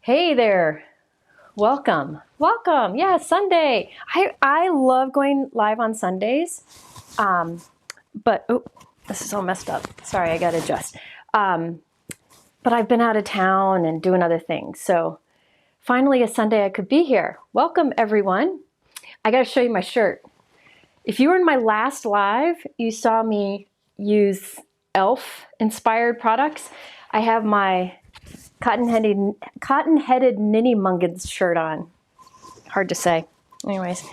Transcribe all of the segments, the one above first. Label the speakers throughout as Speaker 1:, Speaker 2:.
Speaker 1: Hey there. Welcome. Welcome. Yeah, Sunday. I love going live on Sundays. But oh, this is all messed up. Sorry, I got to adjust. But I've been out of town and doing other things. So finally a Sunday I could be here. Welcome everyone. I got to show you my shirt. If you were in my last live, you saw me use elf inspired products. I have my cotton-headed Ninny Mungans shirt on. Hard to say. Anyways,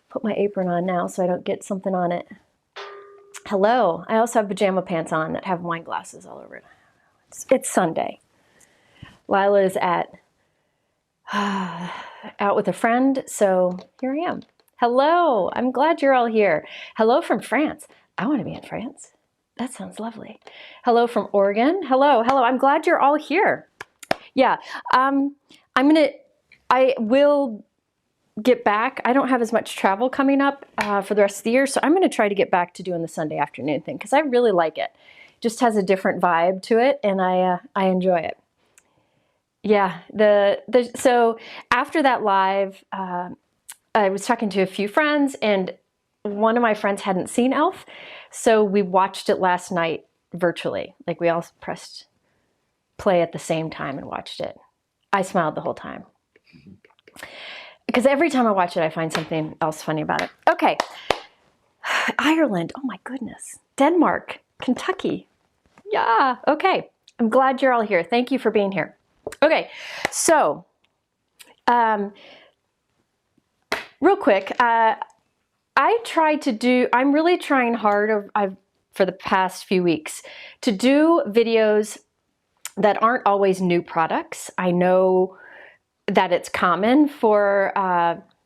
Speaker 1: put my apron on now so I don't get something on it. Hello. I also have pajama pants on that have wine glasses all over it. It's Sunday. Lila is out with a friend, so here I am. Hello. I'm glad you're all here. Hello from France. I want to be in France. That sounds lovely. Hello from Oregon. Hello. I'm glad you're all here. Yeah, I will get back. I don't have as much travel coming up for the rest of the year, so I'm going to try to get back to doing the Sunday afternoon thing because I really like it. It just has a different vibe to it, and I enjoy it. Yeah, so after that live, I was talking to a few friends, and one of my friends hadn't seen Elf, so we watched it last night virtually. Like we all pressed play at the same time and watched it. I smiled the whole time. Because every time I watch it, I find something else funny about it. Okay. Ireland. Oh my goodness. Denmark. Kentucky. Yeah. Okay. I'm glad you're all here. Thank you for being here. Okay. So, real quick, I'm really trying hard for the past few weeks to do videos that aren't always new products. I know that it's common for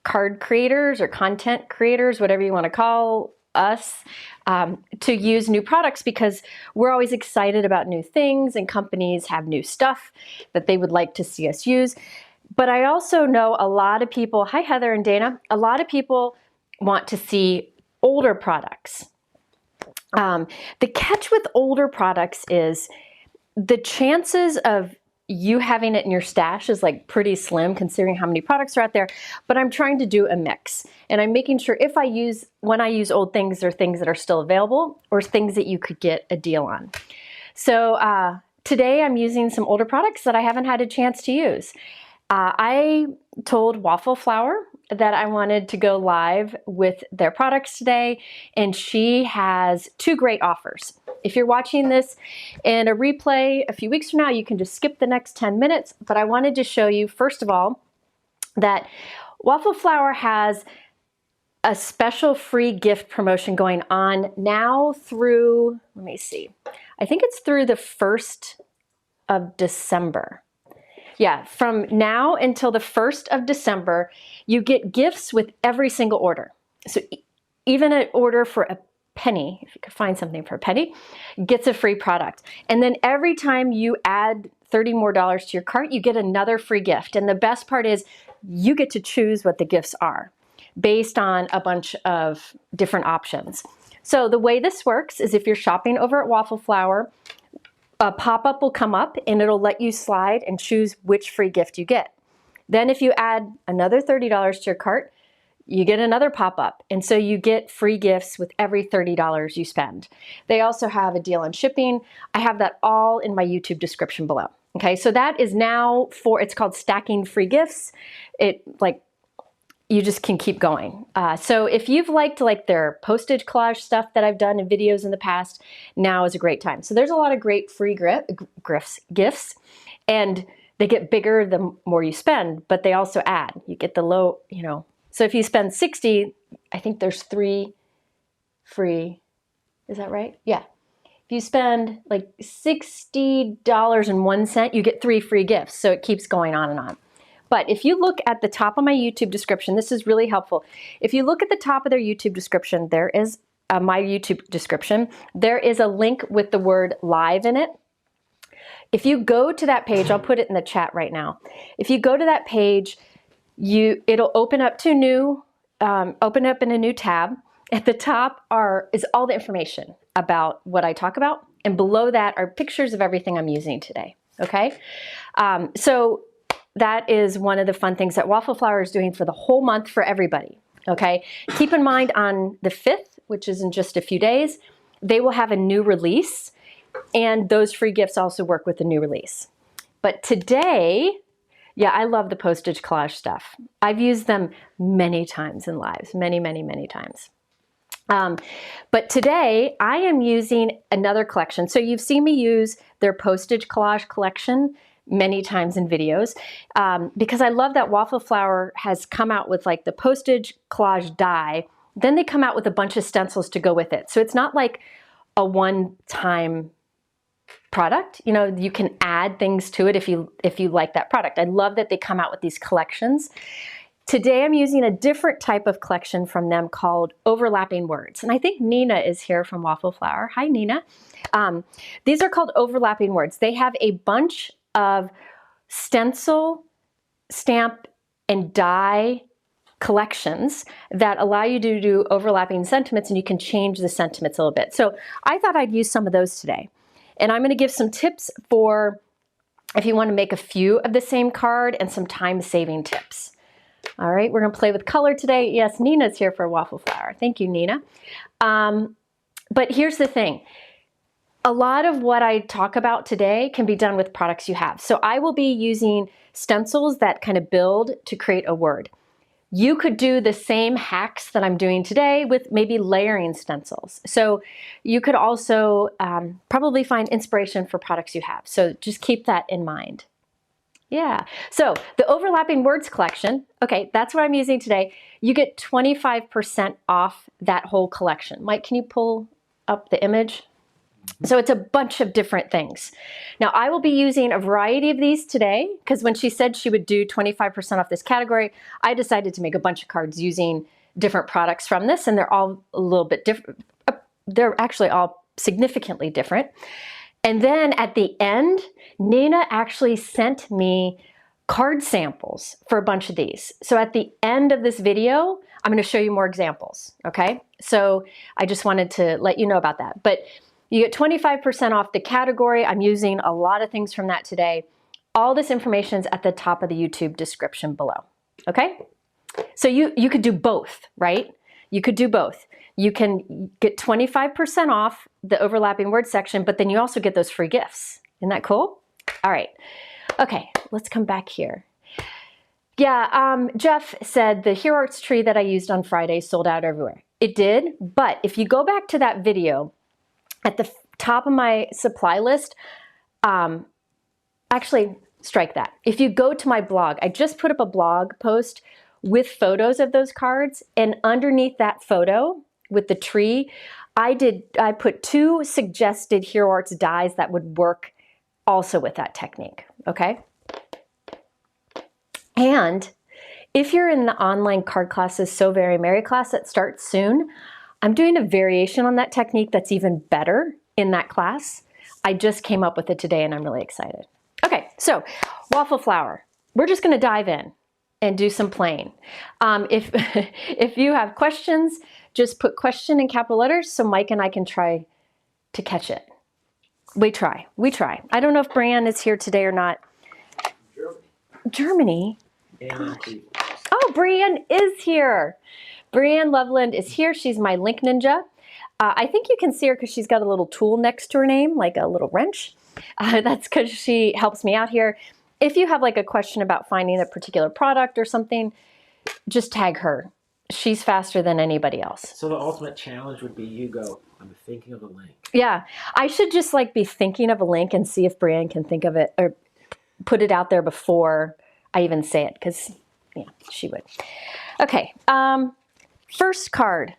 Speaker 1: card creators or content creators, whatever you want to call us, to use new products because we're always excited about new things and companies have new stuff that they would like to see us use. But I also know a lot of people, hi Heather and Dana, a lot of people want to see older products. The catch with older products is the chances of you having it in your stash is like pretty slim considering how many products are out there, but I'm trying to do a mix and I'm making sure when I use old things, they're things that are still available or things that you could get a deal on. So today I'm using some older products that I haven't had a chance to use. I told Waffleflower that I wanted to go live with their products today, and she has two great offers. If you're watching this in a replay a few weeks from now, you can just skip the next 10 minutes, but I wanted to show you, first of all, that Waffleflower has a special free gift promotion going on now through, let me see, I think it's through the 1st of December. Yeah, from now until the 1st of December, you get gifts with every single order. So even an order for a penny, if you could find something for a penny, gets a free product. And then every time you add $30 more to your cart, you get another free gift. And the best part is you get to choose what the gifts are based on a bunch of different options. So the way this works is if you're shopping over at Waffleflower, a pop-up will come up and it'll let you slide and choose which free gift you get. Then if you add another $30 to your cart, you get another pop-up. And so you get free gifts with every $30 you spend. They also have a deal on shipping. I have that all in my YouTube description below. Okay, so that is now it's called Stacking Free Gifts. You just can keep going. So if you've liked their postage collage stuff that I've done in videos in the past, now is a great time. So there's a lot of great free gifts, and they get bigger the more you spend, but they also add. You get the low, so if you spend $60, I think there's 3 free, is that right? Yeah. If you spend like $60.01, you get 3 free gifts. So it keeps going on and on. But if you look at the top of my YouTube description, this is really helpful. If you look at the top of their YouTube description, there is my YouTube description. There is a link with the word live in it. If you go to that page, I'll put it in the chat right now. If you go to that page, it'll open up in a new tab. At the top is all the information about what I talk about, and below that are pictures of everything I'm using today. Okay, so that is one of the fun things that Waffleflower is doing for the whole month for everybody, okay? Keep in mind on the 5th, which is in just a few days, they will have a new release, and those free gifts also work with the new release. But today, yeah, I love the Postage collage stuff. I've used them many times in lives, many, many, many times. But today I am using another collection. So you've seen me use their Postage collage collection many times in videos because I love that Waffleflower has come out with like the Postage collage die. Then they come out with a bunch of stencils to go with it. So it's not like a one-time product. You know, you can add things to it if you like that product. I love that they come out with these collections. Today I'm using a different type of collection from them called Overlapping Words. And I think Nina is here from Waffleflower. Hi, Nina. These are called Overlapping Words. They have a bunch of stencil, stamp, and die collections that allow you to do overlapping sentiments, and you can change the sentiments a little bit. So I thought I'd use some of those today. And I'm going to give some tips for if you want to make a few of the same card and some time-saving tips. All right, we're going to play with color today. Yes, Nina's here for Waffleflower. Thank you, Nina. But here's the thing. A lot of what I talk about today can be done with products you have. So I will be using stencils that kind of build to create a word. You could do the same hacks that I'm doing today with maybe layering stencils. So you could also probably find inspiration for products you have. So just keep that in mind. Yeah, so the Overlapping Words collection, okay, that's what I'm using today. You get 25% off that whole collection. Mike, can you pull up the image? So it's a bunch of different things. Now I will be using a variety of these today because when she said she would do 25% off this category, I decided to make a bunch of cards using different products from this, and they're all a little bit different. They're actually all significantly different. And then at the end, Nina actually sent me card samples for a bunch of these. So at the end of this video, I'm going to show you more examples, okay? So I just wanted to let you know about that. But you get 25% off the category. I'm using a lot of things from that today. All this information is at the top of the YouTube description below, okay? So you could do both, right? You could do both. You can get 25% off the Overlapping Words section, but then you also get those free gifts. Isn't that cool? All right. Okay, let's come back here. Yeah, Jeff said the Hero Arts tree that I used on Friday sold out everywhere. It did, but if you go back to that video, at the top of my supply list, actually strike that. If you go to my blog, I just put up a blog post with photos of those cards, and underneath that photo with the tree, I put 2 suggested Hero Arts dies that would work also with that technique, okay? And if you're in the online card classes So Very Merry class that starts soon, I'm doing a variation on that technique that's even better in that class. I just came up with it today and I'm really excited. Okay, so Waffleflower, we're just gonna dive in and do some playing. If you have questions, just put question in capital letters so Mike and I can try to catch it. We try. I don't know if Brianne is here today or not. Germany? Gosh. Oh, Brianne is here. Brianne Loveland is here. She's my link ninja. I think you can see her because she's got a little tool next to her name, like a little wrench. That's because she helps me out here. If you have like a question about finding a particular product or something, just tag her. She's faster than anybody else.
Speaker 2: So the ultimate challenge would be you go, I'm thinking of a link.
Speaker 1: Yeah, I should just like be thinking of a link and see if Brianne can think of it or put it out there before I even say it, because yeah, she would. Okay, first card.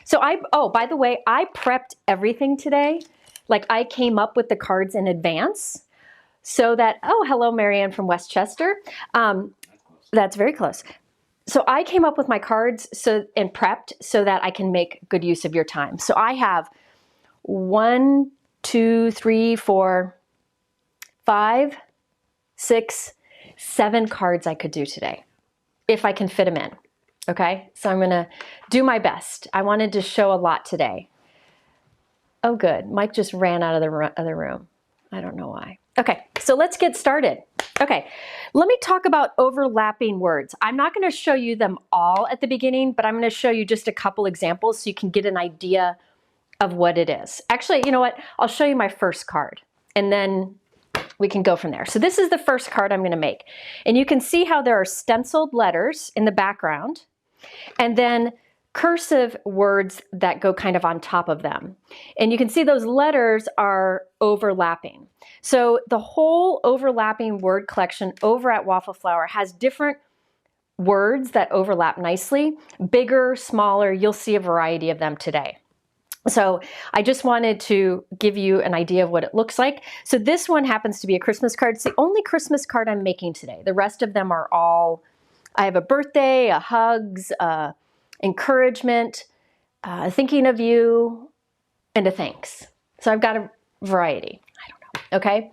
Speaker 1: So oh, by the way, I prepped everything today. Like I came up with the cards in advance so that, oh, hello, Marianne from Westchester. That's very close. So I came up with my cards and prepped so that I can make good use of your time. So I have 1, 2, 3, 4, 5, 6, 7 cards I could do today, if I can fit them in. Okay, so I'm gonna do my best. I wanted to show a lot today. Oh good, Mike just ran out of the other room. I don't know why. Okay, so let's get started. Okay, let me talk about overlapping words. I'm not going to show you them all at the beginning, but I'm going to show you just a couple examples so you can get an idea of what it is. Actually, you know what? I'll show you my first card, and then we can go from there. So this is the first card I'm going to make. And you can see how there are stenciled letters in the background, and then cursive words that go kind of on top of them. And you can see those letters are overlapping. So the whole overlapping word collection over at Waffleflower has different words that overlap nicely, bigger, smaller. You'll see a variety of them today. So I just wanted to give you an idea of what it looks like. So this one happens to be a Christmas card. It's the only Christmas card I'm making today. The rest of them are all, I have a birthday, a hugs, encouragement, thinking of you, and a thanks. So I've got a variety. I don't know. Okay.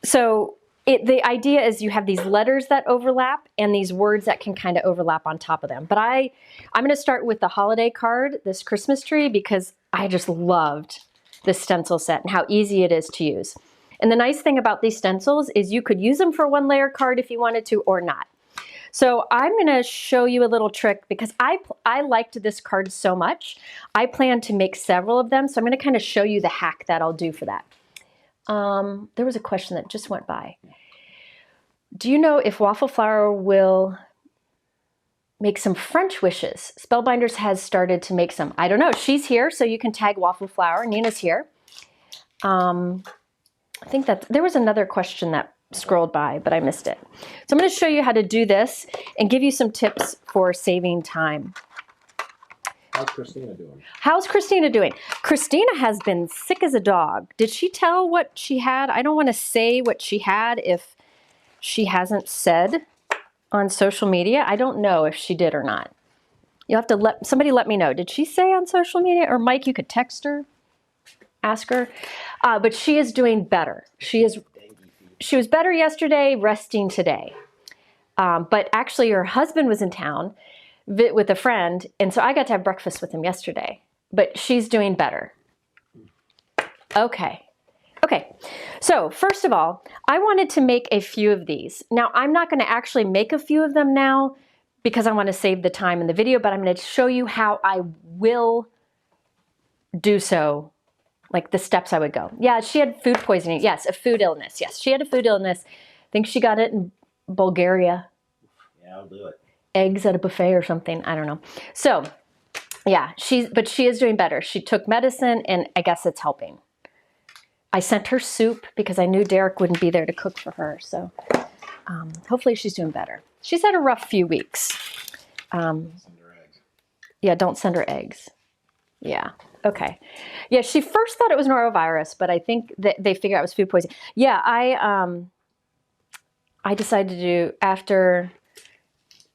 Speaker 1: So the idea is you have these letters that overlap and these words that can kind of overlap on top of them. But I'm going to start with the holiday card, this Christmas tree, because I just loved this stencil set and how easy it is to use. And the nice thing about these stencils is you could use them for one layer card if you wanted to or not. So I'm going to show you a little trick because I liked this card so much. I plan to make several of them. So I'm going to kind of show you the hack that I'll do for that. There was a question that just went by. Do you know if Waffleflower will make some French wishes? Spellbinders has started to make some. I don't know. She's here, so you can tag Waffleflower. Nina's here. I think that there was another question that scrolled by, but I missed it. So I'm going to show you how to do this and give you some tips for saving time.
Speaker 2: How's Christina doing?
Speaker 1: How's Christina doing? Christina has been sick as a dog. Did she tell what she had? I don't want to say what she had if she hasn't said on social media. I don't know if she did or not. You'll have to somebody let me know. Did she say on social media? Or Mike, you could text her, ask her. But she is doing better. She was better yesterday, resting today. But actually her husband was in town with a friend, and so I got to have breakfast with him yesterday. But she's doing better. Okay. So first of all, I wanted to make a few of these. Now, I'm not going to actually make a few of them now because I want to save the time in the video, but I'm going to show you how I will do so, like the steps I would go. Yeah, she had food poisoning. Yes, a food illness. Yes, she had a food illness. I think she got it in Bulgaria.
Speaker 2: Yeah, I'll do it.
Speaker 1: Eggs at a buffet or something. I don't know. So, yeah, but she is doing better. She took medicine, and I guess it's helping. I sent her soup because I knew Derek wouldn't be there to cook for her. So hopefully she's doing better. She's had a rough few weeks.
Speaker 2: Send her eggs.
Speaker 1: Yeah, don't send her eggs. Yeah. Okay. Yeah, she first thought it was norovirus, but I think that they figured out it was food poisoning. Yeah, I decided to do, after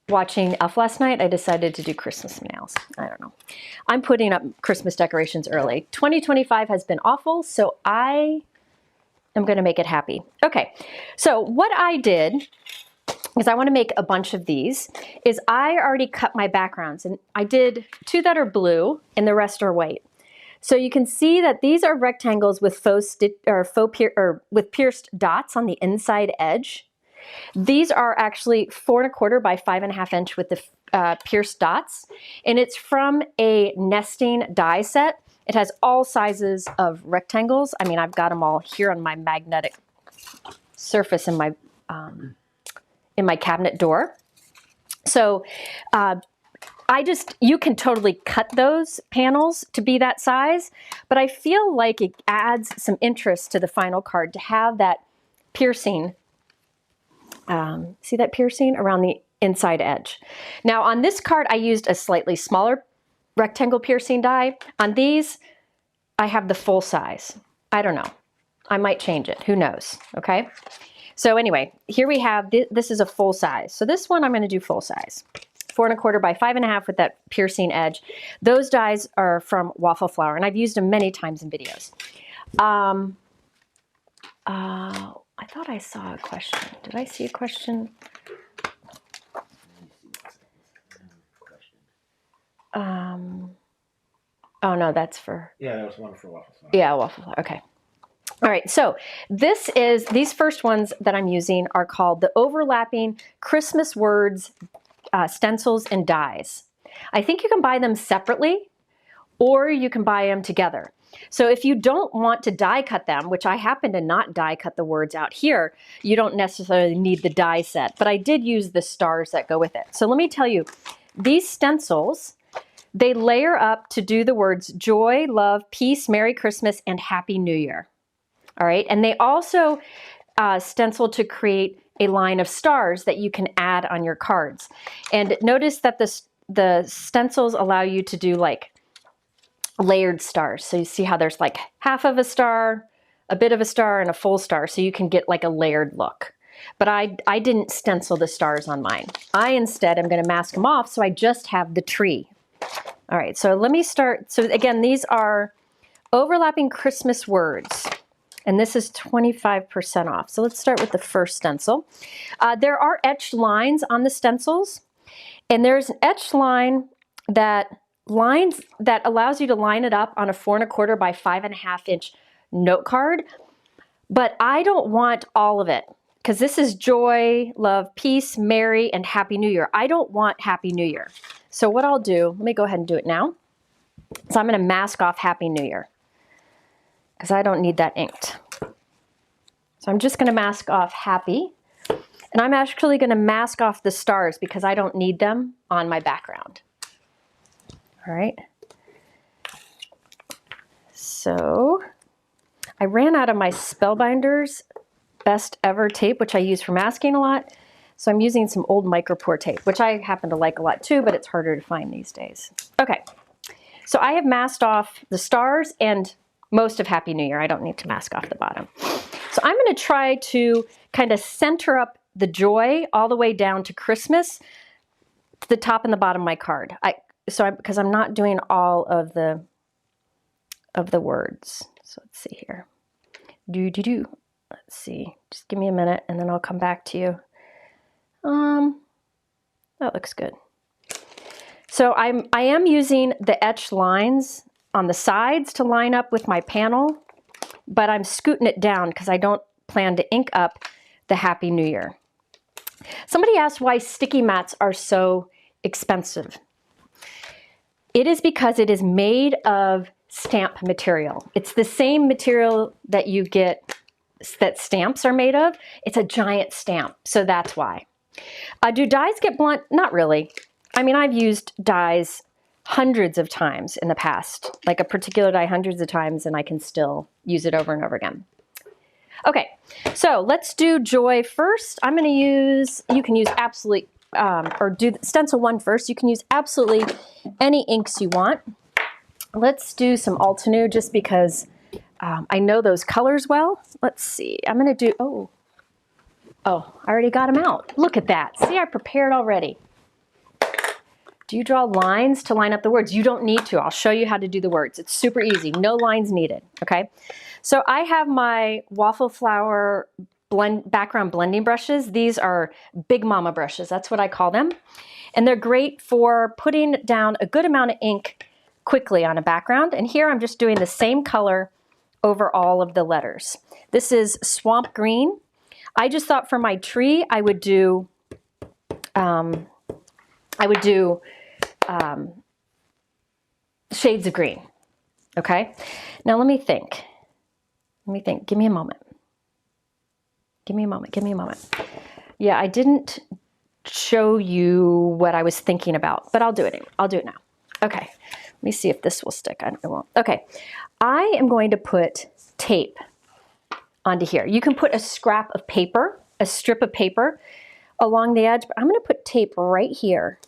Speaker 1: watching Elf last night, I decided to do Christmas nails. I don't know. I'm putting up Christmas decorations early. 2025 has been awful, so I am going to make it happy. Okay, so what I did, because I want to make a bunch of these, is I already cut my backgrounds, and I did 2 that are blue, and the rest are white. So you can see that these are rectangles with with pierced dots on the inside edge. These are actually 4 1/4 by 5 1/2 inch with the pierced dots, and it's from a nesting die set. It has all sizes of rectangles. I mean, I've got them all here on my magnetic surface in my cabinet door. So you can totally cut those panels to be that size, but I feel like it adds some interest to the final card to have that piercing. See that piercing around the inside edge. Now on this card, I used a slightly smaller rectangle piercing die. On these, I have the full size. I don't know. I might change it. Who knows? Okay. So anyway, here we have, this is a full size. So this one I'm going to do full size. 4 1/4 by 5 1/2 with that piercing edge. Those dies are from Waffleflower, and I've used them many times in videos. I thought I saw a question. Did I see a question? Oh no, that's for...
Speaker 2: Yeah, that was one for Waffleflower.
Speaker 1: Yeah, Waffleflower, okay. All right, so these first ones that I'm using are called the Overlapping Christmas Words Stencils and Dies. I think you can buy them separately or you can buy them together. So if you don't want to die cut them, which I happen to not die cut the words out here, you don't necessarily need the die set, but I did use the stars that go with it. So let me tell you, these stencils, they layer up to do the words joy, love, peace, Merry Christmas, and Happy New Year. All right, and they also stencil to create a line of stars that you can add on your cards. And notice that the stencils allow you to do like layered stars. So you see how there's like half of a star, a bit of a star, and a full star, so you can get like a layered look. But I didn't stencil the stars on mine. I instead am going to mask them off, so I just have the tree. All right, so let me start. So again, these are overlapping Christmas words. And this is 25% off. So let's start with the first stencil. There are etched lines on the stencils. And there's an etched line that allows you to line it up on a 4 1/4 by 5 1/2 inch note card. But I don't want all of it because this is joy, love, peace, merry, and Happy New Year. I don't want Happy New Year. So what I'll do, let me go ahead and do it now. So I'm going to mask off Happy New Year, because I don't need that inked. So I'm just going to mask off happy. And I'm actually going to mask off the stars because I don't need them on my background. All right. So I ran out of my Spellbinders Best Ever tape, which I use for masking a lot. So I'm using some old micropore tape, which I happen to like a lot too, but it's harder to find these days. Okay. So I have masked off the stars and most of Happy New Year. I don't need to mask off the bottom. So I'm going to try to kind of center up the joy all the way down to Christmas, to the top and the bottom of my card. Because I'm not doing all of the words. So let's see here. Let's see. Just give me a minute and then I'll come back to you. That looks good. So I am using the etched lines on the sides to line up with my panel, but I'm scooting it down because I don't plan to ink up the Happy New Year. Somebody asked why sticky mats are so expensive. It is because it is made of stamp material. It's the same material that you get, that stamps are made of. It's a giant stamp, so that's why. Do dies get blunt? Not really. I mean, I've used dies hundreds of times in the past, like a particular die hundreds of times, and I can still use it over and over again. Okay, so let's do joy first. I'm going to use, you can use absolutely, or do stencil one first. You can use absolutely any inks you want. Let's do some Altenew just because I know those colors well. Let's see, I'm going to do, oh, I already got them out. Look at that. See, I prepared already. Do you draw lines to line up the words? You don't need to. I'll show you how to do the words. It's super easy. No lines needed, okay? So I have my Waffleflower background blending brushes. These are Big Mama brushes. That's what I call them. And they're great for putting down a good amount of ink quickly on a background. And here I'm just doing the same color over all of the letters. This is Swamp Green. I just thought for my tree I would do shades of green. Okay, now let me think. Give me a moment. Yeah, I didn't show you what I was thinking about, but I'll do it. I'll do it now. Okay, let me see if this will stick. It won't. Okay, I am going to put tape onto here. You can put a scrap of paper, a strip of paper along the edge, but I'm going to put tape right here.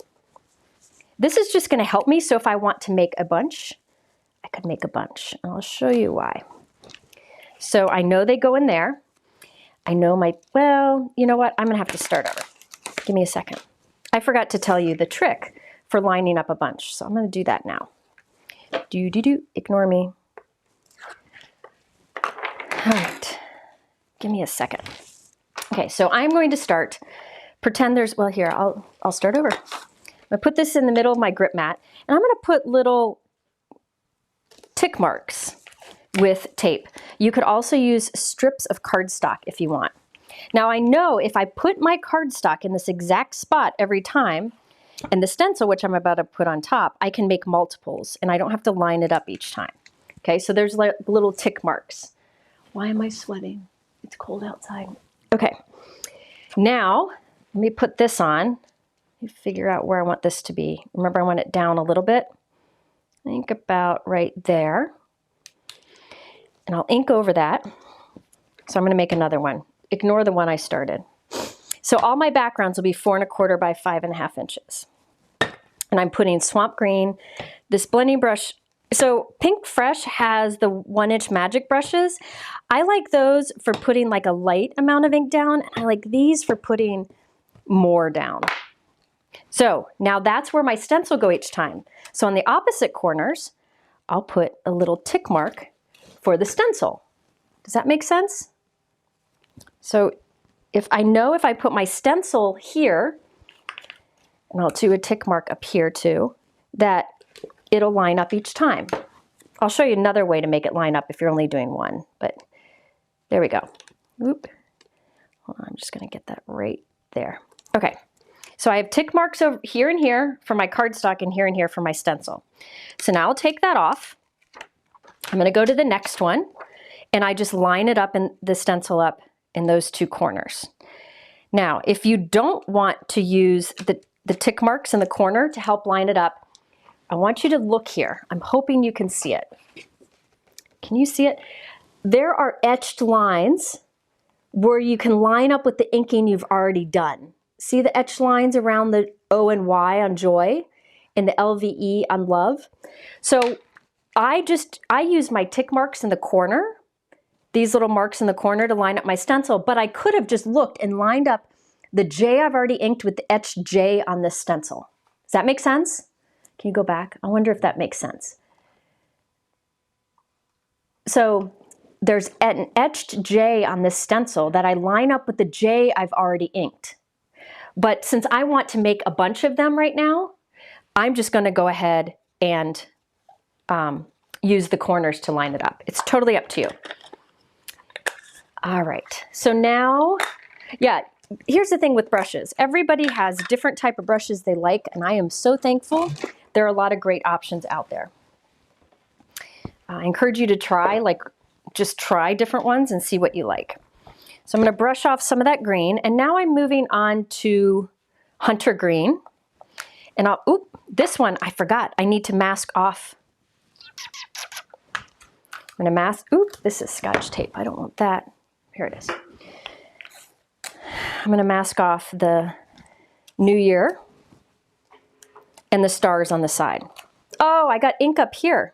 Speaker 1: This is just going to help me, so if I want to make a bunch, I could make a bunch, and I'll show you why. So I know they go in there. I know well, you know what? I'm going to have to start over. Give me a second. I forgot to tell you the trick for lining up a bunch, so I'm going to do that now. Ignore me. All right, give me a second. Okay, so I'm going to start. Pretend there's, well, here, I'll start over. I put this in the middle of my grip mat, and I'm going to put little tick marks with tape. You could also use strips of cardstock if you want. Now I know if I put my cardstock in this exact spot every time, and the stencil, which I'm about to put on top, I can make multiples and I don't have to line it up each time. Okay, so there's like little tick marks. Why am I sweating? It's cold outside. Okay, now let me put this on. Let me figure out where I want this to be. Remember, I want it down a little bit. I think about right there. And I'll ink over that. So I'm going to make another one. Ignore the one I started. So all my backgrounds will be 4 1/4 by 5.5 inches. And I'm putting swamp green, this blending brush. So Pink Fresh has the 1-inch magic brushes. I like those for putting like a light amount of ink down, and I like these for putting more down. So now that's where my stencil go each time. So on the opposite corners, I'll put a little tick mark for the stencil. Does that make sense? So if I put my stencil here, and I'll do a tick mark up here too, that it'll line up each time. I'll show you another way to make it line up if you're only doing one, but there we go. Oop. Hold on, I'm just gonna get that right there. Okay, so I have tick marks over here and here for my cardstock and here for my stencil. So now I'll take that off. I'm gonna go to the next one, and I just line it up in the stencil up in those 2 corners. Now, if you don't want to use the tick marks in the corner to help line it up, I want you to look here. I'm hoping you can see it. Can you see it? There are etched lines where you can line up with the inking you've already done. See the etched lines around the O and Y on joy and the LVE on love? So I use my tick marks in the corner, these little marks in the corner to line up my stencil, but I could have just looked and lined up the J I've already inked with the etched J on this stencil. Does that make sense? Can you go back? I wonder if that makes sense. So there's an etched J on this stencil that I line up with the J I've already inked. But since I want to make a bunch of them right now, I'm just going to go ahead and use the corners to line it up. It's totally up to you. All right, so now, yeah, here's the thing with brushes. Everybody has different type of brushes they like, and I am so thankful there are a lot of great options out there. I encourage you to try, just try different ones and see what you like. So I'm going to brush off some of that green, and now I'm moving on to Hunter Green. And this one, I forgot. I need to mask off. I'm going to mask, this is Scotch tape. I don't want that. Here it is. I'm going to mask off the New Year and the stars on the side. Oh, I got ink up here.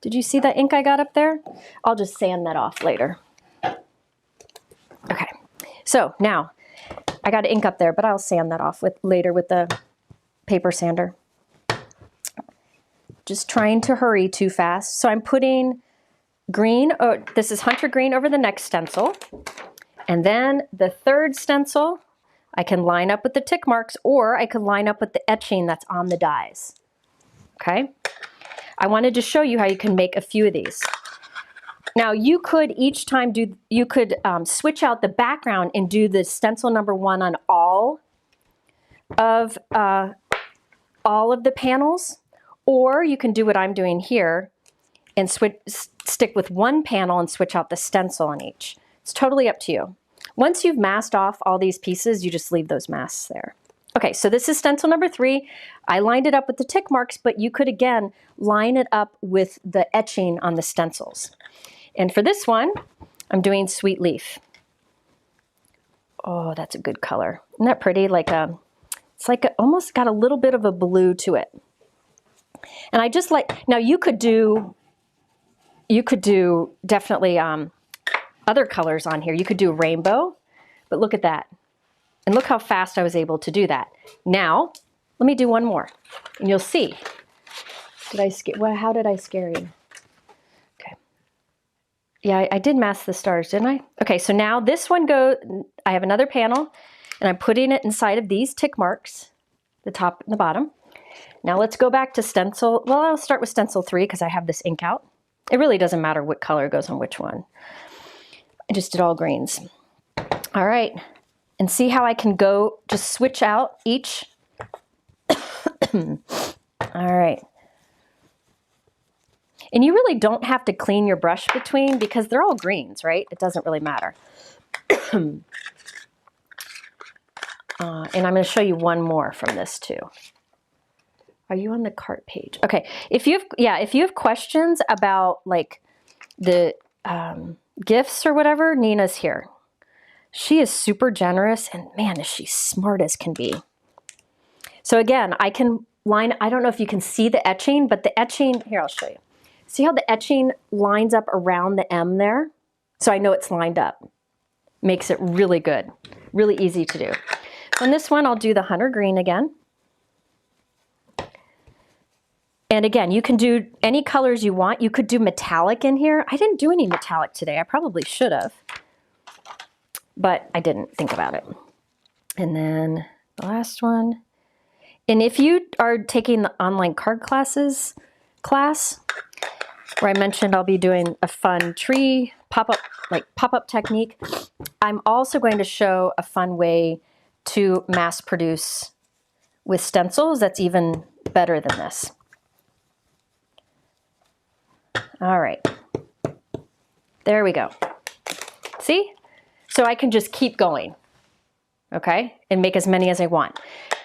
Speaker 1: Did you see that ink I got up there? I'll just sand that off later. Okay, so now I got ink up there, but I'll sand that off later with the paper sander. Just trying to hurry too fast. So I'm putting green, this is Hunter Green over the next stencil. And then the third stencil, I can line up with the tick marks, or I could line up with the etching that's on the dies. Okay? I wanted to show you how you can make a few of these. Now you could each time switch out the background and do the stencil number 1 on all of the panels, or you can do what I'm doing here and stick with one panel and switch out the stencil on each. It's totally up to you. Once you've masked off all these pieces, you just leave those masks there. Okay, so this is stencil number 3. I lined it up with the tick marks, but you could, again, line it up with the etching on the stencils. And for this one, I'm doing Sweet Leaf. Oh, that's a good color. Isn't that pretty? It's almost got a little bit of a blue to it. And I just now you could do definitely other colors on here. You could do rainbow, but look at that. And look how fast I was able to do that. Now, let me do one more, and you'll see. How did I scare you? Okay. Yeah, I did mask the stars, didn't I? Okay, so now this one I have another panel, and I'm putting it inside of these tick marks, the top and the bottom. Now let's go back to stencil. Well, I'll start with stencil 3 because I have this ink out. It really doesn't matter what color goes on which one. I just did all greens. All right, and see how I can go, just switch out each. All right. And you really don't have to clean your brush between because they're all greens, right? It doesn't really matter. And I'm going to show you one more from this too. Are you on the cart page? Okay. If you have questions about like the gifts or whatever, Nina's here. She is super generous and man, is she smart as can be. So again, I can line, I don't know if you can see the etching, but the etching, here, I'll show you. See how the etching lines up around the M there? So I know it's lined up. Makes it really good, really easy to do. On this one, I'll do the hunter green again. And again, you can do any colors you want. You could do metallic in here. I didn't do any metallic today. I probably should have, but I didn't think about it. And then the last one. And if you are taking the online card class, where I mentioned I'll be doing a fun tree pop-up technique, I'm also going to show a fun way to mass produce with stencils that's even better than this. All right, there we go. See? So I can just keep going, okay? And make as many as I want.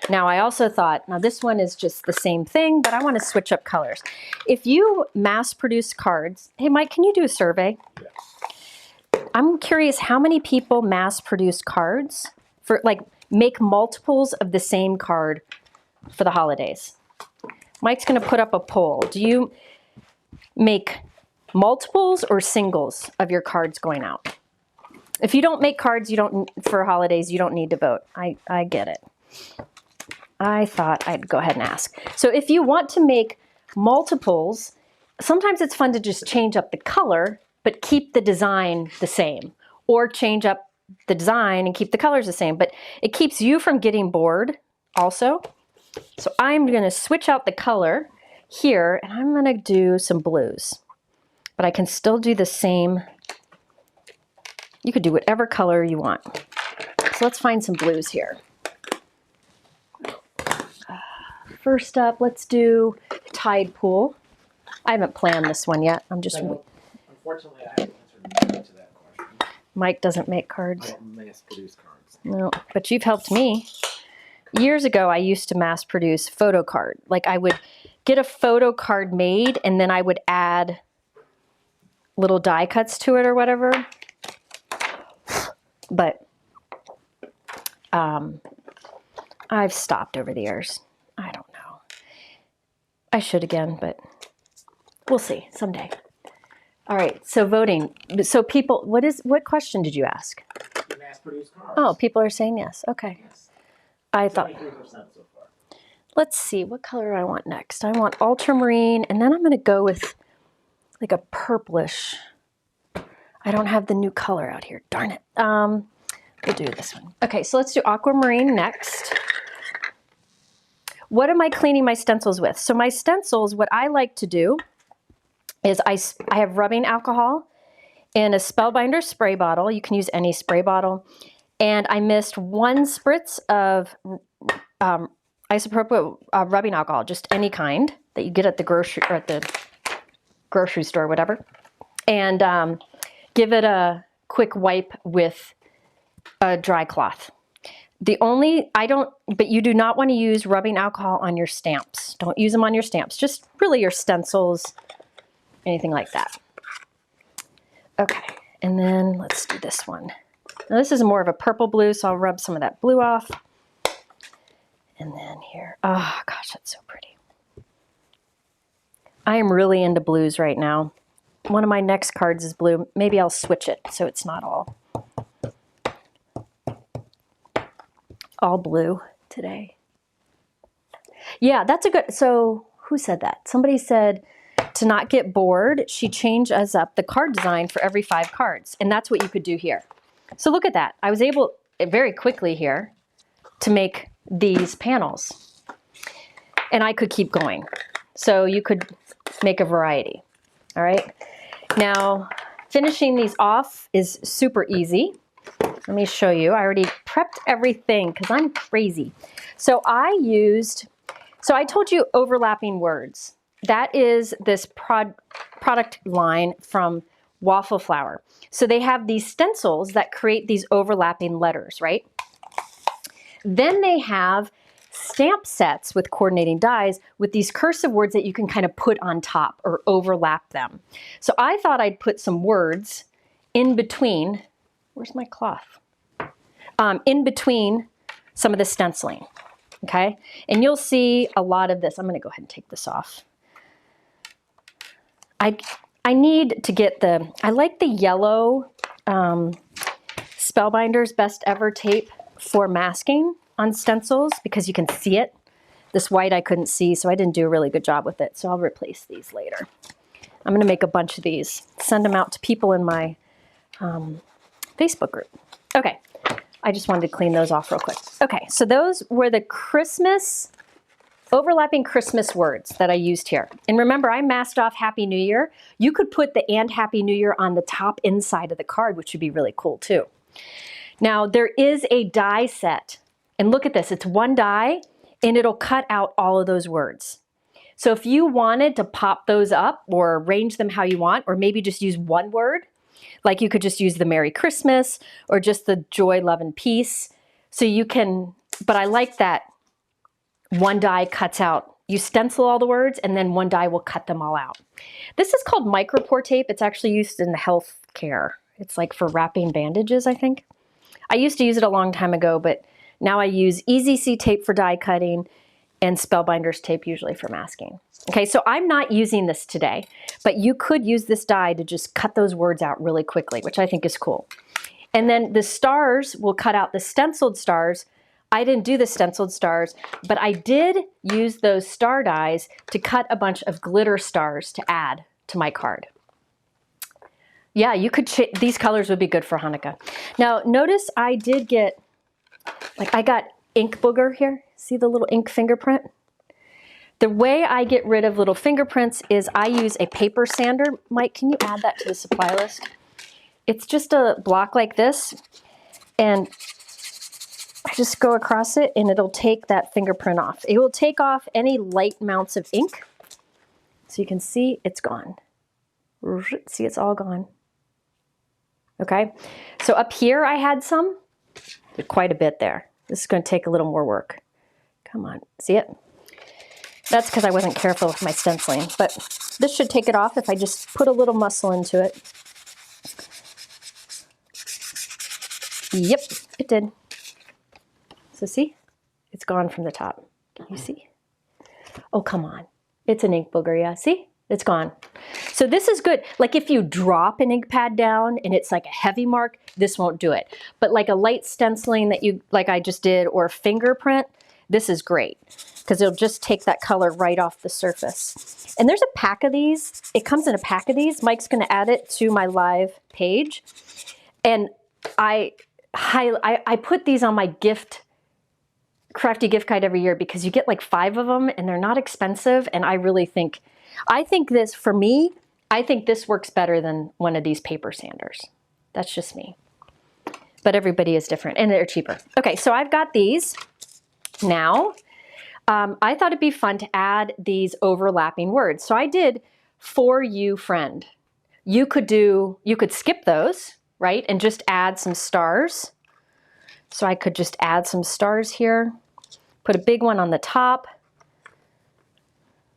Speaker 1: Now I also thought, now this one is just the same thing, but I want to switch up colors. If you mass produce cards, hey Mike, can you do a survey? Yeah. I'm curious how many people mass produce cards for like make multiples of the same card for the holidays. Mike's going to put up a poll. Do you make multiples or singles of your cards going out? If you don't make cards, you don't for holidays, you don't need to vote. I get it. I thought I'd go ahead and ask. So if you want to make multiples, sometimes it's fun to just change up the color, but keep the design the same, or change up the design and keep the colors the same, but it keeps you from getting bored also. So I'm going to switch out the color here and I'm going to do some blues, but I can still do the same. You could do whatever color you want. So let's find some blues here. First up, let's do Tide Pool. I haven't planned this one yet. I'm just...
Speaker 2: Unfortunately, I haven't answered to that question.
Speaker 1: Mike doesn't make cards.
Speaker 2: I don't mass produce cards.
Speaker 1: No, but you've helped me. Years ago, I used to mass produce photo card. Like I would get a photo card made and then I would add little die cuts to it or whatever. But I've stopped over the years. I don't know. I should again, but we'll see someday. All right, so voting. So people, what question did you ask?
Speaker 2: Mass produce cards.
Speaker 1: Oh, people are saying yes. Okay.
Speaker 2: Yes.
Speaker 1: I thought,
Speaker 2: 23% so far.
Speaker 1: let's see, what color I want next? I want ultramarine, and then I'm going to go with like a purplish. I don't have the new color out here. Darn it. We'll do this one. Okay, so let's do aquamarine next. What am I cleaning my stencils with? So my stencils, what I like to do is I have rubbing alcohol in a Spellbinder spray bottle. You can use any spray bottle. And I missed 1 spritz of isopropyl rubbing alcohol, just any kind that you get at the grocery store, whatever. And give it a quick wipe with a dry cloth. But you do not want to use rubbing alcohol on your stamps. Don't use them on your stamps, just really your stencils, anything like that. Okay, and then let's do this one. Now this is more of a purple blue, so I'll rub some of that blue off. And then here, oh gosh, that's so pretty. I am really into blues right now. One of my next cards is blue. Maybe I'll switch it so it's not all blue today. Yeah, that's a good, so who said that? Somebody said to not get bored, she changes up the card design for every 5 cards. And that's what you could do here. So look at that. I was able very quickly here to make these panels. And I could keep going. So you could make a variety. All right. Now, finishing these off is super easy. Let me show you. I already prepped everything because I'm crazy. So I told you overlapping words. That is this product line from Waffleflower. So they have these stencils that create these overlapping letters, right? Then they have stamp sets with coordinating dies with these cursive words that you can kind of put on top or overlap them. So I thought I'd put some words in between. Where's my cloth? In between some of the stenciling, okay? And you'll see a lot of this. I'm gonna go ahead and take this off. I need to get I like the yellow Spellbinders Best Ever tape for masking on stencils because you can see it. This white I couldn't see, so I didn't do a really good job with it. So I'll replace these later. I'm gonna make a bunch of these, send them out to people in my Facebook group. Okay, I just wanted to clean those off real quick. Okay, so those were the overlapping Christmas words that I used here. And remember, I masked off Happy New Year. You could put the "and Happy New Year" on the top inside of the card, which would be really cool too. Now, there is a die set. And look at this, it's one die, and it'll cut out all of those words. So if you wanted to pop those up or arrange them how you want, or maybe just use one word, like you could just use the Merry Christmas or just the Joy, Love, and Peace. So you can, but I like that one die cuts out. You stencil all the words and then one die will cut them all out. This is called micropore tape. It's actually used in the healthcare. It's like for wrapping bandages, I think. I used to use it a long time ago, but now I use EZC tape for die cutting and Spellbinders tape usually for masking. Okay, so I'm not using this today, but you could use this die to just cut those words out really quickly, which I think is cool. And then the stars will cut out the stenciled stars. I didn't do the stenciled stars, but I did use those star dies to cut a bunch of glitter stars to add to my card. Yeah, you could, these colors would be good for Hanukkah. Now, notice I did get, I got ink booger here. See the little ink fingerprint? The way I get rid of little fingerprints is I use a paper sander. Mike, can you add that to the supply list? It's just a block like this, and I just go across it and it'll take that fingerprint off. It will take off any light amounts of ink. So you can see it's gone. See, it's all gone. Okay, so up here I had some, quite a bit there. This is going to take a little more work. Come on, see it? That's because I wasn't careful with my stenciling, but this should take it off if I just put a little muscle into it. Yep, it did. So see, it's gone from the top. Can you see? Oh, come on. It's an ink booger, yeah, see? It's gone. So this is good. Like if you drop an ink pad down and it's like a heavy mark, this won't do it. But like a light stenciling that you, like I just did, or a fingerprint, this is great because it'll just take that color right off the surface. And there's a pack of these. It comes in a pack of these. Mike's going to add it to my live page. And I put these on my crafty gift guide every year because you get like 5 of them and they're not expensive. And I think this, for me, I think this works better than one of these paper sanders. That's just me. But everybody is different and they're cheaper. Okay, so I've got these now. I thought it'd be fun to add these overlapping words. So I did "for you, friend." You could skip those, right? And just add some stars. So I could just add some stars here, put a big one on the top.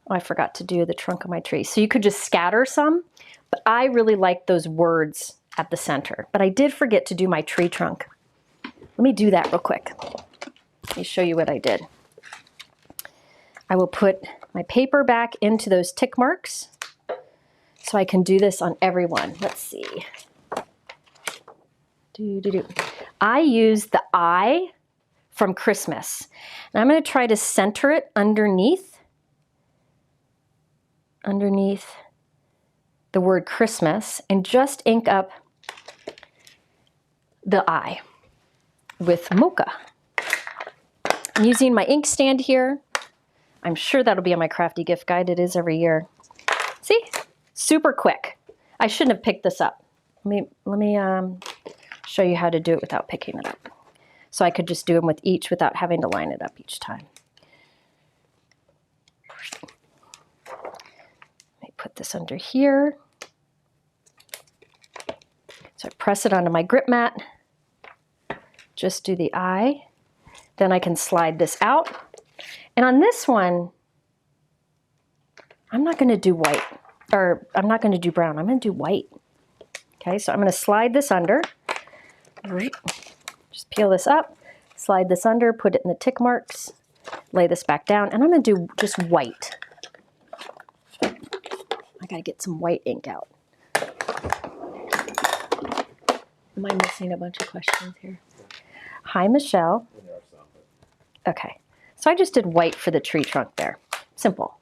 Speaker 1: Oh, I forgot to do the trunk of my tree. So you could just scatter some, but I really like those words at the center. But I did forget to do my tree trunk. Let me do that real quick. Let me show you what I did. I will put my paper back into those tick marks so I can do this on everyone. Let's see. I use the eye from Christmas. And I'm going to try to center it underneath the word Christmas and just ink up the eye with mocha. I'm using my ink stand here. I'm sure that'll be on my crafty gift guide. It is every year. See? Super quick. I shouldn't have picked this up. Let me show you how to do it without picking it up. So I could just do them with each without having to line it up each time. Let me put this under here. So I press it onto my grip mat. Just do the eye. Then I can slide this out. And on this one, I'm not going to do white, or I'm not going to do brown. I'm going to do white. Okay, so I'm going to slide this under. Just peel this up, slide this under, put it in the tick marks, lay this back down, and I'm going to do just white. I got to get some white ink out. Am I missing a bunch of questions here? Hi, Michelle. Okay, so I just did white for the tree trunk there. Simple.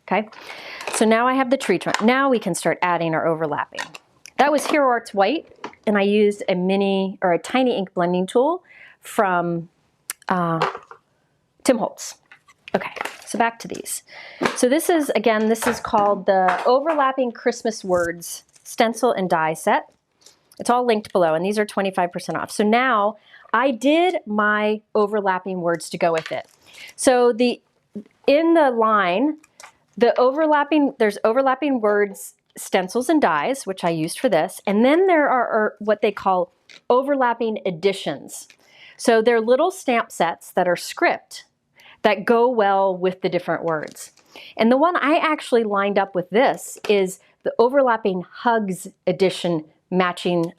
Speaker 1: Okay, so now I have the tree trunk. Now we can start adding our overlapping. That was Hero Arts White, and I used a mini or a tiny ink blending tool from Tim Holtz. Okay, so back to these. So this is, again, this is called the Overlapping Christmas Words Stencil and Die Set. It's all linked below, and these are 25% off. So now I did my overlapping words to go with it. So in the line, there's overlapping words, stencils and dies, which I used for this. And then there are what they call overlapping additions. So they're little stamp sets that are script that go well with the different words. And the one I actually lined up with this is the overlapping hugs edition matching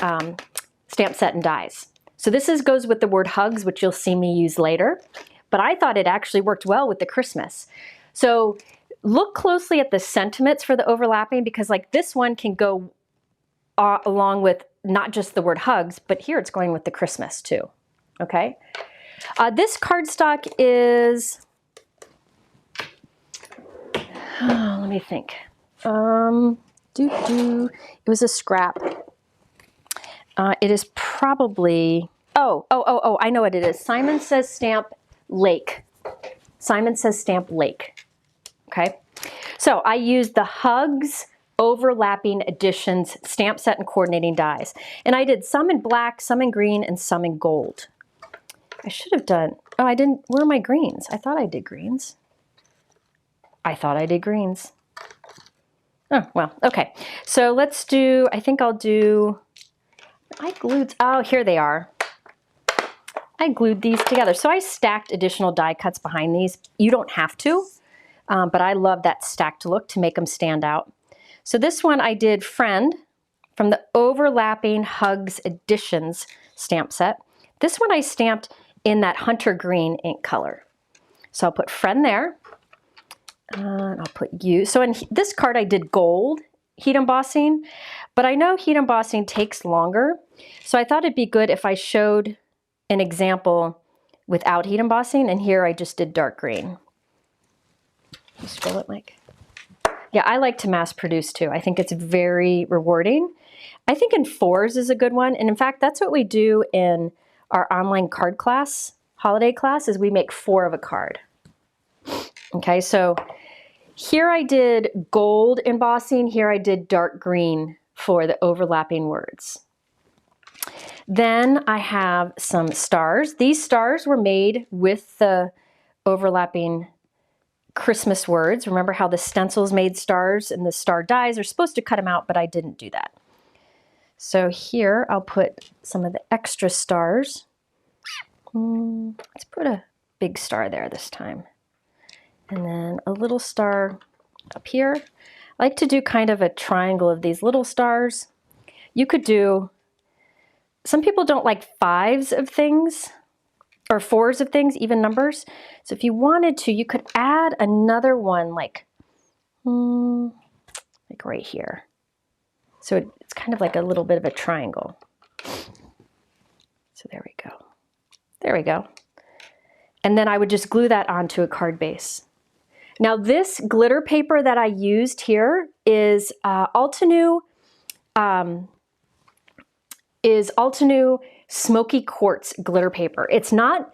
Speaker 1: stamp set and dies. So this goes with the word hugs, which you'll see me use later. But I thought it actually worked well with the Christmas. So look closely at the sentiments for the overlapping, because like this one can go along with not just the word hugs, but here it's going with the Christmas too. Okay. This cardstock is, let me think. It was a scrap. It is probably, I know what it is. Simon Says Stamp Lake. Simon Says Stamp Lake. Okay. So I used the Hugs Overlapping Additions Stamp Set and Coordinating Dies. And I did some in black, some in green, and some in gold. I should have done, I didn't, where are my greens? I thought I did greens. Oh, well, okay. So let's do, I think I'll do, I glued, oh, here they are. I glued these together. So I stacked additional die cuts behind these. You don't have to, but I love that stacked look to make them stand out. So this one I did Friend from the Overlapping Hugs Additions stamp set. This one I stamped in that hunter green ink color. So I'll put Friend there, and I'll put you. So in this card I did gold heat embossing, but I know heat embossing takes longer. So I thought it'd be good if I showed an example without heat embossing, and here I just did dark green. You scroll it, Mike. Yeah, I like to mass produce too. I think it's very rewarding. I think in 4s is a good one. And in fact, that's what we do in our online card class, holiday class, is we make 4 of a card. Okay, so here I did gold embossing. Here I did dark green for the overlapping words. Then I have some stars. These stars were made with the overlapping Christmas words. Remember how the stencils made stars and the star dies are supposed to cut them out, but I didn't do that. So here I'll put some of the extra stars. Let's put a big star there this time. And then a little star up here. I like to do kind of a triangle of these little stars. You could do, some people don't like 5s of things or 4s of things, even numbers. So if you wanted to, you could add another one like right here. So it's kind of like a little bit of a triangle. So there we go. There we go. And then I would just glue that onto a card base. Now this glitter paper that I used here is Altenew Smoky Quartz glitter paper. It's not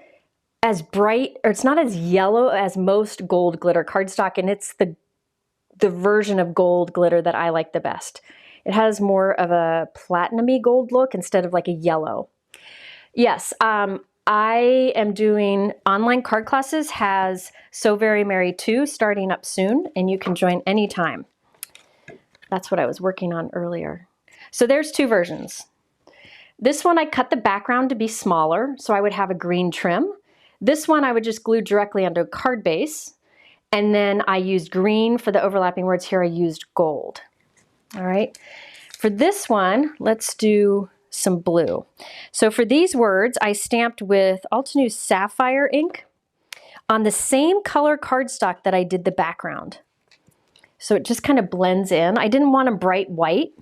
Speaker 1: as bright, or it's not as yellow as most gold glitter cardstock, and it's the the version of gold glitter that I like the best. It has more of a platinum-y gold look instead of like a yellow. Yes, I am doing online card classes, has So Very Merry 2 starting up soon, and you can join anytime. That's what I was working on earlier. So there's two versions. This one I cut the background to be smaller, so I would have a green trim. This one I would just glue directly onto a card base, and then I used green for the overlapping words. Here I used gold. All right. For this one, let's do some blue. So for these words, I stamped with Altenew Sapphire ink on the same color cardstock that I did the background. So it just kind of blends in. I didn't want them bright white,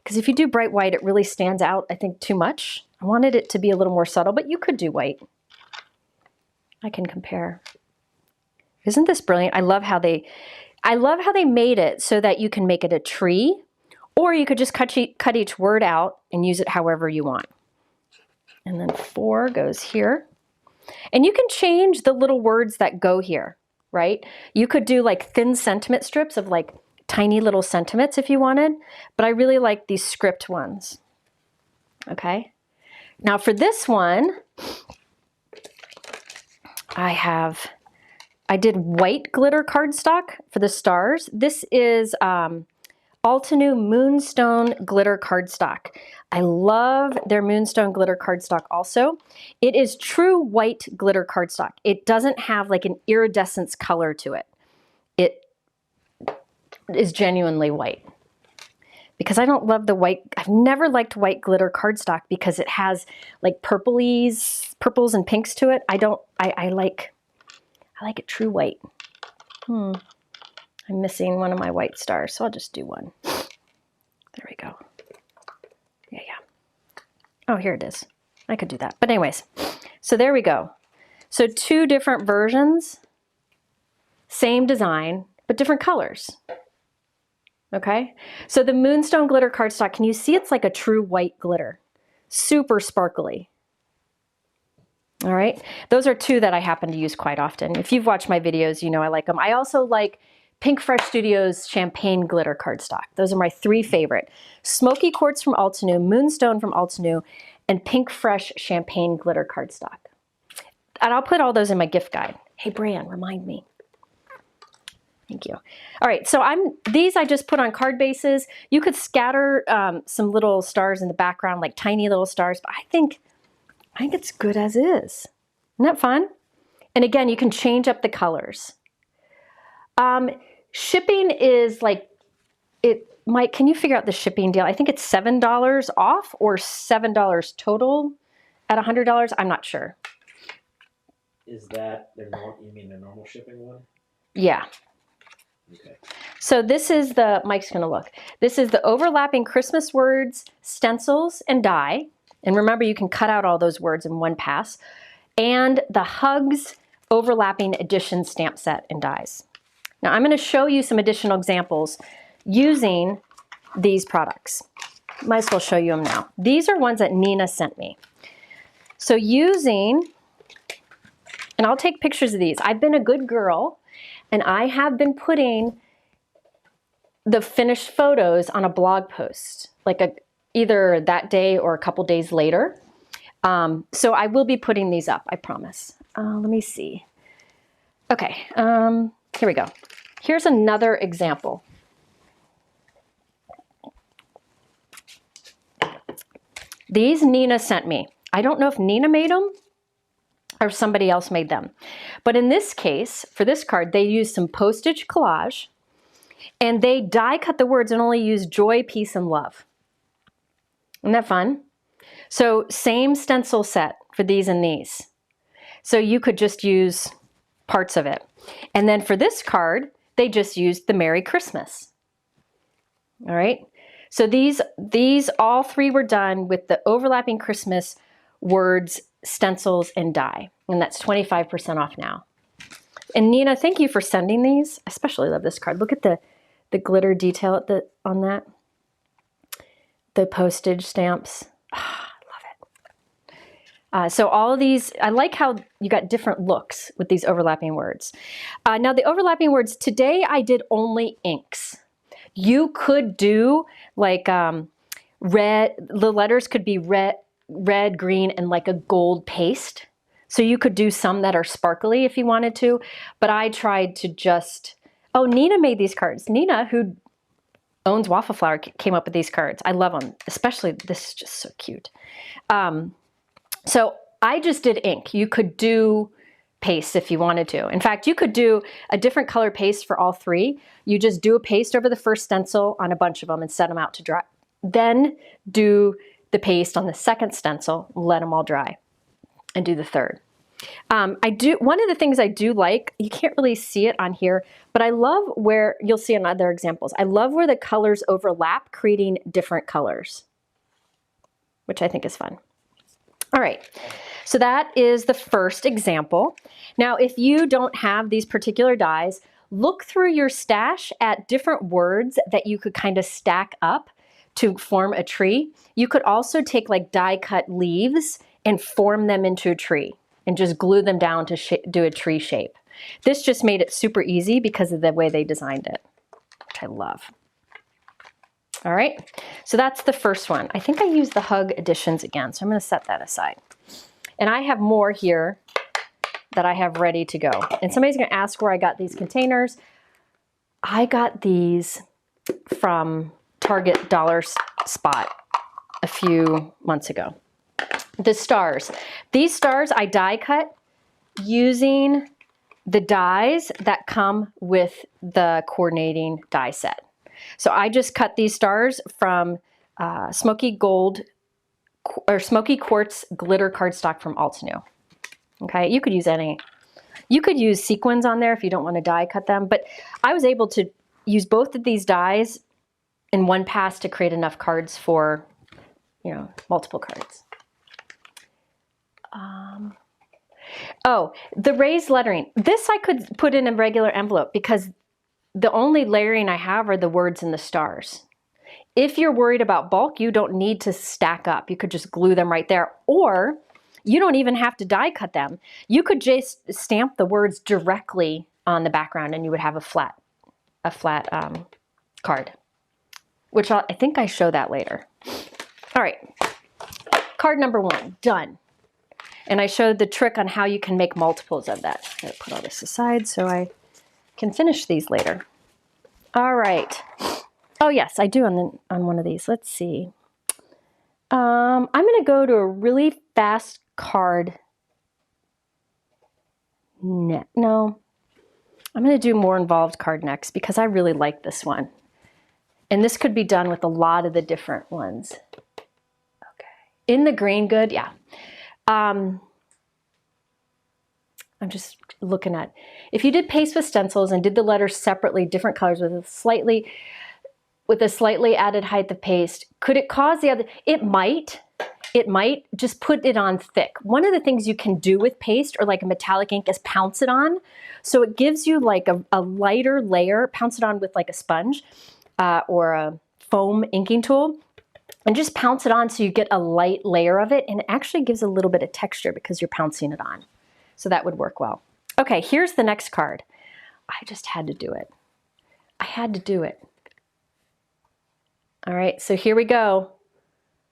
Speaker 1: because if you do bright white, it really stands out, I think, too much. I wanted it to be a little more subtle, but you could do white. I can compare. Isn't this brilliant? I love how they made it so that you can make it a tree, or you could just cut each word out and use it however you want. And then 4 goes here. And you can change the little words that go here, right? You could do like thin sentiment strips of like tiny little sentiments if you wanted, but I really like these script ones. Okay. Now for this one, I did white glitter cardstock for the stars. This is Altenew Moonstone glitter cardstock. I love their Moonstone glitter cardstock also. It is true white glitter cardstock. It doesn't have like an iridescence color to it. It is genuinely white. Because I don't love the white, I've never liked white glitter cardstock because it has like purples and pinks to it. I like it true white. I'm missing one of my white stars, so I'll just do one. There we go. Yeah. Oh, here it is. I could do that. But anyways, so there we go. So 2 different versions, same design, but different colors. Okay, so the Moonstone glitter cardstock, can you see it's like a true white glitter? Super sparkly. All right, those are 2 that I happen to use quite often. If you've watched my videos, you know I like them. I also like Pink Fresh Studios Champagne glitter cardstock. Those are my 3 favorite. Smoky Quartz from Altenew, Moonstone from Altenew, and Pink Fresh Champagne glitter cardstock. And I'll put all those in my gift guide. Hey, Brian, remind me. Thank you. All right, so these I just put on card bases. You could scatter some little stars in the background, like tiny little stars, but I think it's good as is. Isn't that fun? And again, you can change up the colors. Shipping is like, Mike, can you figure out the shipping deal? I think it's $7 off or $7 total at $100. I'm not sure.
Speaker 2: Is that you mean the normal shipping one?
Speaker 1: Yeah.
Speaker 2: Okay.
Speaker 1: So this is Mike's gonna look. This is the overlapping Christmas words, stencils, and die. And remember, you can cut out all those words in one pass. And the Hugs overlapping edition stamp set and dies. Now I'm gonna show you some additional examples using these products. Might as well show you them now. These are ones that Nina sent me. So and I'll take pictures of these. I've been a good girl, and I have been putting the finished photos on a blog post, like either that day or a couple days later. So I will be putting these up, I promise. Let me see. Okay, here we go. Here's another example. These Nina sent me. I don't know if Nina made them or somebody else made them. But in this case, for this card, they used some Postage collage, and they die cut the words and only used joy, peace, and love. Isn't that fun? So same stencil set for these and these. So you could just use parts of it. And then for this card, they just used the Merry Christmas. All right. So these all 3 were done with the overlapping Christmas words, stencils, and die. And that's 25% off now. And Nina, thank you for sending these. I especially love this card. Look at the glitter detail on that. The postage stamps. I love it. So all of these, I like how you got different looks with these overlapping words. Now the overlapping words, today I did only inks. You could do like red, the letters could be red, green, and like a gold paste. So you could do some that are sparkly if you wanted to, but I tried to just, oh, Nina made these cards. Nina, who owns Waffleflower, came up with these cards. I love them, especially this is just so cute. So I just did ink. You could do paste if you wanted to. In fact, you could do a different color paste for all three. You just do a paste over the first stencil on a bunch of them and set them out to dry. Then do the paste on the second stencil, let them all dry, and do the third. One of the things I do like, you can't really see it on here, but I love where, you'll see in other examples, I love where the colors overlap, creating different colors, which I think is fun. All right, so that is the first example. Now, if you don't have these particular dies, look through your stash at different words that you could kind of stack up to form a tree. You could also take like die cut leaves and form them into a tree and just glue them down to do a tree shape. This just made it super easy because of the way they designed it, which I love. All right, so that's the first one. I think I used the Hug Editions again, so I'm gonna set that aside. And I have more here that I have ready to go. And somebody's gonna ask where I got these containers. I got these from Target Dollar Spot a few months ago. The stars. These stars I die cut using the dies that come with the coordinating die set. So I just cut these stars from Smoky Quartz glitter cardstock from Altenew. Okay, you could use any. You could use sequins on there if you don't want to die cut them, but I was able to use both of these dies in one pass to create enough cards for, multiple cards. Oh, the raised lettering. This I could put in a regular envelope because the only layering I have are the words and the stars. If you're worried about bulk, you don't need to stack up. You could just glue them right there, or you don't even have to die cut them. You could just stamp the words directly on the background and you would have a flat card, which I think I show that later. All right, card number one, done. And I showed the trick on how you can make multiples of that. I'm gonna put all this aside so I can finish these later. All right. Oh yes, I do on one of these. Let's see. I'm gonna go to a really fast card. No, I'm gonna do more involved card next because I really like this one. And this could be done with a lot of the different ones. Okay. In the green good, yeah. I'm just looking at, if you did paste with stencils and did the letters separately, different colors with a slightly added height of paste, could it cause the other? It might just put it on thick. One of the things you can do with paste or like a metallic ink is pounce it on. So it gives you like a lighter layer, pounce it on with like a sponge or a foam inking tool. And just pounce it on so you get a light layer of it, and it actually gives a little bit of texture because you're pouncing it on. So that would work well. Okay, here's the next card. I just had to do it. I had to do it. All right, so here we go.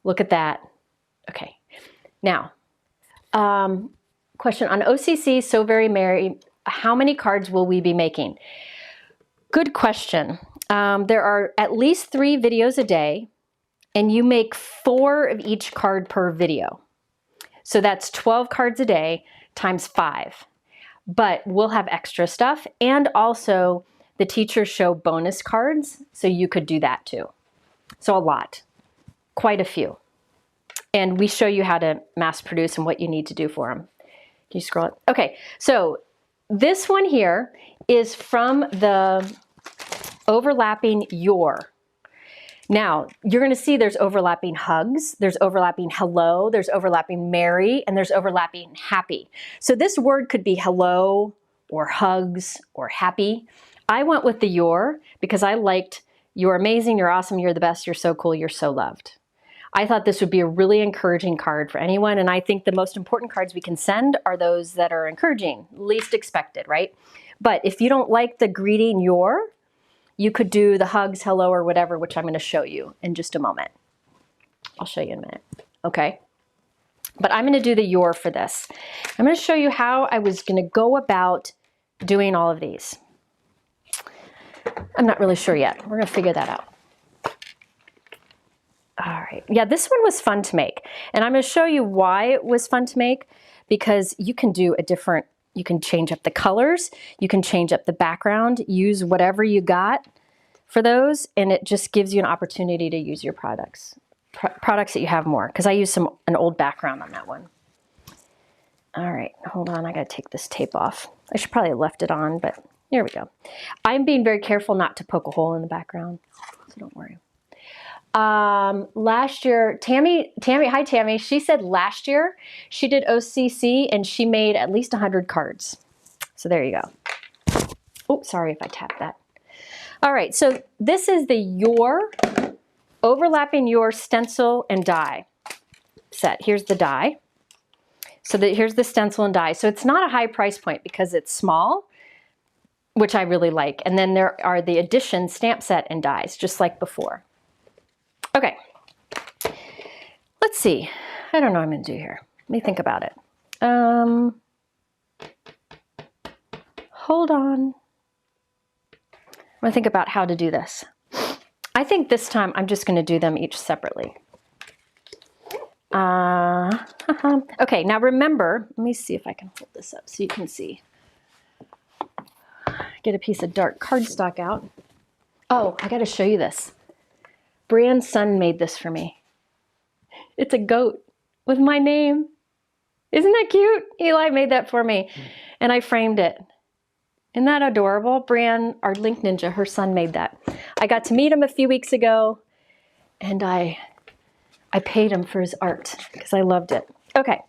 Speaker 1: Look at that. Okay, now, question on OCC, So Very Merry, how many cards will we be making? Good question. There are at least 3 videos a day, and you make 4 of each card per video. So that's 12 cards a day times 5. But we'll have extra stuff, and also the teachers show bonus cards, so you could do that too. So a lot, quite a few. And we show you how to mass produce and what you need to do for them. Can you scroll it? Okay, so this one here is from the overlapping your. Now, you're going to see there's overlapping hugs, there's overlapping hello, there's overlapping merry, and there's overlapping happy. So this word could be hello or hugs or happy. I went with the your because I liked you're amazing, you're awesome, you're the best, you're so cool, you're so loved. I thought this would be a really encouraging card for anyone, and I think the most important cards we can send are those that are encouraging, least expected, right? But if you don't like the greeting you could do the hugs, hello, or whatever, which I'm going to show you in just a moment. I'll show you in a minute, okay? But I'm going to do the your for this. I'm going to show you how I was going to go about doing all of these. I'm not really sure yet. We're going to figure that out. All right. Yeah, this one was fun to make. And I'm going to show you why it was fun to make, because you can do you can change up the colors, you can change up the background, use whatever you got for those, and it just gives you an opportunity to use your products that you have more, because I used an old background on that one. All right, hold on, I got to take this tape off. I should probably have left it on, but here we go. I'm being very careful not to poke a hole in the background, so don't worry. Last year, Tammy, hi Tammy, she said last year she did OCC and she made at least 100 cards. So there you go. Oh, sorry if I tapped that. All right, so this is the overlapping your stencil and die set. Here's the die. So here's the stencil and die. So it's not a high price point because it's small, which I really like. And then there are the addition stamp set and dies, just like before. Okay, let's see. I don't know what I'm going to do here. Let me think about it. Hold on. I'm going to think about how to do this. I think this time I'm just going to do them each separately. Okay, now remember, let me see if I can hold this up so you can see. Get a piece of dark cardstock out. Oh, I got to show you this. Brianne's son made this for me. It's a goat with my name. Isn't that cute? Eli made that for me, and I framed it. Isn't that adorable? Brianne, our Link Ninja, her son made that. I got to meet him a few weeks ago, and I paid him for his art because I loved it. Okay,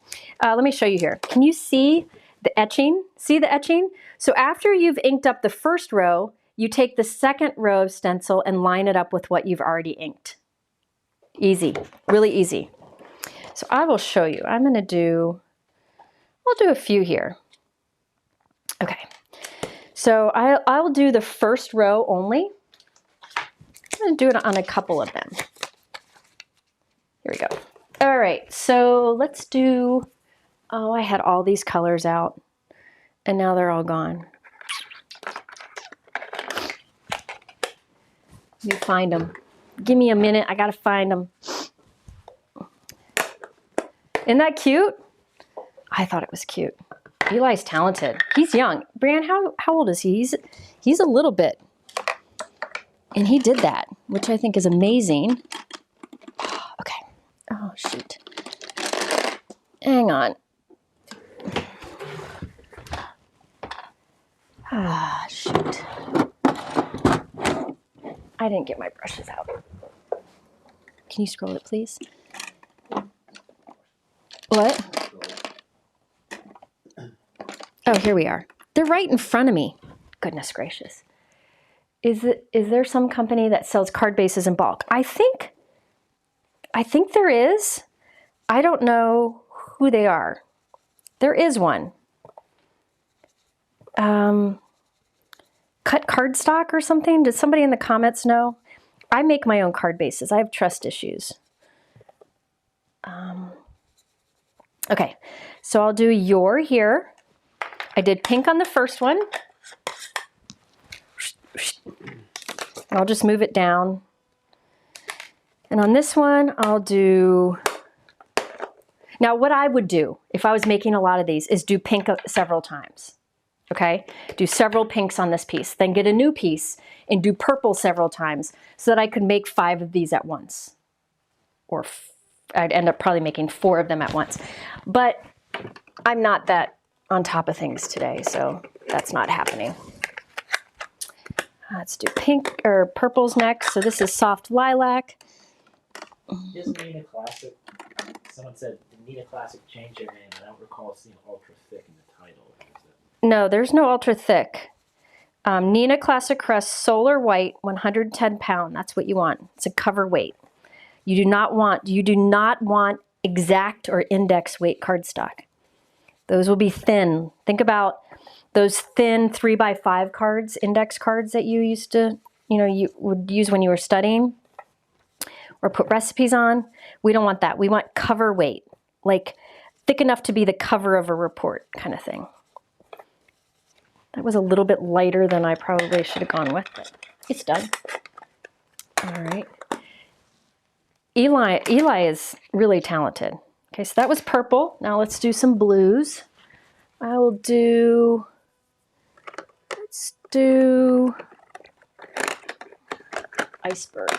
Speaker 1: let me show you here. Can you see the etching? See the etching? So after you've inked up the first row, you take the second row of stencil and line it up with what you've already inked. Easy, really easy. So I will show you. I'll do a few here. Okay, so I'll do the first row only. I'm gonna do it on a couple of them. Here we go. All right, so let's do, I had all these colors out and now they're all gone. Let me find them. Give me a minute, I gotta find them. Isn't that cute? I thought it was cute. Eli's talented. He's young. Brianne, how old is he? He's a little bit. And he did that, which I think is amazing. Okay. Oh, shoot. Hang on. Ah, shoot. I didn't get my brushes out. Can you scroll it, please? What? Oh, here we are. They're right in front of me. Goodness gracious. Is there some company that sells card bases in bulk? I think there is. I don't know who they are. There is one. Cut cardstock or something? Does somebody in the comments know? I make my own card bases. I have trust issues. Okay, so I'll do your here. I did pink on the first one. I'll just move it down. And on this one, I'll do... Now, what I would do if I was making a lot of these is do pink several times. Okay? Do several pinks on this piece. Then get a new piece and do purple several times so that I could make 5 of these at once. Or I'd end up probably making 4 of them at once. But I'm not that on top of things today, so that's not happening. Let's do pink or purples next. So this is soft lilac.
Speaker 2: Isn't Nina Classic? Someone said, did Nina Classic change their name? I don't recall seeing ultra thick in the title.
Speaker 1: No, there's no ultra thick. Nina Classic Crest Solar White, 110 pound. That's what you want. It's a cover weight. You do not want exact or index weight cardstock. Those will be thin. Think about those thin 3x5 cards, index cards that you used to, you would use when you were studying or put recipes on. We don't want that. We want cover weight, like thick enough to be the cover of a report kind of thing. That was a little bit lighter than I probably should have gone with, but it's done. All right. Eli is really talented. Okay, so that was purple. Now let's do some blues. Let's do iceberg.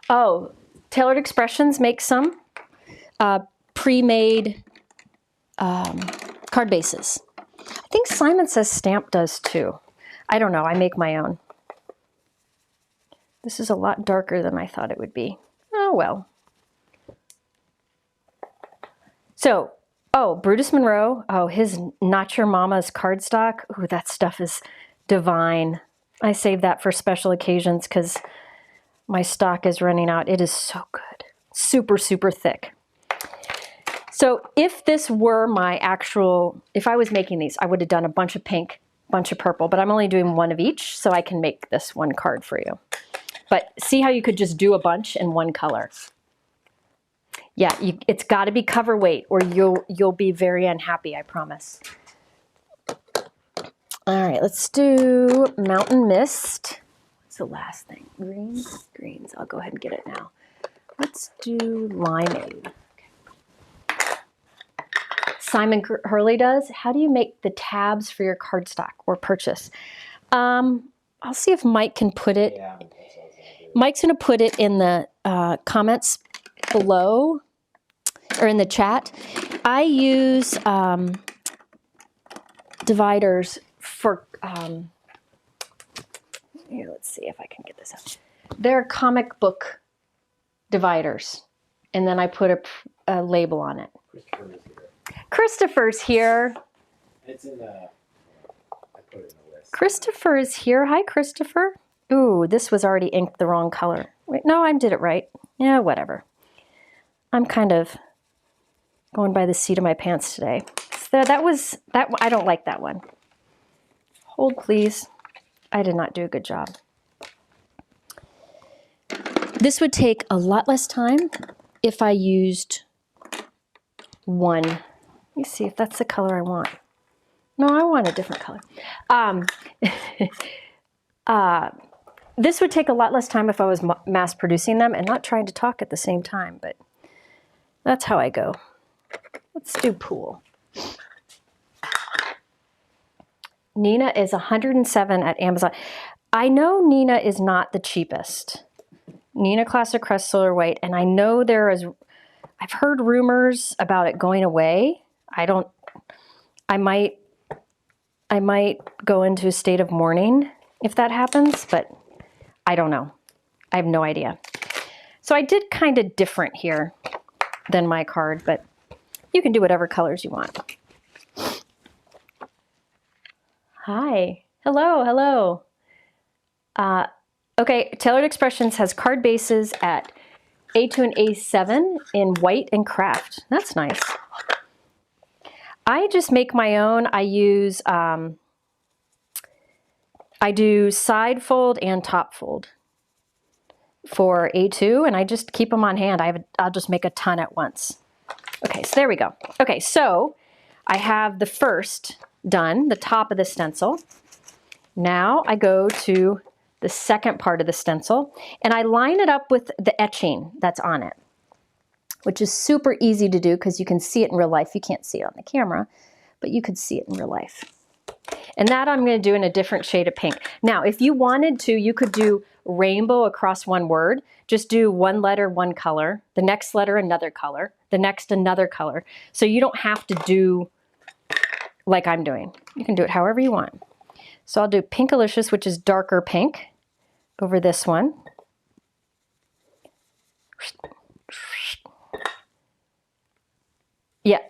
Speaker 1: Oh, Tailored Expressions makes some pre-made card bases. I think Simon Says Stamp does too. I don't know, I make my own. This is a lot darker than I thought it would be. Oh well. So, Brutus Monroe, his Not Your Mama's cardstock. Ooh, that stuff is divine. I save that for special occasions because my stock is running out. It is so good. Super, super thick. So if this were if I was making these, I would have done a bunch of pink, bunch of purple, but I'm only doing one of each, so I can make this one card for you. But see how you could just do a bunch in one color? Yeah, it's got to be cover weight or you'll be very unhappy, I promise. All right, let's do Mountain Mist. What's the last thing? Greens? Greens. I'll go ahead and get it now. Let's do Limeade. Okay. Simon Hurley does. How do you make the tabs for your cardstock or purchase? I'll see if Mike can put it. Yeah, Mike's going to put it in the comments below or in the chat. I use dividers for, here, let's see if I can get this out. They're comic book dividers. And then I put a label on it. Christopher's here.
Speaker 2: It's in the, I put it in the list.
Speaker 1: Christopher is here. Hi, Christopher. Ooh, this was already inked the wrong color. Wait, no, I did it right. Yeah, whatever. I'm kind of going by the seat of my pants today. So that I don't like that one. Hold, please. I did not do a good job. This would take a lot less time if I used one. Let me see if that's the color I want. No, I want a different color. This would take a lot less time if I was mass producing them and not trying to talk at the same time, but that's how I go. Let's do Pool. Nina is 107 at Amazon. I know Nina is not the cheapest. Nina Classic Crest Solar White, and I know I've heard rumors about it going away. I might go into a state of mourning if that happens, but I don't know. I have no idea. So I did kind of different here than my card, but you can do whatever colors you want. Hi. Hello, hello. Okay, Tailored Expressions has card bases at A2 and A7 in white and craft. That's nice. I just make my own. I use, I do side fold and top fold for A2, and I just keep them on hand. I'll just make a ton at once. Okay, so there we go. Okay, so I have the first done, the top of the stencil. Now I go to the second part of the stencil, and I line it up with the etching that's on it, which is super easy to do because you can see it in real life. You can't see it on the camera, but you could see it in real life. And that I'm going to do in a different shade of pink. Now, if you wanted to, you could do rainbow across one word. Just do one letter, one color, the next letter, another color, the next, another color. So you don't have to do like I'm doing. You can do it however you want. So I'll do Pinkalicious, which is darker pink, over this one. Yeah,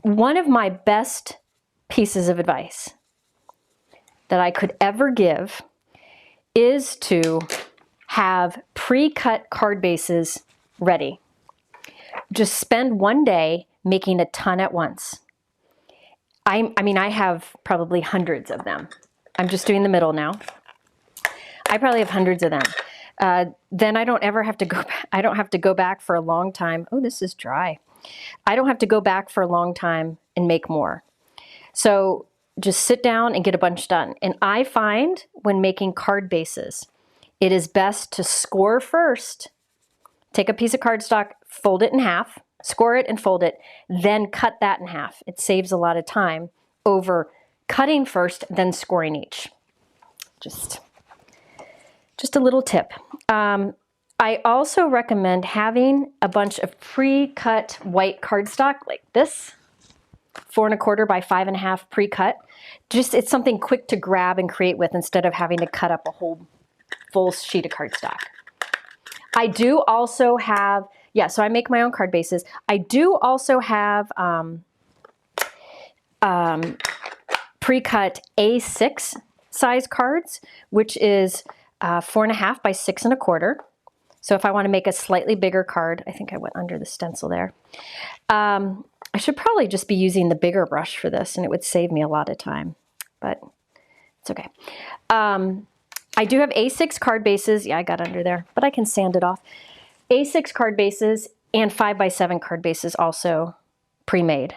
Speaker 1: one of my best pieces of advice that I could ever give is to have pre-cut card bases ready. Just spend one day making a ton at once. I mean, I have probably hundreds of them. I'm just doing the middle now. I probably have hundreds of them. Then I don't ever have to go back. I don't have to go back for a long time. Oh, this is dry. I don't have to go back for a long time and make more. So just sit down and get a bunch done. And I find when making card bases, it is best to score first. Take a piece of cardstock, fold it in half, score it and fold it, then cut that in half. It saves a lot of time over cutting first, then scoring each. Just a little tip. I also recommend having a bunch of pre-cut white cardstock like this, 4 1/4 by 5 1/2 pre-cut. Just, it's something quick to grab and create with instead of having to cut up a whole full sheet of cardstock. I do also have, yeah, so I make my own card bases. I do also have pre-cut A6 size cards, which is 4 1/2 by 6 1/4. So if I want to make a slightly bigger card, I think I went under the stencil there. I should probably just be using the bigger brush for this, and it would save me a lot of time, but it's okay. I do have A6 card bases. Yeah, I got under there, but I can sand it off. A6 card bases and 5 by 7 card bases also pre-made.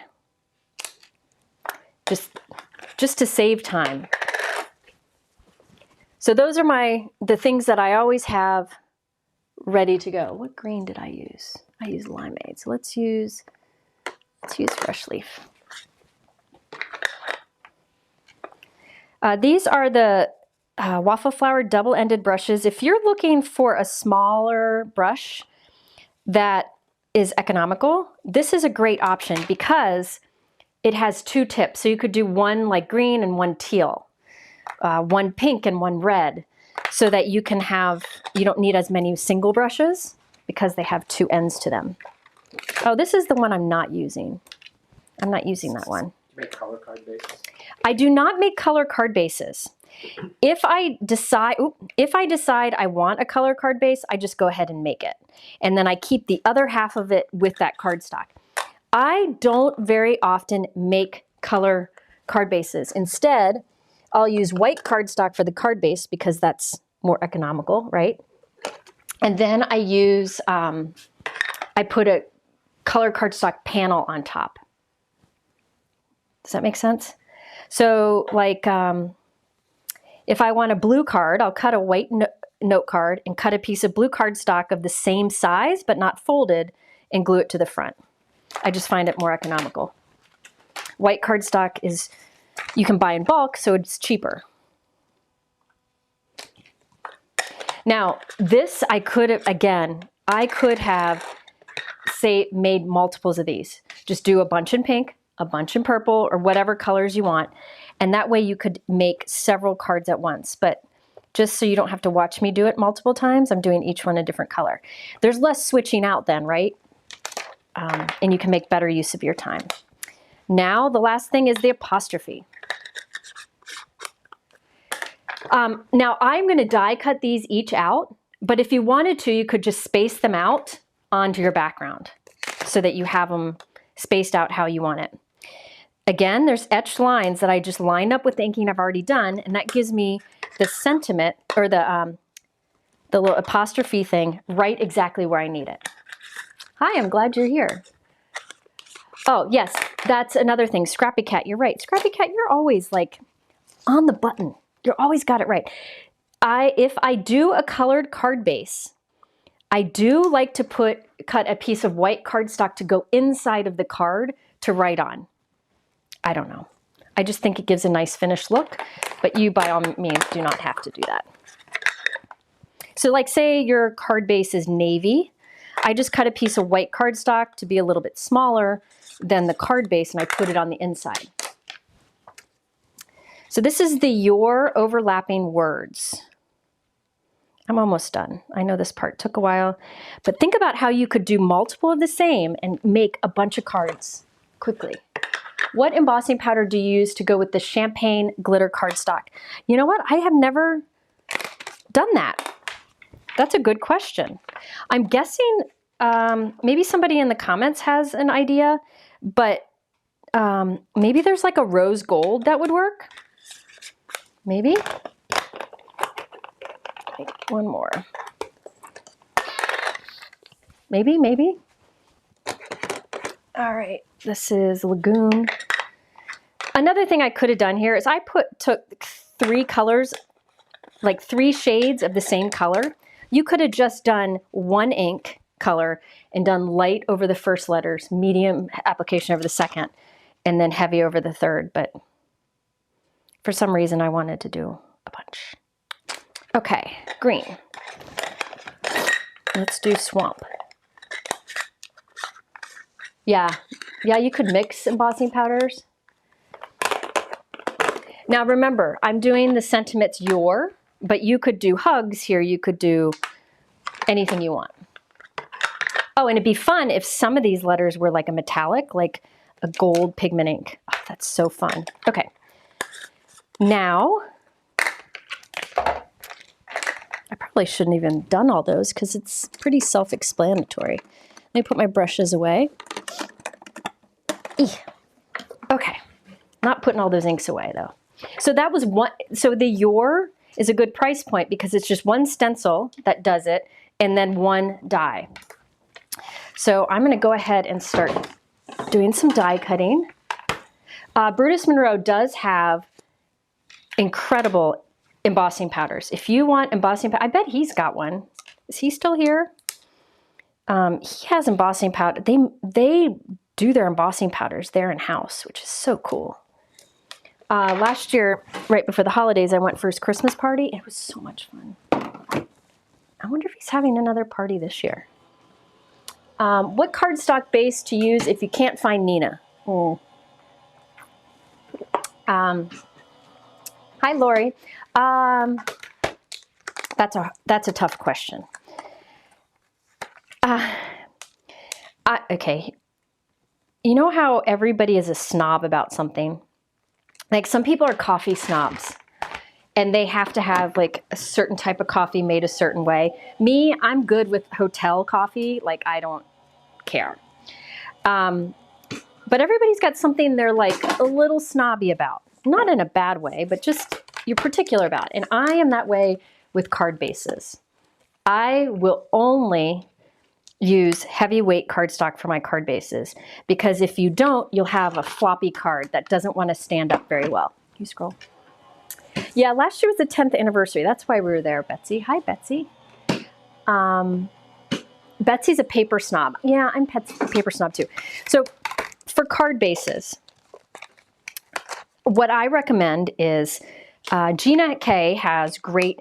Speaker 1: Just to save time. So those are the things that I always have ready to go. What green did I use? I used limeade. So let's use fresh leaf. These are the Waffleflower double-ended brushes. If you're looking for a smaller brush that is economical, this is a great option because it has 2 tips. So you could do one like green and one teal, one pink and one red, so that you don't need as many single brushes because they have 2 ends to them. Oh, this is the one I'm not using. I'm not using that one.
Speaker 2: You make color card bases?
Speaker 1: I do not make color card bases. If I decide I want a color card base, I just go ahead and make it. And then I keep the other half of it with that cardstock. I don't very often make color card bases. Instead, I'll use white cardstock for the card base because that's more economical, right? And then I use, I put a color cardstock panel on top. Does that make sense? So like, if I want a blue card, I'll cut a white note card and cut a piece of blue cardstock of the same size, but not folded, and glue it to the front. I just find it more economical. White cardstock you can buy in bulk, so it's cheaper. Now, this I could have, say, made multiples of these. Just do a bunch in pink, a bunch in purple, or whatever colors you want. And that way you could make several cards at once. But just so you don't have to watch me do it multiple times, I'm doing each one a different color. There's less switching out then, right? And you can make better use of your time. Now, the last thing is the apostrophe. Now, I'm going to die cut these each out, but if you wanted to, you could just space them out onto your background so that you have them spaced out how you want it. Again, there's etched lines that I just line up with the inking I've already done, and that gives me the sentiment, or the little apostrophe thing right exactly where I need it. Hi, I'm glad you're here. Oh, yes, that's another thing. Scrappy Cat, you're right. Scrappy Cat, you're always like on the button. You're always got it right. If I do a colored card base, I do like to cut a piece of white cardstock to go inside of the card to write on. I don't know. I just think it gives a nice finished look, but you by all means do not have to do that. So like say your card base is navy, I just cut a piece of white cardstock to be a little bit smaller than the card base, and I put it on the inside. So this is the your overlapping words. I'm almost done. I know this part took a while, but think about how you could do multiple of the same and make a bunch of cards quickly. What embossing powder do you use to go with the champagne glitter cardstock? You know what? I have never done that? That's a good question. I'm guessing maybe somebody in the comments has an idea, but maybe there's like a rose gold that would work. Maybe. One more. Maybe, maybe. All right, this is Lagoon. Another thing I could have done here is I took 3 colors, like 3 shades of the same color. You could have just done 1 ink color and done light over the first letters, medium application over the second, and then heavy over the third. But for some reason, I wanted to do a bunch. Okay, green. Let's do swamp. Yeah, you could mix embossing powders. Now remember, I'm doing the sentiments your, but you could do hugs here. You could do anything you want. Oh, and it'd be fun if some of these letters were like a metallic, like a gold pigment ink. Oh, that's so fun. Okay. Now, I probably shouldn't even have done all those because it's pretty self-explanatory. Let me put my brushes away. Okay, not putting all those inks away though. So that was one, so the your is a good price point because it's just 1 stencil that does it and then 1 die. So I'm gonna go ahead and start doing some die cutting. Brutus Monroe does have incredible embossing powders. If you want embossing powder, I bet he's got one. Is he still here? He has embossing powder. They do their embossing powders there in-house, which is so cool. Last year, right before the holidays, I went for his Christmas party. It was so much fun. I wonder if he's having another party this year. What cardstock base to use if you can't find Nina? Hi, Lori. That's a tough question. Okay. You know how everybody is a snob about something? Like some people are coffee snobs and they have to have like a certain type of coffee made a certain way. Me, I'm good with hotel coffee. Like I don't care. But everybody's got something they're like a little snobby about. Not in a bad way, but just you're particular about. And I am that way with card bases. I will only use heavyweight cardstock for my card bases because if you don't, you'll have a floppy card that doesn't want to stand up very well. Can you scroll? Yeah, last year was the 10th anniversary. That's why we were there, Betsy. Hi, Betsy. Betsy's a paper snob. Yeah, I'm a paper snob too. So for card bases, what I recommend is Gina K has great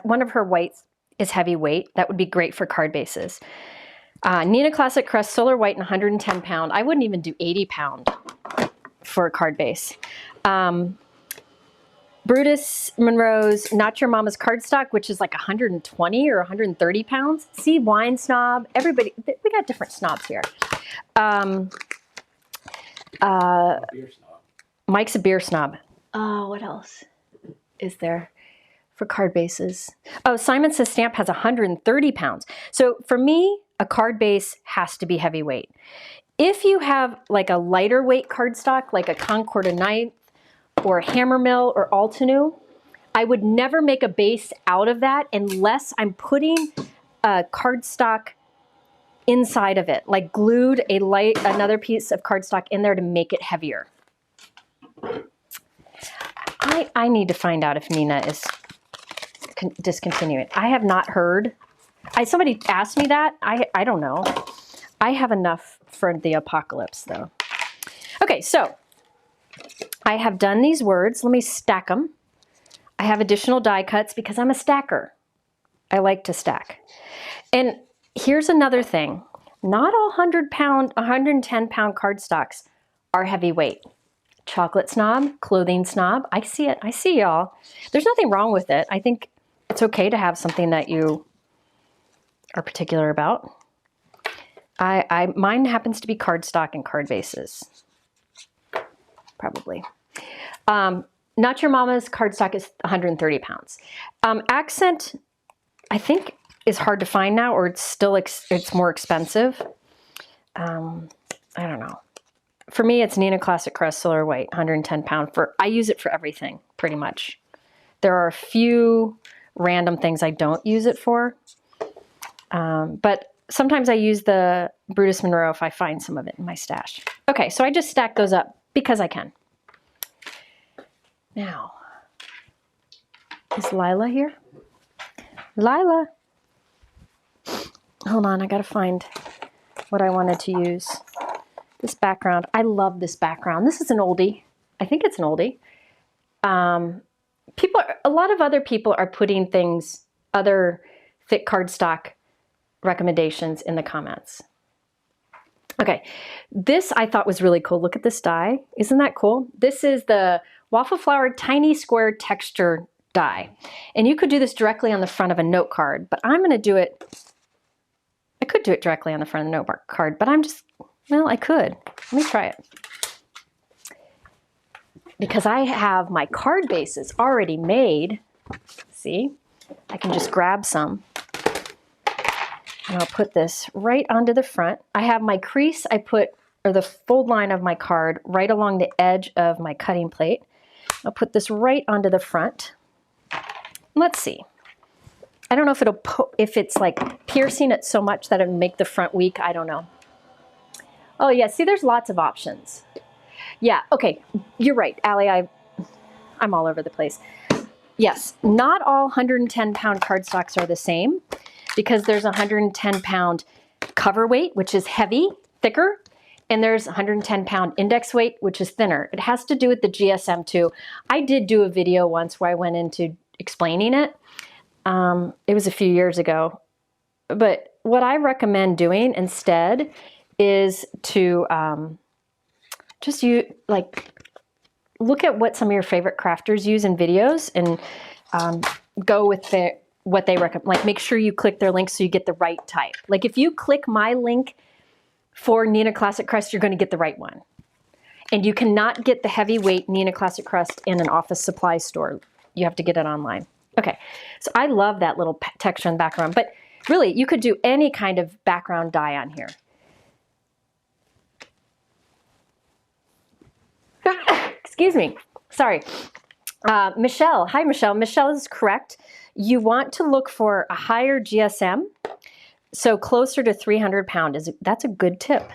Speaker 1: one of her whites is heavyweight. That would be great for card bases. Nina Classic Crest Solar White and 110 pound. I wouldn't even do 80 pound for a card base. Brutus Monroe's Not Your Mama's Cardstock, which is like 120 or 130 pounds. See, wine snob. Everybody, we got different snobs here.
Speaker 2: Beer snob.
Speaker 1: Mike's a beer snob. Oh, what else is there for card bases? Oh, Simon Says Stamp has 130 pounds. So for me, a card base has to be heavyweight. If you have like a lighter weight cardstock, like a Concord Ninth or a Hammermill or Altenew, I would never make a base out of that unless I'm putting a cardstock inside of it, like glued another piece of cardstock in there to make it heavier. I need to find out if Nina is discontinuing. I have not heard. Somebody asked me that. I don't know. I have enough for the apocalypse though. Okay, so I have done these words. Let me stack them. I have additional die cuts because I'm a stacker. I like to stack. And here's another thing. Not all 110 pound cardstocks are heavyweight. Chocolate snob, clothing snob. I see it. I see y'all. There's nothing wrong with it. I think it's okay to have something that you are particular about. Mine happens to be cardstock and card bases. Probably. Not Your Mama's cardstock is 130 pounds. Accent, I think, is hard to find now, or it's still it's more expensive. I don't know. For me, it's Neenah Classic Crest Silver White, 110 pound. I use it for everything, pretty much. There are a few random things I don't use it for, but sometimes I use the Brutus Monroe if I find some of it in my stash. Okay, so I just stack those up because I can. Now, is Lila here? Lila. Hold on, I gotta find what I wanted to use. This background, I love this background. This is an oldie. I think it's an oldie. A lot of other people are putting things, other thick cardstock recommendations in the comments. Okay, this I thought was really cool. Look at this die. Isn't that cool? This is the Waffleflower Tiny Square Texture die. And you could do this directly on the front of a note card, but I'm gonna do it, I could do it directly on the front of the note card, but well, I could. Let me try it. Because I have my card bases already made. See? I can just grab some. And I'll put this right onto the front. I have my crease, or the fold line of my card right along the edge of my cutting plate. I'll put this right onto the front. Let's see. I don't know if it's like piercing it so much that it would make the front weak. I don't know. Oh yeah, see, there's lots of options. Yeah, okay, you're right, Allie, I'm all over the place. Yes, not all 110 pound cardstocks are the same, because there's 110 pound cover weight, which is heavy, thicker, and there's 110 pound index weight, which is thinner. It has to do with the GSM too. I did do a video once where I went into explaining it. It was a few years ago, but what I recommend doing instead is to just look at what some of your favorite crafters use in videos and go with what they recommend. Like, make sure you click their link so you get the right type. Like, if you click my link for Neenah Classic Crest, you're going to get the right one. And you cannot get the heavyweight Neenah Classic Crest in an office supply store. You have to get it online. Okay, so I love that little texture in the background, but really, you could do any kind of background die on here. Excuse me, sorry. Michelle, hi Michelle. Michelle is correct. You want to look for a higher GSM, so closer to 300 pound. That's a good tip.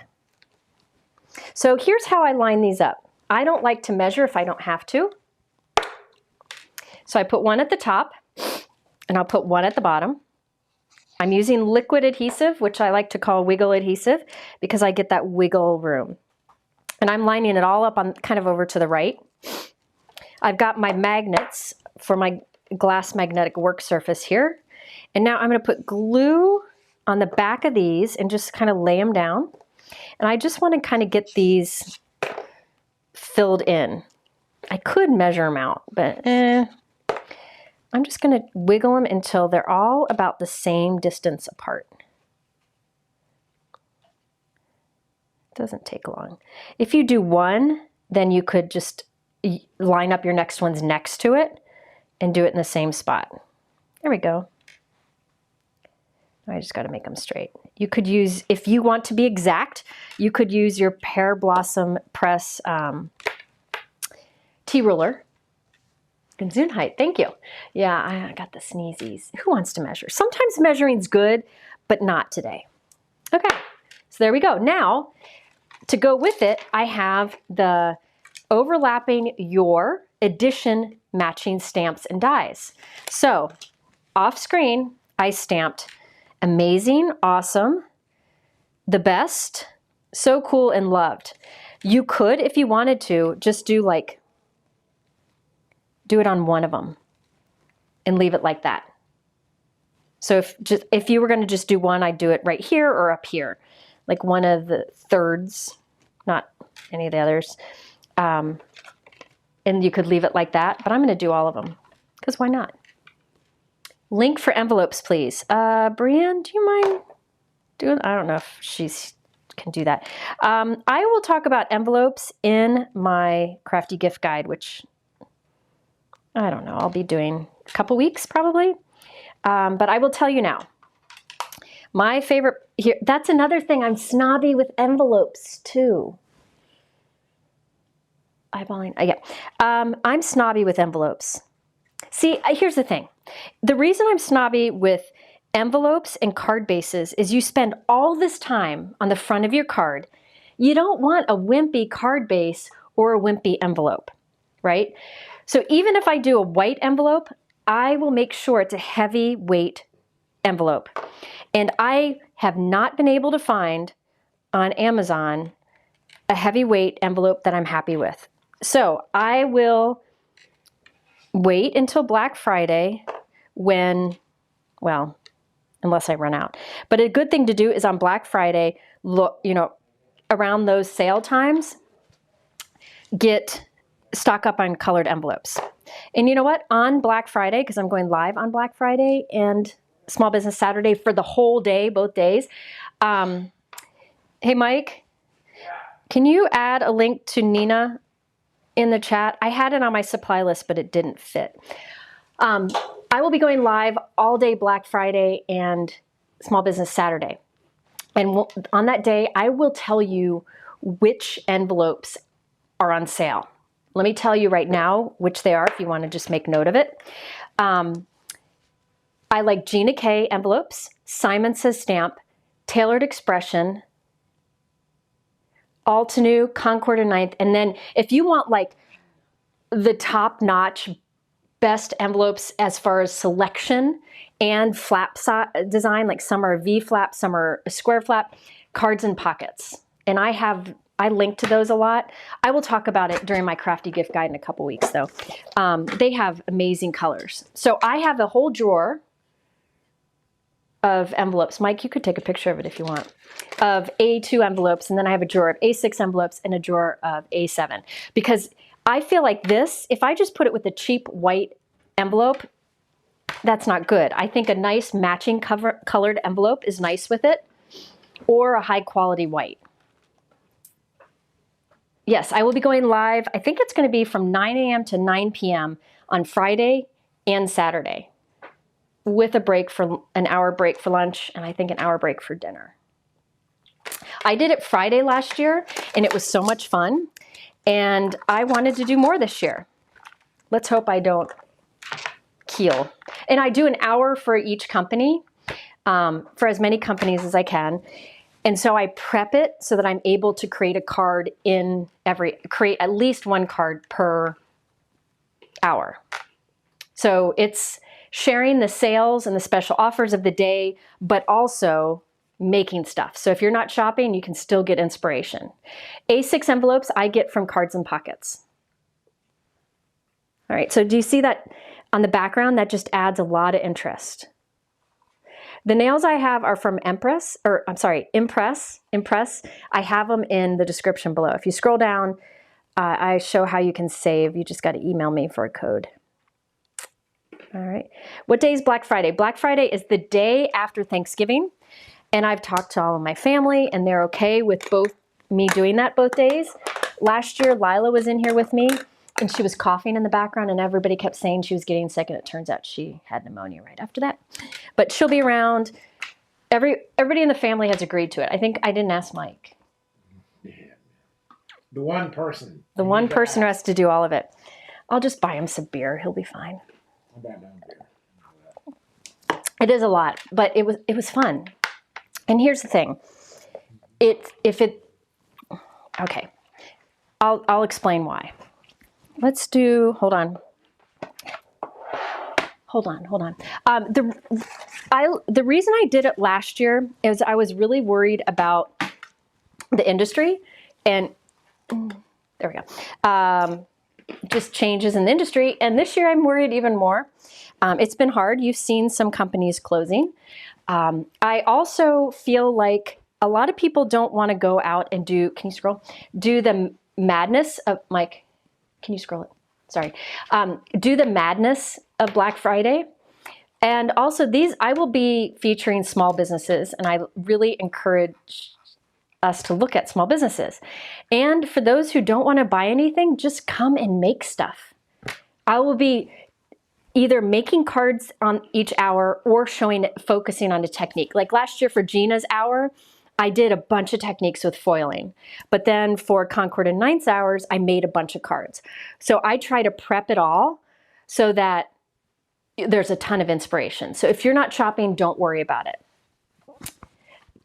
Speaker 1: So here's how I line these up. I don't like to measure if I don't have to. So I put one at the top, and I'll put one at the bottom. I'm using liquid adhesive, which I like to call wiggle adhesive, because I get that wiggle room. And I'm lining it all up on kind of over to the right. I've got my magnets for my glass magnetic work surface here. And now I'm going to put glue on the back of these and just kind of lay them down. And I just want to kind of get these filled in. I could measure them out, but I'm just going to wiggle them until they're all about the same distance apart. Doesn't take long. If you do one, then you could just line up your next ones next to it and do it in the same spot. There we go. I just got to make them straight. You could use, if you want to be exact, you could use your Pear Blossom Press T-ruler. Gesundheit, thank you. Yeah, I got the sneezies. Who wants to measure? Sometimes measuring's good, but not today. Okay, so there we go. Now, to go with it, I have the overlapping your edition matching stamps and dies. So, off screen, I stamped amazing, awesome, the best, so cool, and loved. You could, if you wanted to, just do it on one of them and leave it like that. So if you were going to just do one, I'd do it right here or up here, like one of the thirds, not any of the others. And you could leave it like that, but I'm going to do all of them because why not? Link for envelopes, please. Brianne, do you mind doing? I don't know if she can do that. I will talk about envelopes in my crafty gift guide, which I don't know, I'll be doing a couple weeks probably. But I will tell you now, my favorite, here, that's another thing, I'm snobby with envelopes too. Eyeballing, yeah. I'm snobby with envelopes. See, here's the thing. The reason I'm snobby with envelopes and card bases is you spend all this time on the front of your card. You don't want a wimpy card base or a wimpy envelope, right? So even if I do a white envelope, I will make sure it's a heavy weight envelope. And I have not been able to find on Amazon a heavyweight envelope that I'm happy with. So I will wait until Black Friday when, well, unless I run out. But a good thing to do is on Black Friday, look, you know, around those sale times, stock up on colored envelopes. And you know what? On Black Friday, because I'm going live on Black Friday and Small Business Saturday for the whole day, both days. Hey, Mike, can you add a link to Nina in the chat? I had it on my supply list, but it didn't fit. I will be going live all day Black Friday and Small Business Saturday. And on that day, I will tell you which envelopes are on sale. Let me tell you right now which they are if you want to just make note of it. I like Gina K envelopes, Simon Says Stamp, Tailored Expression, Altenew, Concord and Ninth. And then if you want like the top-notch best envelopes as far as selection and flap design, like some are a V flap, some are a square flap, Cards and Pockets. And I link to those a lot. I will talk about it during my crafty gift guide in a couple weeks though. They have amazing colors. So I have a whole drawer of envelopes. Mike, you could take a picture of it if you want, of A2 envelopes, and then I have a drawer of A6 envelopes and a drawer of A7. Because I feel like this, if I just put it with a cheap white envelope, that's not good. I think a nice matching colored envelope is nice with it, or a high quality white. Yes, I will be going live. I think it's going to be from 9 a.m. to 9 p.m. on Friday and Saturday, with a break for an hour break for lunch, and I think an hour break for dinner. I did it Friday last year, and it was so much fun, and I wanted to do more this year. Let's hope I don't keel. And I do an hour for each company, for as many companies as I can. And so I prep it so that I'm able to create a card create at least one card per hour. So it's sharing the sales and the special offers of the day, but also making stuff. So if you're not shopping, you can still get inspiration. A6 envelopes I get from Cards and Pockets. All right, so do you see that on the background? That just adds a lot of interest. The nails I have are from Impress. I have them in the description below. If you scroll down, I show how you can save. You just got to email me for a code. All right. What day is Black Friday? Black Friday is the day after Thanksgiving. And I've talked to all of my family, and they're okay with me doing that both days. Last year, Lila was in here with me, and she was coughing in the background, and everybody kept saying she was getting sick, and it turns out she had pneumonia right after that. But she'll be around. Everybody in the family has agreed to it. I think I didn't ask Mike.
Speaker 3: Yeah. The one person.
Speaker 1: The one person who has to do all of it. I'll just buy him some beer. He'll be fine. It is a lot, but it was fun. And here's the thing. Okay. I'll explain why. Let's do, hold on. The reason I did it last year is I was really worried about the industry, and there we go. Just changes in the industry. And this year I'm worried even more. It's been hard. You've seen some companies closing. I also feel like a lot of people don't want to go out and do the madness of, Mike, can you scroll it? Sorry. Do the madness of Black Friday. And also I will be featuring small businesses, and I really encourage us to look at small businesses. And for those who don't want to buy anything, just come and make stuff. I will be either making cards on each hour or focusing on a technique. Like last year for Gina's hour, I did a bunch of techniques with foiling. But then for Concord and Ninth's hours, I made a bunch of cards. So I try to prep it all so that there's a ton of inspiration. So if you're not shopping, don't worry about it.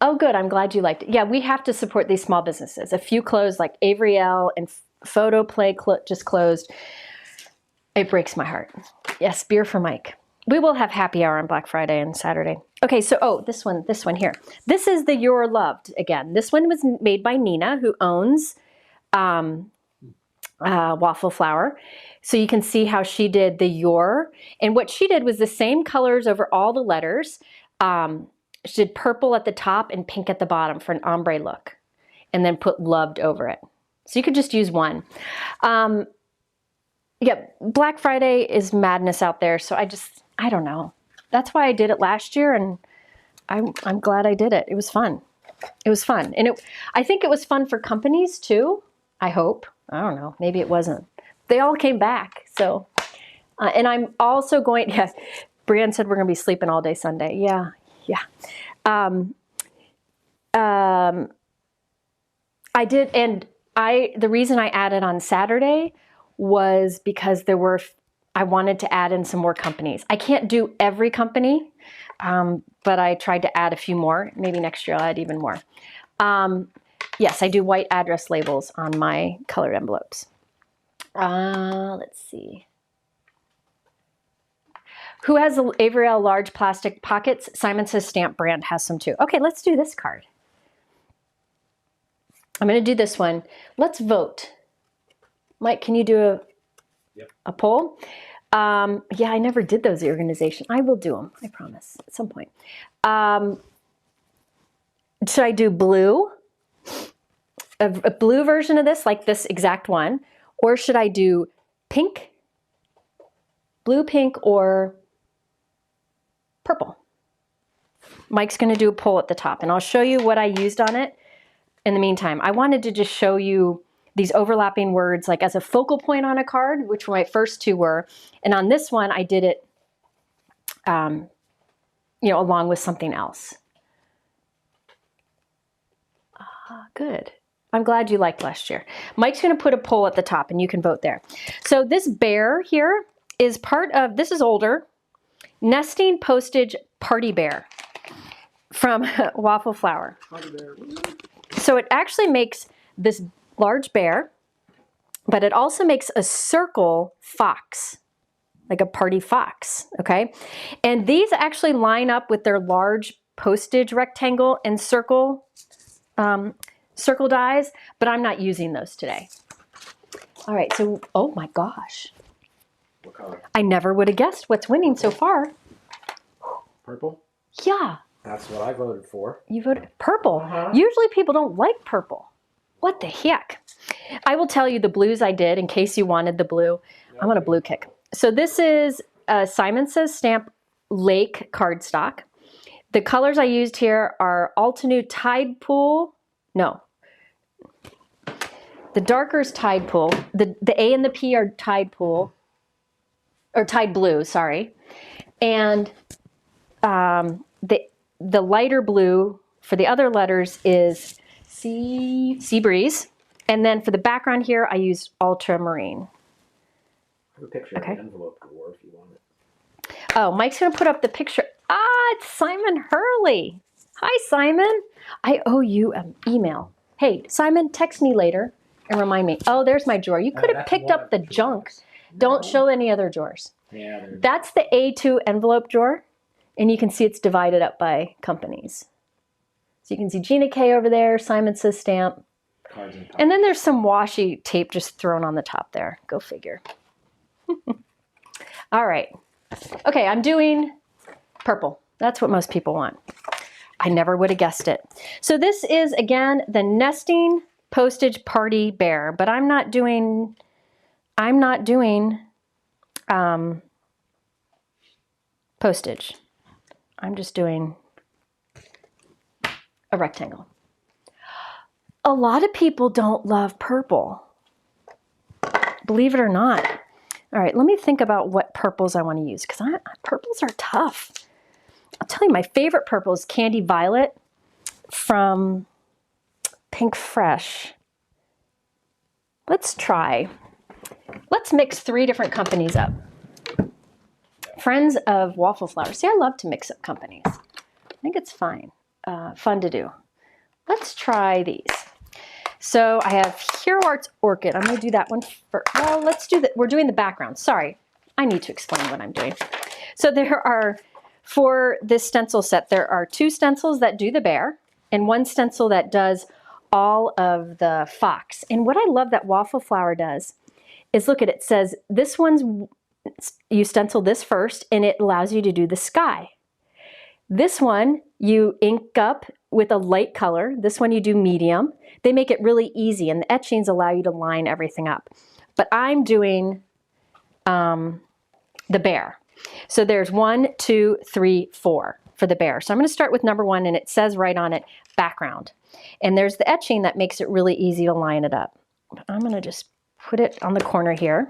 Speaker 1: Oh, good. I'm glad you liked it. Yeah, we have to support these small businesses. A few closed, like Avriel and Photo Play just closed. It breaks my heart. Yes, beer for Mike. We will have happy hour on Black Friday and Saturday. Okay, so this one here. This is the You're Loved again. This one was made by Nina, who owns Waffleflower. So you can see how she did the Your. And what she did was the same colors over all the letters. She did purple at the top and pink at the bottom for an ombre look. And then put loved over it. So you could just use one. Yeah, Black Friday is madness out there. So I don't know. That's why I did it last year, and I'm glad I did it. It was fun. It was fun. And I think it was fun for companies too. I hope. I don't know. Maybe it wasn't. They all came back. So, and I'm also going, yeah, Brianne said we're going to be sleeping all day Sunday. Yeah. I did, and the reason I added on Saturday was because I wanted to add in some more companies. I can't do every company, but I tried to add a few more. Maybe next year I'll add even more. Yes, I do white address labels on my colored envelopes. Let's see. Who has the Avriel large plastic pockets? Simon Says Stamp brand has some too. Okay, let's do this card. I'm going to do this one. Let's vote. Mike, can you do a poll? Yeah, I never did those organization. I will do them, I promise, at some point. Should I do blue? A blue version of this, like this exact one? Or should I do pink? Blue, pink, or purple? Mike's going to do a poll at the top, and I'll show you what I used on it. In the meantime, I wanted to just show you these overlapping words like as a focal point on a card, which my first two were. And on this one, I did it, along with something else. Good. I'm glad you liked last year. Mike's going to put a poll at the top and you can vote there. So this bear here is part of, this is older, Nesting Postage Party Bear from Waffleflower. So it actually makes this large bear, but it also makes a circle fox, like a party fox, okay? And these actually line up with their large postage rectangle and circle dies, but I'm not using those today. All right, so, oh my gosh.
Speaker 3: What color?
Speaker 1: I never would have guessed what's winning so far.
Speaker 3: Purple?
Speaker 1: Yeah.
Speaker 3: That's what I voted for.
Speaker 1: You voted purple. Usually people don't like purple. What the heck? I will tell you the blues I did in case you wanted the blue. I'm on a blue kick. So this is Simon Says Stamp Lake cardstock. The colors I used here are Altenew Tide Pool. No. The darker is Tide Pool. The A and the P are Tide Pool. Or Tide Blue, sorry. And the lighter blue for the other letters is Sea Breeze. And then for the background here, I used Ultramarine.
Speaker 3: I have a picture of the envelope drawer if you want it.
Speaker 1: Oh, Mike's going to put up the picture. It's Simon Hurley. Hi, Simon. I owe you an email. Hey, Simon, text me later and remind me. Oh, there's my drawer. You could have picked up the junk. No. Don't show any other drawers.
Speaker 3: Yeah,
Speaker 1: that's the A2 envelope drawer. And you can see it's divided up by companies. So you can see Gina K over there, Simon Says Stamp. And then there's some washi tape just thrown on the top there. Go figure. All right. Okay, I'm doing purple. That's what most people want. I never would have guessed it. So this is, again, the Nesting Postage Party Bear, but I'm not doing postage. I'm just doing a rectangle. A lot of people don't love purple, believe it or not. All right, let me think about what purples I want to use, because purples are tough. I'll tell you, my favorite purple is Candy Violet from Pink Fresh. Let's mix 3 different companies up. Friends of Waffleflower. See, I love to mix up companies. I think it's fun to do. Let's try these. So I have Hero Arts Orchid. I'm going to do that one first. Well, we're doing the background. Sorry, I need to explain what I'm doing. So for this stencil set, there are 2 stencils that do the bear and 1 stencil that does all of the fox. And what I love that Waffleflower does is, look at it, says this one's, you stencil this first and it allows you to do the sky. This one you ink up with a light color. This one you do medium. They make it really easy, and the etchings allow you to line everything up. But I'm doing the bear. So there's 1, 2, 3, 4 for the bear. So I'm going to start with number 1, and it says right on it, background. And there's the etching that makes it really easy to line it up. I'm going to just put it on the corner here.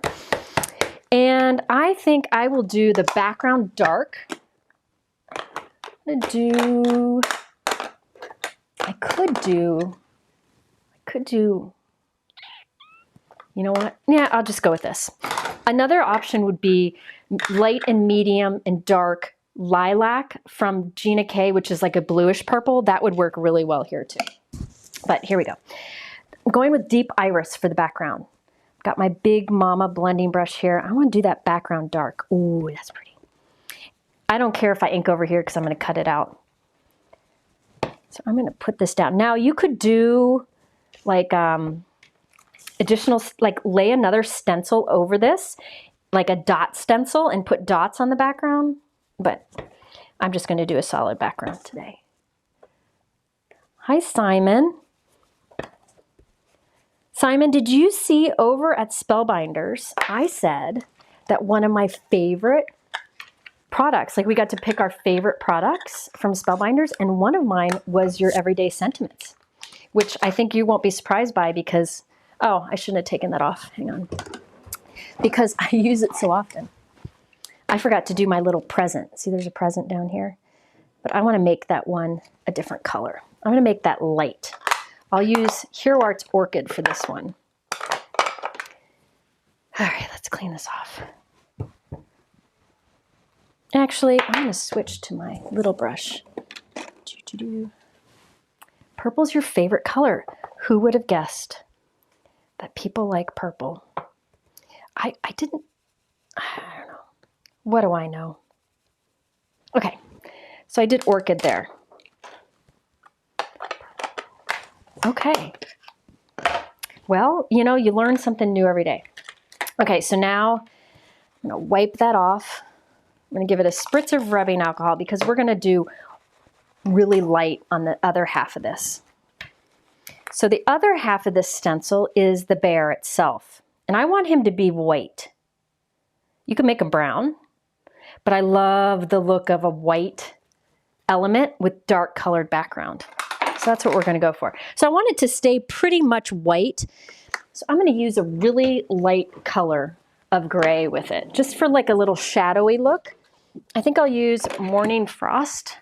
Speaker 1: And I think I will do the background dark. I could do, you know what? Yeah, I'll just go with this. Another option would be light and medium and dark lilac from Gina K, which is like a bluish purple. That would work really well here too. But here we go. I'm going with deep iris for the background. Got my big mama blending brush here. I want to do that background dark. Ooh, that's pretty. I don't care if I ink over here because I'm going to cut it out. So I'm going to put this down. Now you could do like additional, like lay another stencil over this, like a dot stencil, and put dots on the background. But I'm just going to do a solid background today. Hi, Simon. Simon, did you see over at Spellbinders, I said that one of my favorite products, like we got to pick our favorite products from Spellbinders, and one of mine was your Everyday Sentiments, which I think you won't be surprised by because, oh, I shouldn't have taken that off. Hang on. Because I use it so often. I forgot to do my little present. See, there's a present down here. But I want to make that one a different color. I'm going to make that light. I'll use Hero Arts Orchid for this one. All right, let's clean this off. Actually, I'm going to switch to my little brush. Purple's your favorite color. Who would have guessed that people like purple? I don't know. What do I know? Okay, so I did orchid there. Okay. Well, you know, you learn something new every day. Okay, so now I'm going to wipe that off. I'm going to give it a spritz of rubbing alcohol because we're going to do really light on the other half of this. So the other half of this stencil is the bear itself. And I want him to be white. You can make him brown, but I love the look of a white element with dark colored background. So that's what we're going to go for. So I want it to stay pretty much white. So I'm going to use a really light color of gray with it, just for like a little shadowy look. I think I'll use Morning Frost.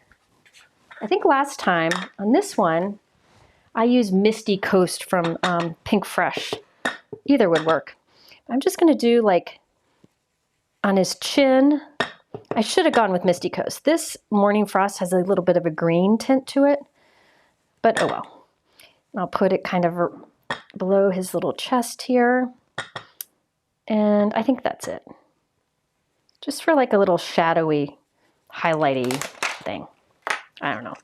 Speaker 1: I think last time on this one, I used Misty Coast from Pink Fresh. Either would work. I'm just going to do like on his chin. I should have gone with Misty Coast. This Morning Frost has a little bit of a green tint to it, but oh well. I'll put it kind of below his little chest here. And I think that's it. Just for like a little shadowy, highlighty thing. I don't know.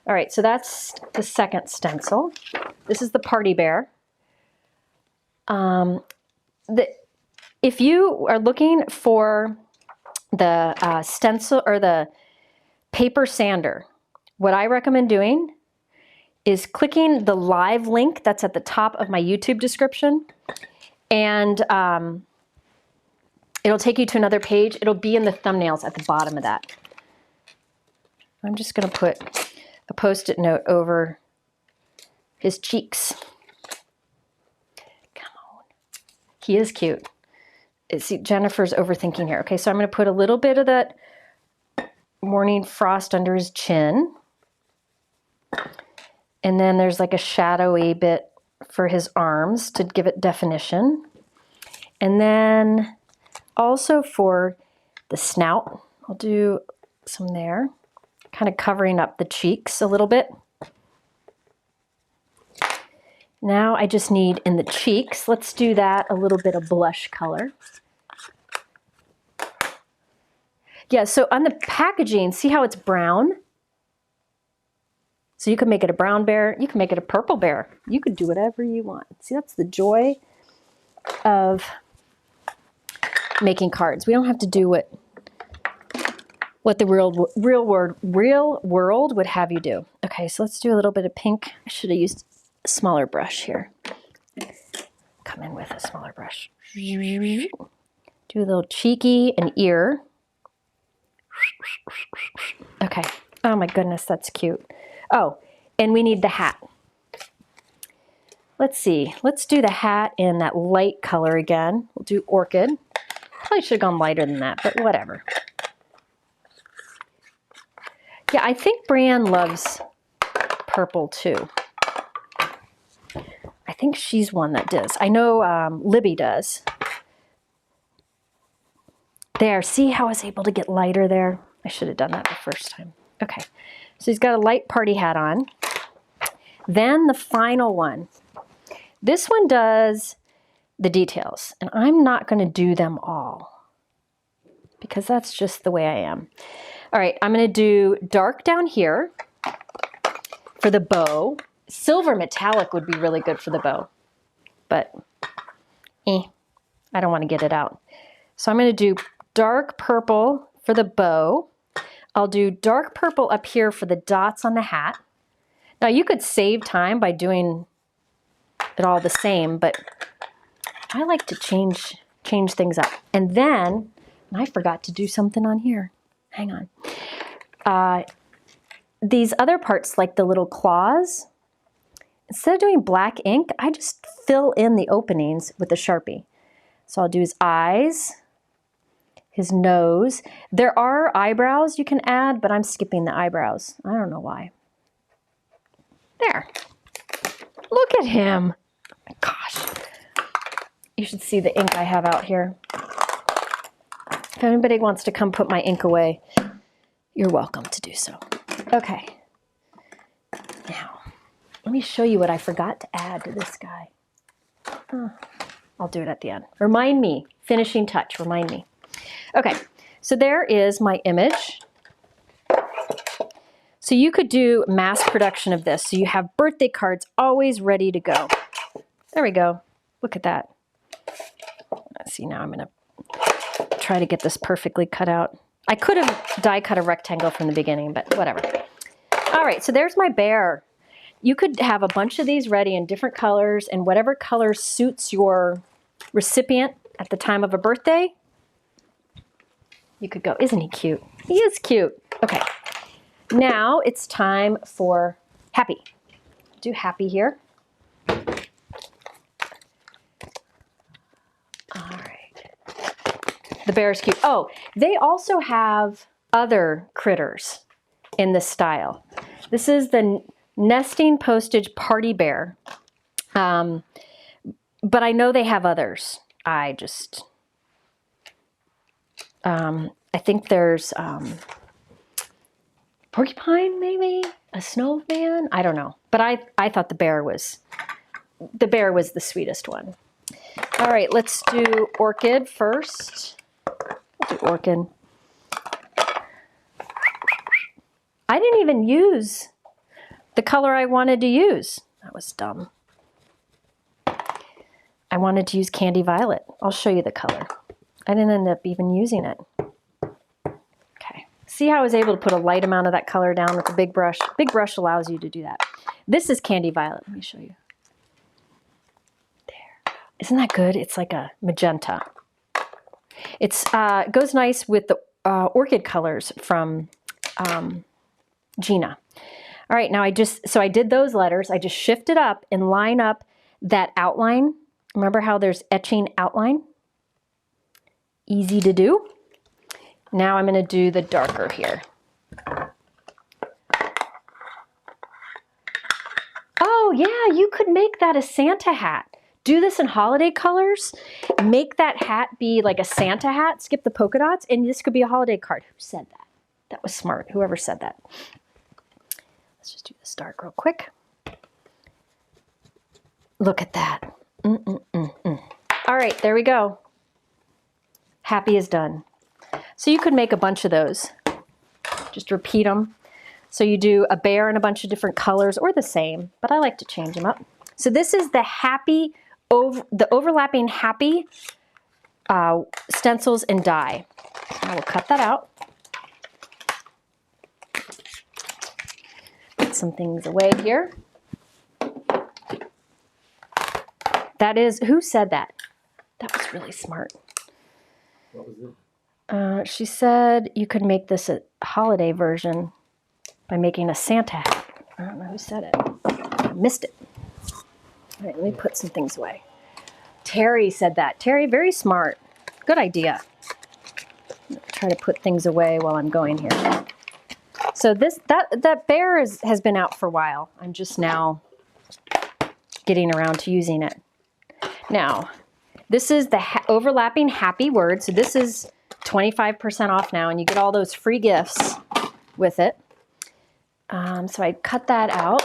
Speaker 1: All right, so that's the second stencil. This is the Party Bear. If you are looking for the stencil or the paper sander, what I recommend doing is clicking the live link that's at the top of my YouTube description, and it'll take you to another page. It'll be in the thumbnails at the bottom of that. I'm just going to put a Post-it note over his cheeks. Come on. He is cute. see, Jennifer's overthinking here. Okay, so I'm going to put a little bit of that morning frost under his chin. And then there's like a shadowy bit for his arms to give it definition. And then also for the snout, I'll do some there, kind of covering up the cheeks a little bit. Now I just need in the cheeks, let's do that a little bit of blush color. Yeah, so on the packaging, see how it's brown? So you can make it a brown bear, you can make it a purple bear. You could do whatever you want. See, that's the joy of making cards. We don't have to do what the real world would have you do. Okay, so let's do a little bit of pink. I should have used a smaller brush here. Come in with a smaller brush. Do a little cheeky and ear. Okay. Oh my goodness, that's cute. Oh, and we need the hat. Let's see. Let's do the hat in that light color again. We'll do orchid. Probably should have gone lighter than that, but whatever. Yeah, I think Brienne loves purple too. I think she's one that does. I know Libby does. There, see how I was able to get lighter there? I should have done that the first time. Okay, so he's got a light party hat on. Then the final one. This one does the details, and I'm not going to do them all because that's just the way I am. All right, I'm going to do dark down here for the bow. Silver metallic would be really good for the bow, but I don't want to get it out. So I'm going to do dark purple for the bow. I'll do dark purple up here for the dots on the hat. Now you could save time by doing it all the same, but I like to change things up. And then I forgot to do something on here. Hang on. These other parts, like the little claws, instead of doing black ink, I just fill in the openings with the Sharpie. So I'll do his eyes, his nose. There are eyebrows you can add, but I'm skipping the eyebrows. I don't know why. There. Look at him. Gosh. You should see the ink I have out here. If anybody wants to come put my ink away, you're welcome to do so. Okay. Now, let me show you what I forgot to add to this guy. I'll do it at the end. Remind me. Finishing touch. Remind me. Okay. So there is my image. So you could do mass production of this. So you have birthday cards always ready to go. There we go. Look at that. Let's see, now I'm going to try to get this perfectly cut out. I could have die cut a rectangle from the beginning, but whatever. All right, so there's my bear. You could have a bunch of these ready in different colors, and whatever color suits your recipient at the time of a birthday, you could go. Isn't he cute? He is cute. Okay. Now it's time for Happy. Do Happy here. All right. The bear is cute. Oh, they also have other critters in this style. This is the Nesting Postage Party Bear. But I know they have others. I think there's porcupine, maybe a snowman. I don't know, but I thought the bear was the sweetest one. All right, let's do orchid first. We'll do orchid. I didn't even use the color I wanted to use. That was dumb. I wanted to use Candy Violet. I'll show you the color. I didn't end up even using it. Okay. See how I was able to put a light amount of that color down with a big brush? Big brush allows you to do that. This is Candy Violet. Let me show you. There. Isn't that good? It's like a magenta. It goes nice with the orchid colors from Gina. All right, now I did those letters. I just shifted up and line up that outline. Remember how there's etching outline? easy to do. Now I'm going to do the darker here. Oh yeah, you could make that a Santa hat. Do this in holiday colors. Make that hat be like a Santa hat, skip the polka dots, and this could be a holiday card. Who said that? That was smart, whoever said that. Let's just do this dark real quick. Look at that. All right, there we go. Happy is done. So you could make a bunch of those. Just repeat them. So you do a bear in a bunch of different colors or the same, but I like to change them up. So this is the overlapping happy stencils and die. I will cut that out. Put some things away here. That is, who said that? That was really smart.
Speaker 3: What was it?
Speaker 1: She said you could make this a holiday version by making a Santa hat. I don't know who said it. I missed it. All right, let me put some things away. Terry said that. Terry, very smart. Good idea. Try to put things away while I'm going here. So that bear has been out for a while. I'm just now getting around to using it. Now, this is the overlapping happy word. So this is 25% off now, and you get all those free gifts with it. So I cut that out.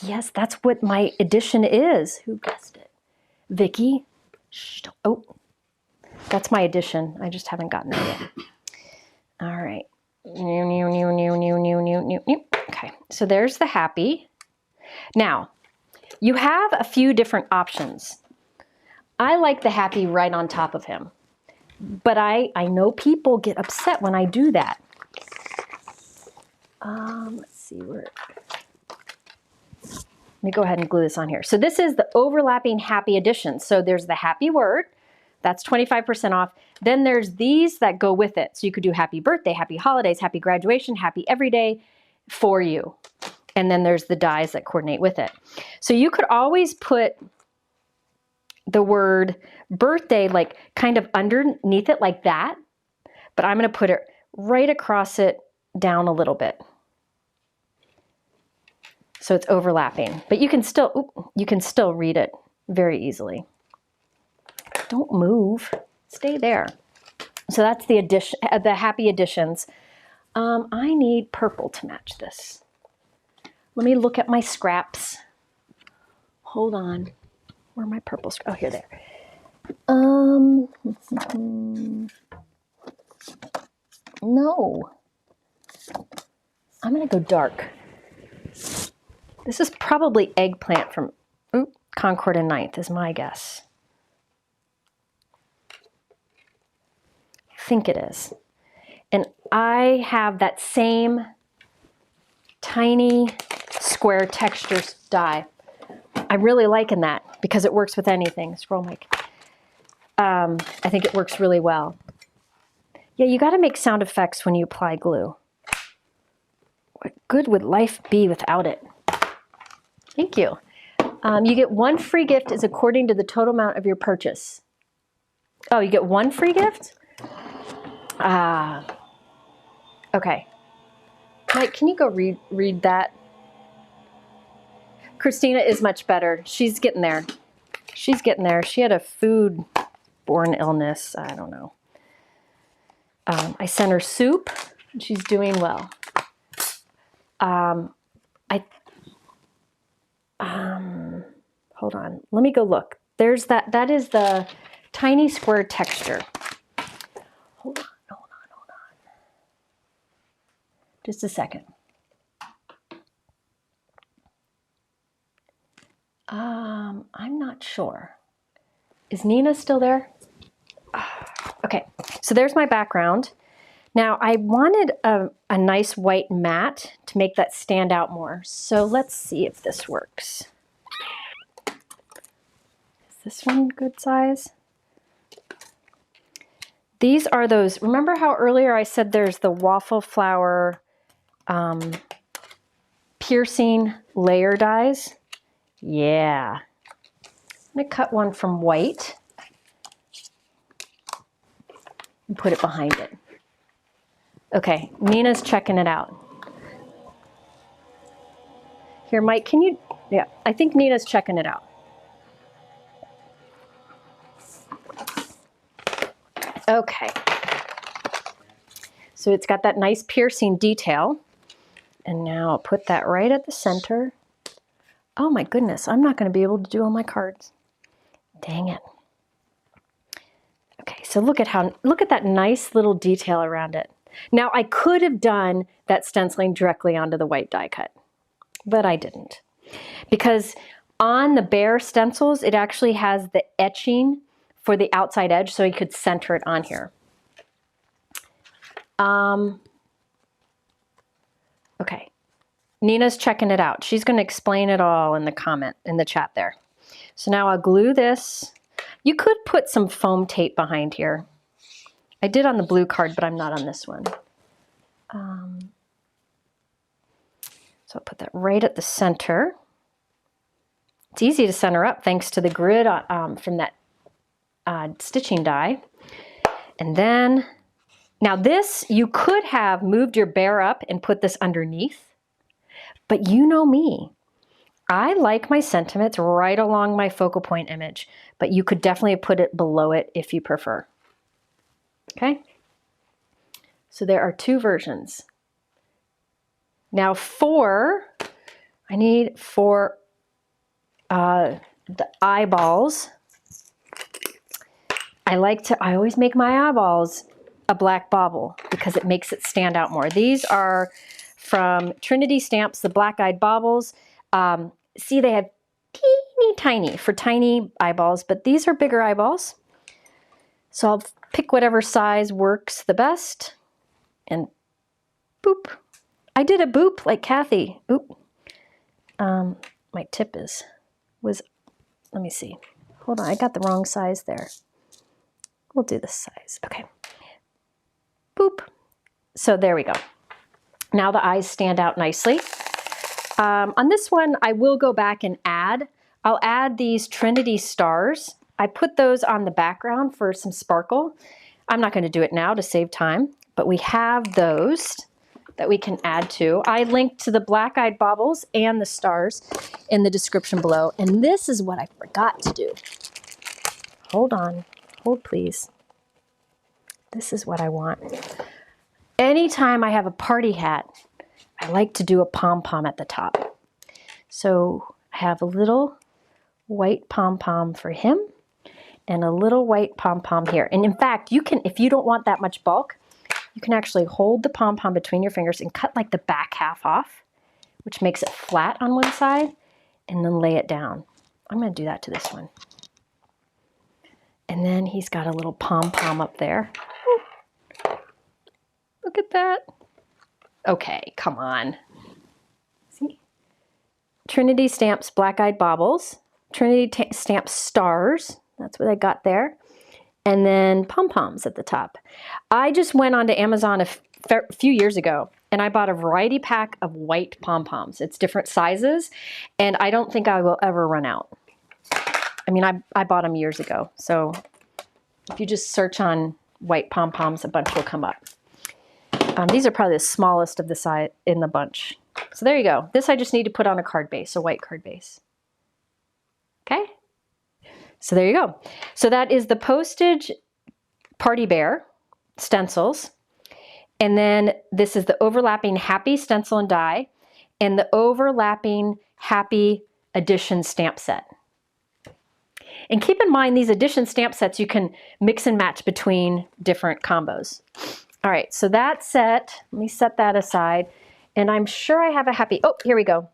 Speaker 1: Yes, that's what my edition is. Who guessed it? Vicky? Shh, oh, that's my edition. I just haven't gotten it yet. All right. Okay, so there's the happy. Now, you have a few different options. I like the happy right on top of him, but I know people get upset when I do that. Let's see where. Let me go ahead and glue this on here. So this is the overlapping happy edition. So there's the happy word, that's 25% off. Then there's these that go with it. So you could do happy birthday, happy holidays, happy graduation, happy everyday for you. And then there's the dies that coordinate with it. So you could always put the word birthday like kind of underneath it like that, but I'm going to put it right across it down a little bit. So it's overlapping, but you can still read it very easily. Don't move, stay there. So that's the addition, the happy additions. I need purple to match this. Let me look at my scraps. Hold on, where are my purple scraps? Oh, here they are. No, I'm gonna go dark. This is probably eggplant from Concord and Ninth is my guess. I think it is. And I have that same tiny square texture die. I'm really liking that because it works with anything. Scroll mic. I think it works really well. Yeah, you got to make sound effects when you apply glue. What good would life be without it? Thank you. You get one free gift is according to the total amount of your purchase. Oh, you get one free gift? Okay. Mike, can you go read that? Christina is much better. She's getting there. She's getting there. She had a food-borne illness. I don't know. I sent her soup, and she's doing well. Hold on. Let me go look. There's that. That is the tiny square texture. Hold on. Just a second. I'm not sure. Is Nina still there? Okay, so there's my background. Now I wanted a nice white mat to make that stand out more. So let's see if this works. Is this one good size? These are those, remember how earlier I said there's the Waffleflower piercing layer dies? Yeah. I'm gonna cut one from white. and put it behind it. Okay, Nina's checking it out. Here, Mike, can you, yeah, I think Nina's checking it out. Okay. So it's got that nice piercing detail. And now I'll put that right at the center. Oh my goodness, I'm not going to be able to do all my cards. Dang it. Okay, so look at that nice little detail around it. Now I could have done that stenciling directly onto the white die cut, but I didn't. Because on the bare stencils, it actually has the etching for the outside edge, so you could center it on here. Okay, Nina's checking it out. She's going to explain it all in the chat there. So now I'll glue this. You could put some foam tape behind here. I did on the blue card, but I'm not on this one. So I'll put that right at the center. It's easy to center up thanks to the grid from that stitching die. And then, now this, you could have moved your bear up and put this underneath, but you know me. I like my sentiments right along my focal point image, but you could definitely put it below it if you prefer. Okay? So there are two versions. Now I need for the eyeballs. I always make my eyeballs a black bauble because it makes it stand out more. These are from Trinity Stamps, the black-eyed baubles. See, they have teeny tiny for tiny eyeballs, but these are bigger eyeballs. So I'll pick whatever size works the best. And boop. I did a boop like Kathy. Oop. My tip was, let me see. Hold on, I got the wrong size there. We'll do this size. Okay. Boop. So there we go. Now the eyes stand out nicely. On this one, I will go back and I'll add these Trinity stars. I put those on the background for some sparkle. I'm not going to do it now to save time, but we have those that we can add to. I linked to the black-eyed baubles and the stars in the description below. And this is what I forgot to do. Hold on. Hold, please. This is what I want. Anytime I have a party hat, I like to do a pom-pom at the top. So I have a little white pom-pom for him and a little white pom-pom here. And in fact, you can, if you don't want that much bulk, you can actually hold the pom-pom between your fingers and cut like the back half off, which makes it flat on one side, and then lay it down. I'm going to do that to this one. And then he's got a little pom-pom up there. Ooh. Look at that. Okay, come on. See? Trinity Stamps Black-Eyed Baubles. Trinity Stamps Stars. That's what I got there. And then pom-poms at the top. I just went onto Amazon a few years ago and I bought a variety pack of white pom-poms. It's different sizes and I don't think I will ever run out. I mean, I bought them years ago. So if you just search on white pom-poms, a bunch will come up. These are probably the smallest of the size in the bunch. So there you go. This I just need to put on a card base, a white card base. Okay? So there you go. So that is the Postage Party Bear stencils. And then this is the overlapping Happy Stencil and Die and the overlapping Happy Edition stamp set. And keep in mind these edition stamp sets you can mix and match between different combos. All right, so that set, let me set that aside. And I'm sure I have a happy, oh, here we go.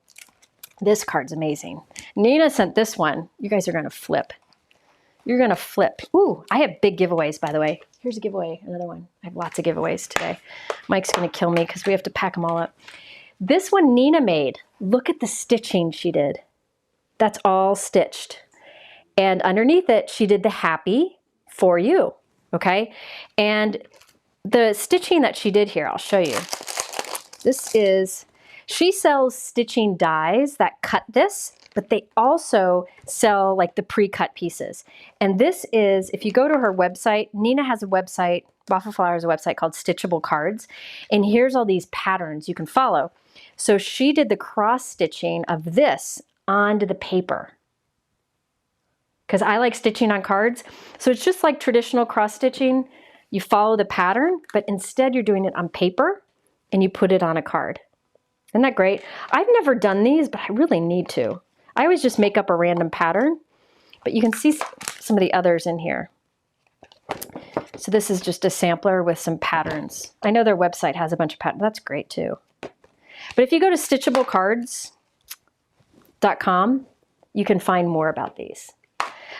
Speaker 1: This card's amazing. Nina sent this one. You guys are gonna flip. You're gonna flip. Ooh, I have big giveaways, by the way. Here's a giveaway, another one. I have lots of giveaways today. Mike's gonna kill me because we have to pack them all up. This one Nina made. Look at the stitching she did. That's all stitched. And underneath it, she did the happy for you, okay? And the stitching that she did here, I'll show you. This is, she sells stitching dies that cut this, but they also sell like the pre-cut pieces. And this is, if you go to her website, Nina has a website, Waffleflower is a website called Stitchable Cards. And here's all these patterns you can follow. So she did the cross stitching of this onto the paper, because I like stitching on cards. So it's just like traditional cross stitching. You follow the pattern, but instead you're doing it on paper and you put it on a card. Isn't that great? I've never done these, but I really need to. I always just make up a random pattern, but you can see some of the others in here. So this is just a sampler with some patterns. I know their website has a bunch of patterns. That's great too. But if you go to stitchablecards.com, you can find more about these.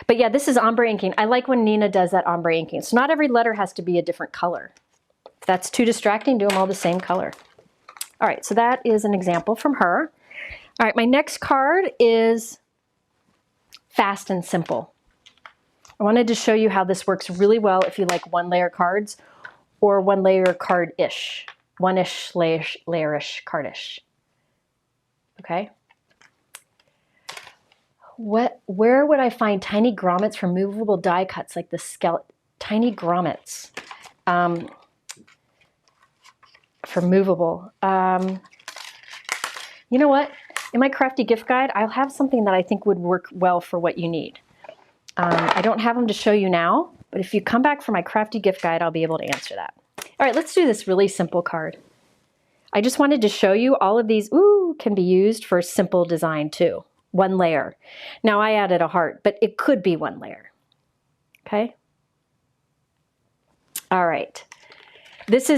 Speaker 1: But yeah, this is ombre inking. I like when Nina does that ombre inking. So not every letter has to be a different color. If that's too distracting, do them all the same color. All right, so that is an example from her. All right, my next card is fast and simple. I wanted to show you how this works really well if you like one layer cards or one layer card-ish. One-ish, layer-ish, card-ish. Okay? Where would I find tiny grommets for movable die cuts like the skeleton? Tiny grommets. For movable. You know what? In my crafty gift guide, I'll have something that I think would work well for what you need. I don't have them to show you now, but if you come back for my crafty gift guide, I'll be able to answer that. All right, let's do this really simple card. I just wanted to show you all of these, can be used for simple design too. One layer. Now I added a heart, but it could be one layer. Okay? All right. This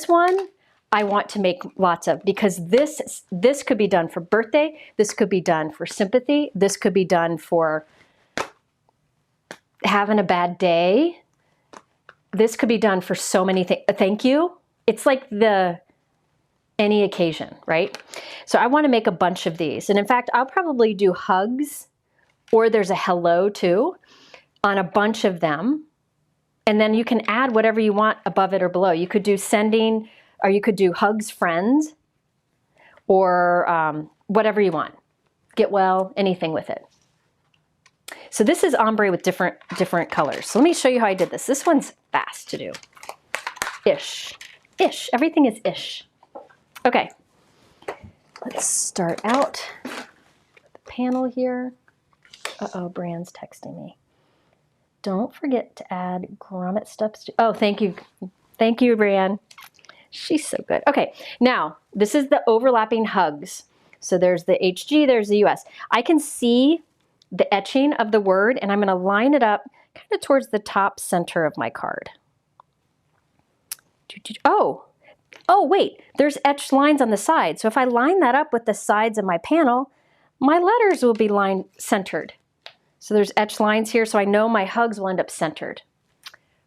Speaker 1: one I want to make lots of, because this could be done for birthday, this could be done for sympathy, this could be done for having a bad day. This could be done for so many things. Thank you. It's like any occasion, right? So I want to make a bunch of these. And in fact, I'll probably do hugs, or there's a hello too, on a bunch of them. And then you can add whatever you want above it or below. You could do sending, or you could do hugs friends, or whatever you want. Get well, anything with it. So this is ombre with different colors. So let me show you how I did this. This one's fast to do. Ish. Everything is ish. Okay. Let's start out with the panel here. Uh-oh, Bran's texting me. Don't forget to add grommet steps. Oh, thank you. Thank you, Bran. She's so good. Okay, now this is the overlapping hugs. So there's the HG, there's the US. I can see the etching of the word, and I'm going to line it up kind of towards the top center of my card. Oh, wait, there's etched lines on the side. So if I line that up with the sides of my panel, my letters will be line centered. So there's etched lines here, so I know my hugs will end up centered.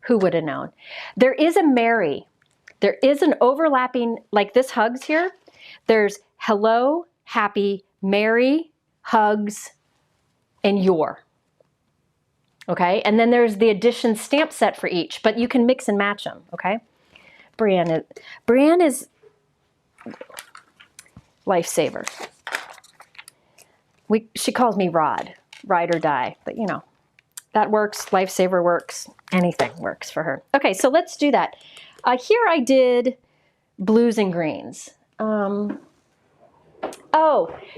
Speaker 1: Who would have known? There is a Mary. There is an overlapping, like this hugs here. There's hello, happy, Mary, hugs, and your. Okay, and then there's the addition stamp set for each, but you can mix and match them, okay? Brian is lifesaver. She calls me Rod, ride or die, but you know, that works, lifesaver works, anything works for her. Okay, so let's do that. Here I did blues and greens.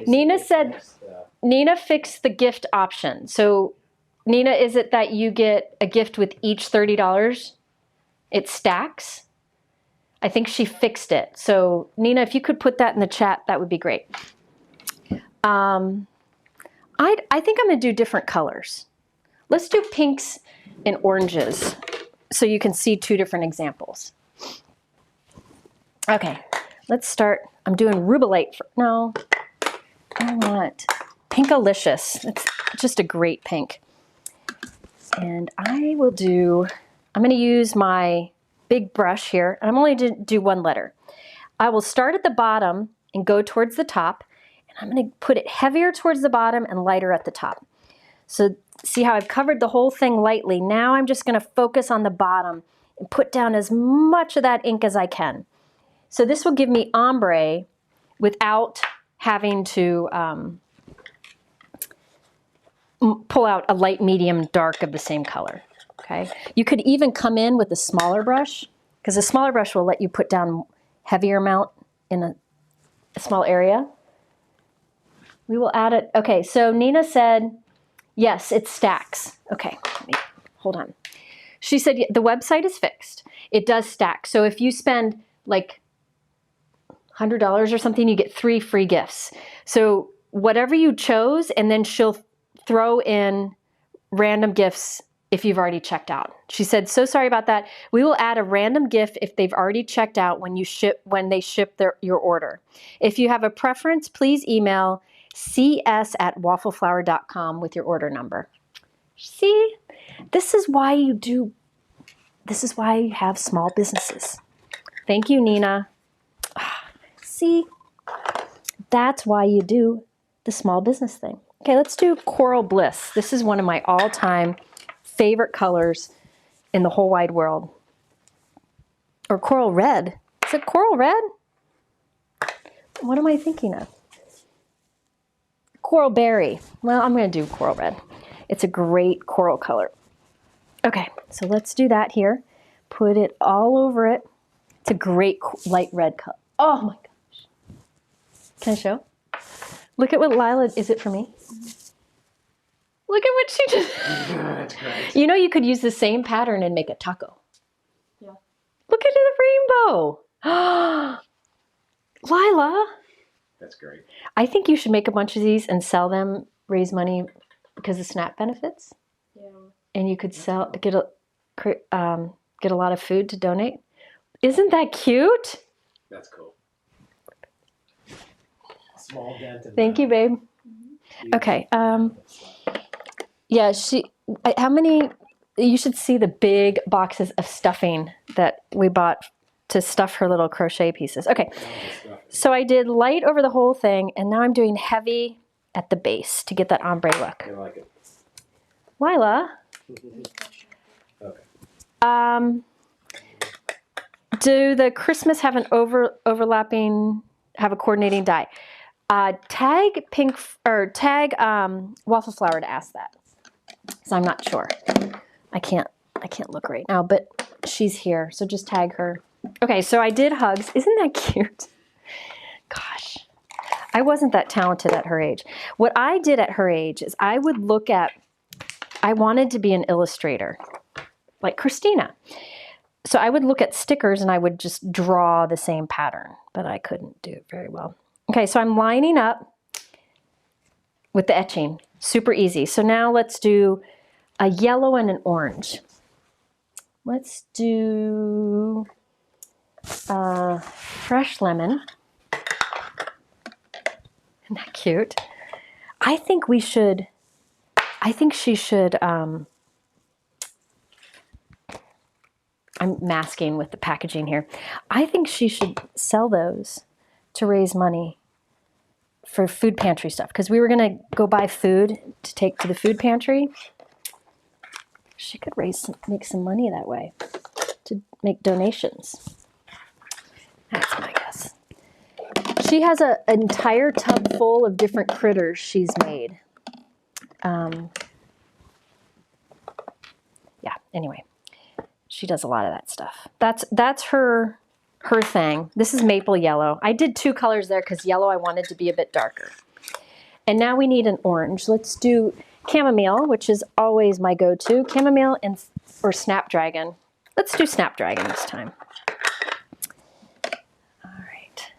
Speaker 1: Nina said, Nina fixed the gift option. So Nina, is it that you get a gift with each $30? It stacks? I think she fixed it. So Nina, if you could put that in the chat, that would be great. I think I'm gonna do different colors. Let's do pinks and oranges so you can see two different examples. Okay, let's start. I'm doing Rubelite. No, I want Pinkalicious. It's just a great pink. And I'm gonna use my big brush here, and I'm only going to do one letter. I will start at the bottom and go towards the top, and I'm going to put it heavier towards the bottom and lighter at the top. So see how I've covered the whole thing lightly. Now I'm just going to focus on the bottom and put down as much of that ink as I can. So this will give me ombre without having to pull out a light, medium, dark of the same color. Okay. You could even come in with a smaller brush, because a smaller brush will let you put down heavier amount in a small area. We will add it. Okay, so Nina said, yes, it stacks. Okay, hold on. She said the website is fixed. It does stack. So if you spend like $100 or something, you get 3 free gifts. So whatever you chose, and then she'll throw in random gifts if you've already checked out. She said, so sorry about that. We will add a random gift if they've already checked out when they ship your order. If you have a preference, please email cs@waffleflower.com with your order number. See, this is why you have small businesses. Thank you, Nina. See, that's why you do the small business thing. Okay, let's do Coral Bliss. This is one of my all-time favorite colors in the whole wide world. Or Coral Red. Is it Coral Red? What am I thinking of? Coral Berry. Well, I'm going to do Coral Red. It's a great coral color. Okay, so let's do that here. Put it all over it. It's a great light red color. Oh my gosh. Can I show? Look at what Lila, is it for me? Look at what she just,
Speaker 3: That's great.
Speaker 1: You know, you could use the same pattern and make a taco.
Speaker 4: Yeah.
Speaker 1: Look at the rainbow. Lila.
Speaker 3: That's great.
Speaker 1: I think you should make a bunch of these and sell them, raise money because of SNAP benefits.
Speaker 4: Yeah.
Speaker 1: And you could get a lot of food to donate. Isn't that cute?
Speaker 3: That's cool.
Speaker 2: Small dent.
Speaker 1: Thank you, babe. Okay. Yeah, how many, you should see the big boxes of stuffing that we bought to stuff her little crochet pieces. Okay, so I did light over the whole thing, and now I'm doing heavy at the base to get that ombre look.
Speaker 3: I like it.
Speaker 1: Lila,
Speaker 3: Okay.
Speaker 1: do the Christmas have an overlapping, have a coordinating die? Tag Waffleflower to ask that. So I'm not sure. I can't look right now, but she's here, so just tag her. Okay, so I did hugs. Isn't that cute? Gosh, I wasn't that talented at her age. What I did at her age is I wanted to be an illustrator, like Christina. So I would look at stickers and I would just draw the same pattern, but I couldn't do it very well. Okay, so I'm lining up with the etching. Super easy. So now let's do a yellow and an orange. Let's do fresh lemon. Isn't that cute? I think she should, I'm masking with the packaging here. I think she should sell those to raise money for food pantry stuff, because we were going to go buy food to take to the food pantry. She could make some money that way to make donations. That's my guess. She has an entire tub full of different critters she's made. Yeah, anyway, she does a lot of that stuff. That's her thing. This is maple yellow. I did 2 colors there because yellow I wanted to be a bit darker. And now we need an orange. Let's do chamomile, which is always my go-to. Chamomile or snapdragon. Let's do snapdragon this time. All right.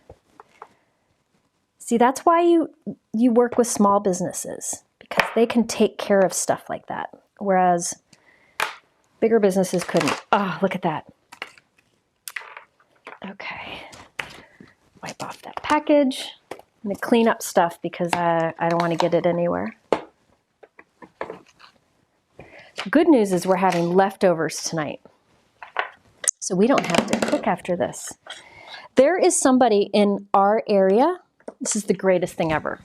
Speaker 1: See, that's why you work with small businesses, because they can take care of stuff like that, whereas bigger businesses couldn't. Oh, look at that. Okay, wipe off that package. I'm gonna clean up stuff because I don't want to get it anywhere. Good news is we're having leftovers tonight, so we don't have to cook after this. There is somebody in our area, this is the greatest thing ever.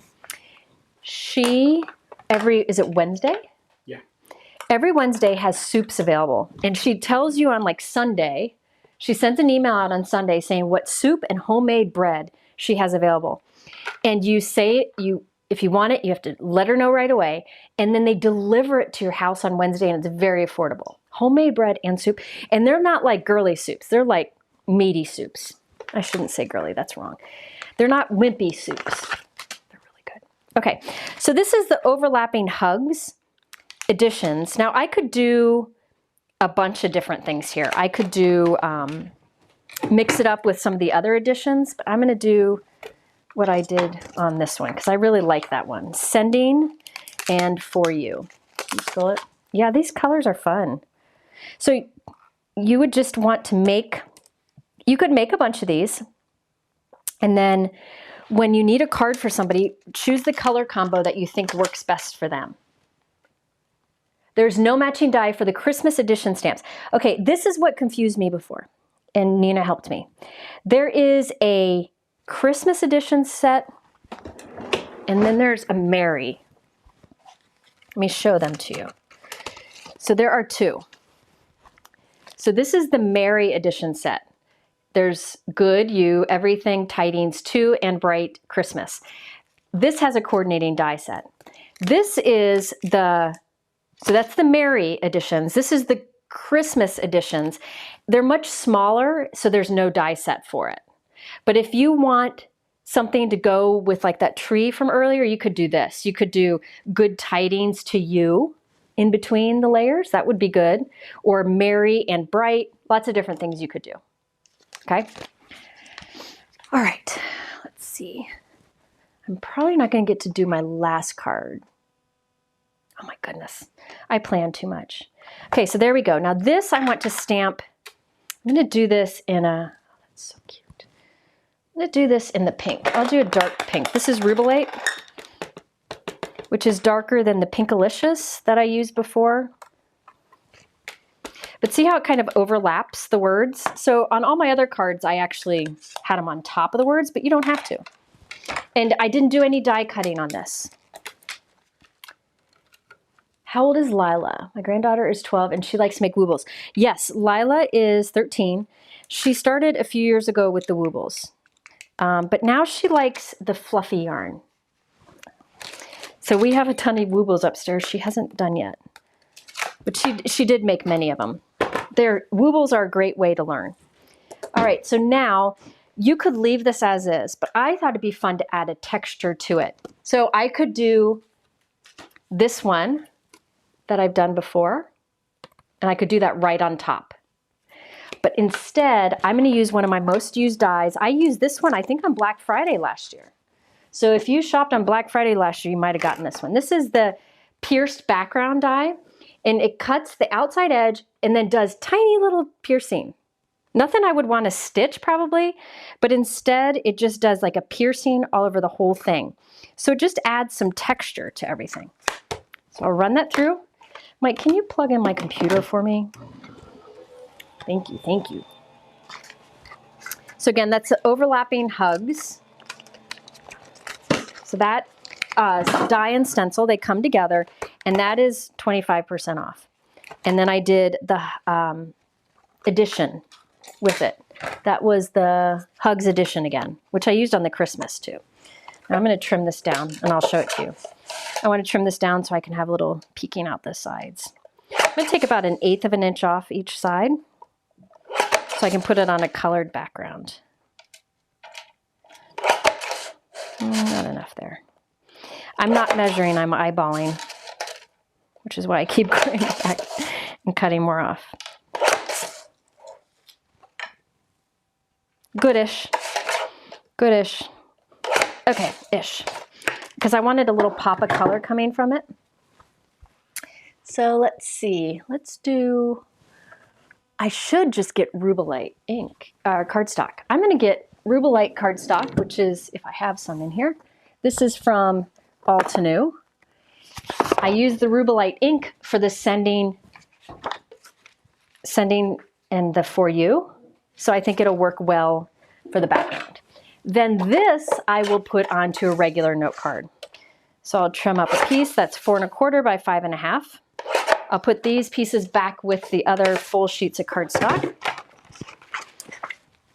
Speaker 1: Is it Wednesday?
Speaker 3: Yeah.
Speaker 1: Every Wednesday has soups available, and she tells you on like Sunday. She sends an email out on Sunday saying what soup and homemade bread she has available. And you say, if you want it, you have to let her know right away. And then they deliver it to your house on Wednesday, and it's very affordable. Homemade bread and soup. And they're not like girly soups. They're like meaty soups. I shouldn't say girly, that's wrong. They're not wimpy soups. They're really good. Okay, so this is the overlapping hugs additions. Now I could do a bunch of different things here. I could do, mix it up with some of the other additions, but I'm gonna do what I did on this one because I really like that one. Sending and For You. Can you feel it? Yeah, these colors are fun. So you would just want to make, you could make a bunch of these, and then when you need a card for somebody, choose the color combo that you think works best for them. There's no matching die for the Christmas edition stamps. Okay, this is what confused me before, and Nina helped me. There is a Christmas edition set, and then there's a Merry. Let me show them to you. So there are two. So this is the Merry edition set. There's Good, You, Everything, Tidings, 2, and Bright Christmas. This has a coordinating die set. This is the, so that's the Merry editions. This is the Christmas editions. They're much smaller, so there's no die set for it. But if you want something to go with like that tree from earlier, you could do this. You could do Good Tidings to You in between the layers. That would be good. Or Merry and Bright. Lots of different things you could do. Okay. All right. Let's see. I'm probably not going to get to do my last card. Oh my goodness. I planned too much. Okay, so there we go. Now this I want to stamp. I'm going to do this in a, oh, that's so cute. I'm going to do this in the pink. I'll do a dark pink. This is Rubellite, which is darker than the Pinkalicious that I used before. But see how it kind of overlaps the words? So on all my other cards, I actually had them on top of the words, but you don't have to. And I didn't do any die cutting on this. How old is Lila? My granddaughter is 12 and she likes to make woobles. Yes, Lila is 13. She started a few years ago with the woobles. But now she likes the fluffy yarn. So we have a ton of woobles upstairs she hasn't done yet. But she did make many of them. Woobles are a great way to learn. All right, so now you could leave this as is, but I thought it'd be fun to add a texture to it. So I could do this one that I've done before, and I could do that right on top. But instead, I'm gonna use one of my most used dies. I used this one, I think on Black Friday last year. So if you shopped on Black Friday last year, you might've gotten this one. This is the pierced background die, and it cuts the outside edge and then does tiny little piercing. Nothing I would want to stitch probably, but instead it just does like a piercing all over the whole thing. So it just adds some texture to everything. So I'll run that through. Mike, can you plug in my computer for me? Thank you, thank you. So again, that's the overlapping hugs. So that die and stencil, they come together, and that is 25% off. And then I did the edition with it. That was the Hugs edition again, which I used on the Christmas too. Now I'm going to trim this down and I'll show it to you. I want to trim this down so I can have a little peeking out the sides. I'm going to take about 1/8 of an inch off each side so I can put it on a colored background. Not enough there. I'm not measuring, I'm eyeballing, which is why I keep going back and cutting more off. Goodish. Goodish. Okay, ish. Because I wanted a little pop of color coming from it. So let's see. Let's do, I should just get Rubellite ink, cardstock. I'm going to get Rubellite cardstock, which is, if I have some in here, this is from All to New. I use the Rubellite ink for the sending and the For You. So I think it'll work well for the background. Then this I will put onto a regular note card. So I'll trim up a piece that's 4 1/4 by 5 1/2. I'll put these pieces back with the other full sheets of cardstock.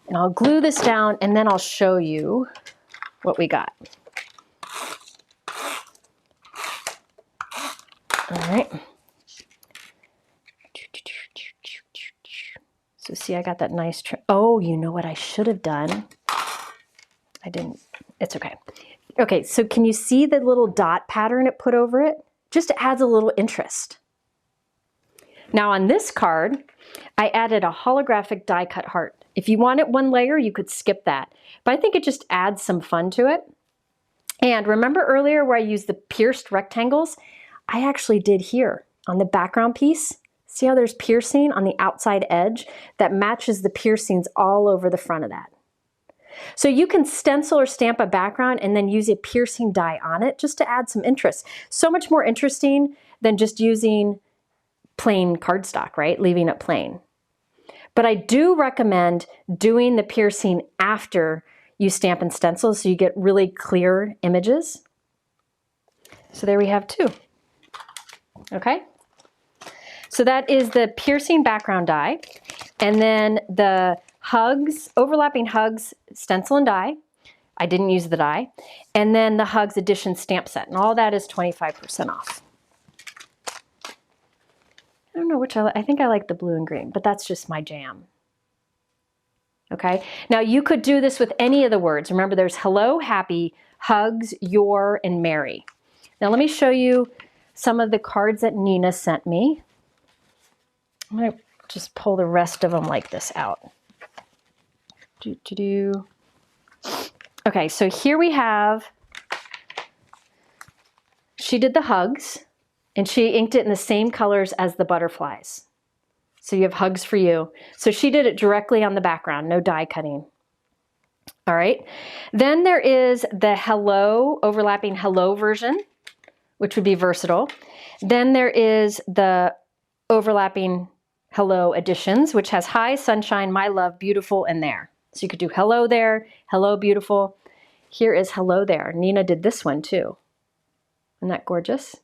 Speaker 1: And I'll glue this down and then I'll show you what we got. All right. So see, I got that nice trim. Oh, you know what I should have done? I didn't, it's okay. Okay, so can you see the little dot pattern it put over it? Just adds a little interest. Now on this card, I added a holographic die cut heart. If you wanted one layer, you could skip that. But I think it just adds some fun to it. And remember earlier where I used the pierced rectangles? I actually did here on the background piece. See how there's piercing on the outside edge? That matches the piercings all over the front of that. So you can stencil or stamp a background and then use a piercing die on it just to add some interest. So much more interesting than just using plain cardstock, right? Leaving it plain. But I do recommend doing the piercing after you stamp and stencil so you get really clear images. So there we have two. Okay? So that is the piercing background die. And then the hugs, overlapping hugs, stencil and die. I didn't use the die. And then the Hugs Edition stamp set. And all that is 25% off. I don't know which I think I like the blue and green, but that's just my jam. Okay, now you could do this with any of the words. Remember, there's hello, happy, hugs, your, and merry. Now let me show you some of the cards that Nina sent me. I'm going to just pull the rest of them like this out. Okay, so here we have, she did the hugs, and she inked it in the same colors as the butterflies. So you have hugs for you. So she did it directly on the background, no die cutting. All right. Then there is the hello, overlapping hello version, which would be versatile. Then there is the overlapping hello editions, which has hi, sunshine, my love, beautiful, and there. So you could do hello there, hello, beautiful. Here is hello there. Nina did this one too. Isn't that gorgeous?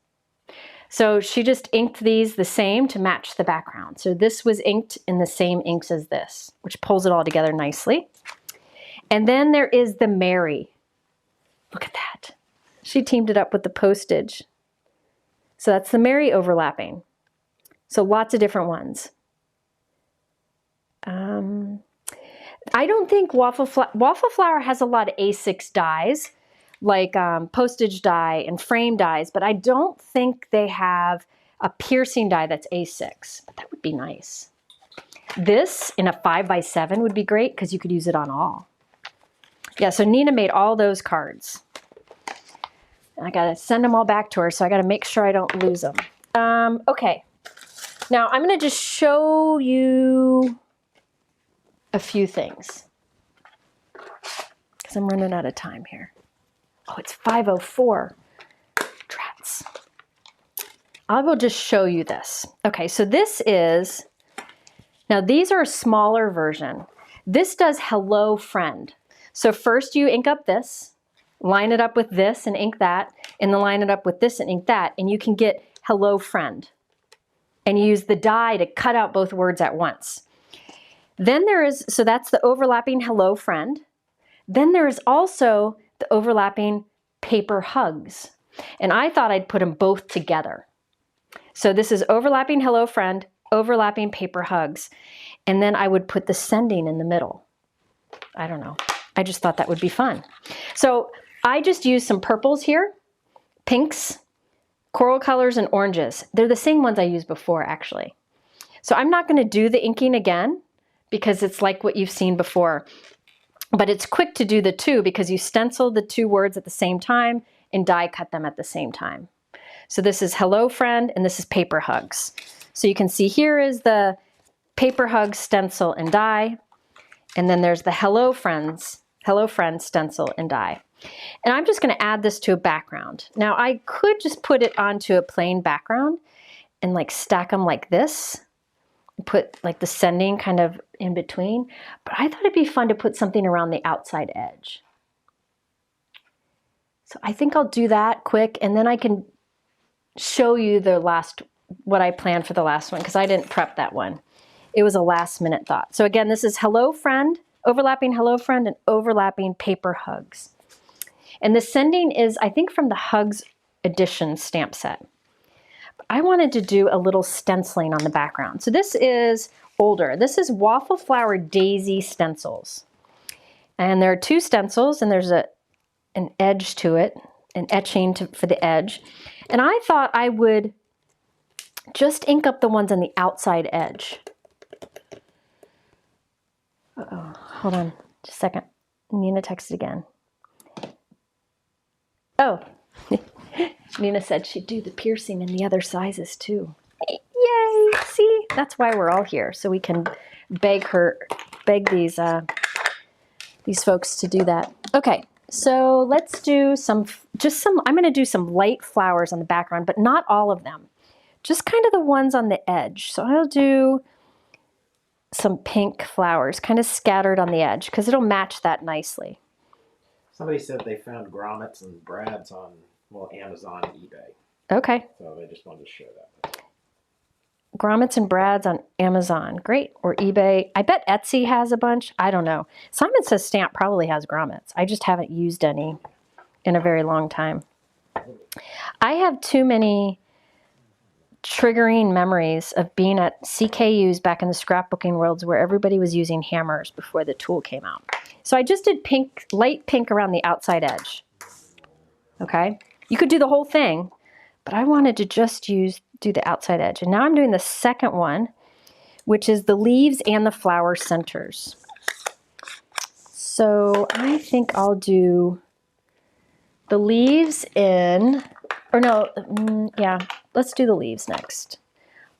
Speaker 1: So she just inked these the same to match the background. So this was inked in the same inks as this, which pulls it all together nicely. And then there is the Merry. Look at that. She teamed it up with the Postage. So that's the Merry overlapping. So lots of different ones. I don't think Waffleflower has a lot of A6 dies, like postage die and frame dies, but I don't think they have a piercing die that's A6, but that would be nice. This in a 5x7 would be great because you could use it on all. Yeah, so Nina made all those cards. I gotta send them all back to her, so I gotta make sure I don't lose them. Okay, now I'm gonna just show you a few things because I'm running out of time here. Oh, it's 5:04. Drats. I will just show you this. Okay, so this is, now these are a smaller version. This does hello friend. So first you ink up this, line it up with this and ink that, and then line it up with this and ink that, and you can get hello friend. And you use the die to cut out both words at once. Then there is, so that's the overlapping hello friend. Then there is also the overlapping paper hugs. And I thought I'd put them both together. So this is overlapping hello friend, overlapping paper hugs. And then I would put the sending in the middle. I don't know. I just thought that would be fun. So I just used some purples here, pinks, coral colors, and oranges. They're the same ones I used before, actually. So I'm not going to do the inking again because it's like what you've seen before. But it's quick to do the two because you stencil the two words at the same time and die cut them at the same time. So this is hello friend and this is paper hugs. So you can see here is the paper hug stencil and die. And then there's the hello friend stencil and die. And I'm just going to add this to a background. Now I could just put it onto a plain background and like stack them like this. Put like the sending kind of in between, but I thought it'd be fun to put something around the outside edge. So I think I'll do that quick and then I can show you the last, what I planned for the last one because I didn't prep that one. It was a last minute thought. So again, this is hello friend, overlapping hello friend and overlapping paper hugs. And the sending is, I think, from the Hugs Edition stamp set. I wanted to do a little stenciling on the background. So this is older. This is Waffleflower Daisy Stencils. And there are 2 stencils, and there's an edge to it, an etching for the edge. And I thought I would just ink up the ones on the outside edge. Uh-oh, hold on just a second. Nina texted again. Oh, Nina said she'd do the piercing in the other sizes too. Yay! See, that's why we're all here, so we can beg these folks to do that. Okay, so let's do I'm going to do some light flowers on the background, but not all of them. Just kind of the ones on the edge. So I'll do some pink flowers kind of scattered on the edge because it'll match that nicely.
Speaker 3: Somebody said they found grommets and brads on, well, Amazon and eBay.
Speaker 1: Okay.
Speaker 3: So they just wanted to share that.
Speaker 1: Grommets and brads on Amazon. Great. Or eBay. I bet Etsy has a bunch. I don't know. Simon Says Stamp probably has grommets. I just haven't used any in a very long time. I have too many triggering memories of being at CKUs back in the scrapbooking worlds where everybody was using hammers before the tool came out. So I just did pink, light pink around the outside edge. Okay? You could do the whole thing, but I wanted to just do the outside edge. And now I'm doing the second one, which is the leaves and the flower centers. So I think I'll do the leaves in, or no, yeah, let's do the leaves next.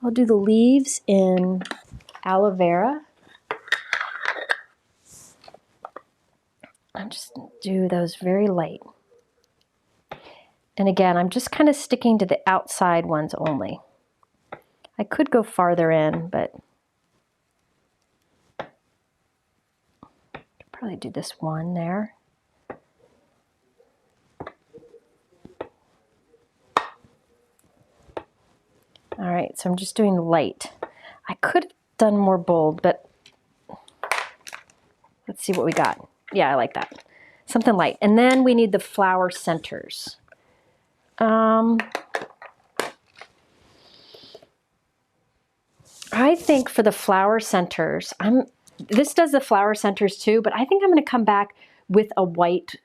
Speaker 1: I'll do the leaves in aloe vera. I'm just going to do those very light. And again, I'm just kind of sticking to the outside ones only. I could go farther in, but probably do this one there. All right, so I'm just doing light. I could have done more bold, but let's see what we got. Yeah, I like that. Something light. And then we need the flower centers. I think for the flower centers, this does the flower centers too, but I think I'm going to come back with a white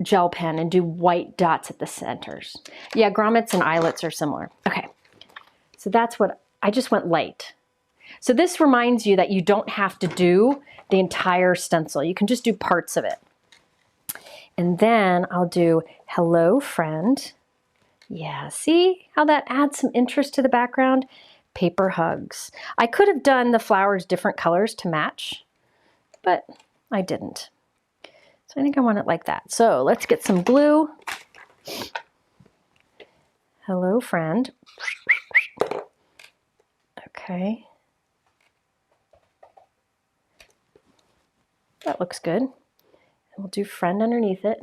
Speaker 1: gel pen and do white dots at the centers. Yeah, grommets and eyelets are similar. Okay, so that's what, I just went light. So this reminds you that you don't have to do the entire stencil. You can just do parts of it. And then I'll do hello friend. Yeah, see how that adds some interest to the background? Paper hugs. I could have done the flowers different colors to match, but I didn't. So I think I want it like that. So let's get some glue. Hello friend. Okay. That looks good. And we'll do friend underneath it.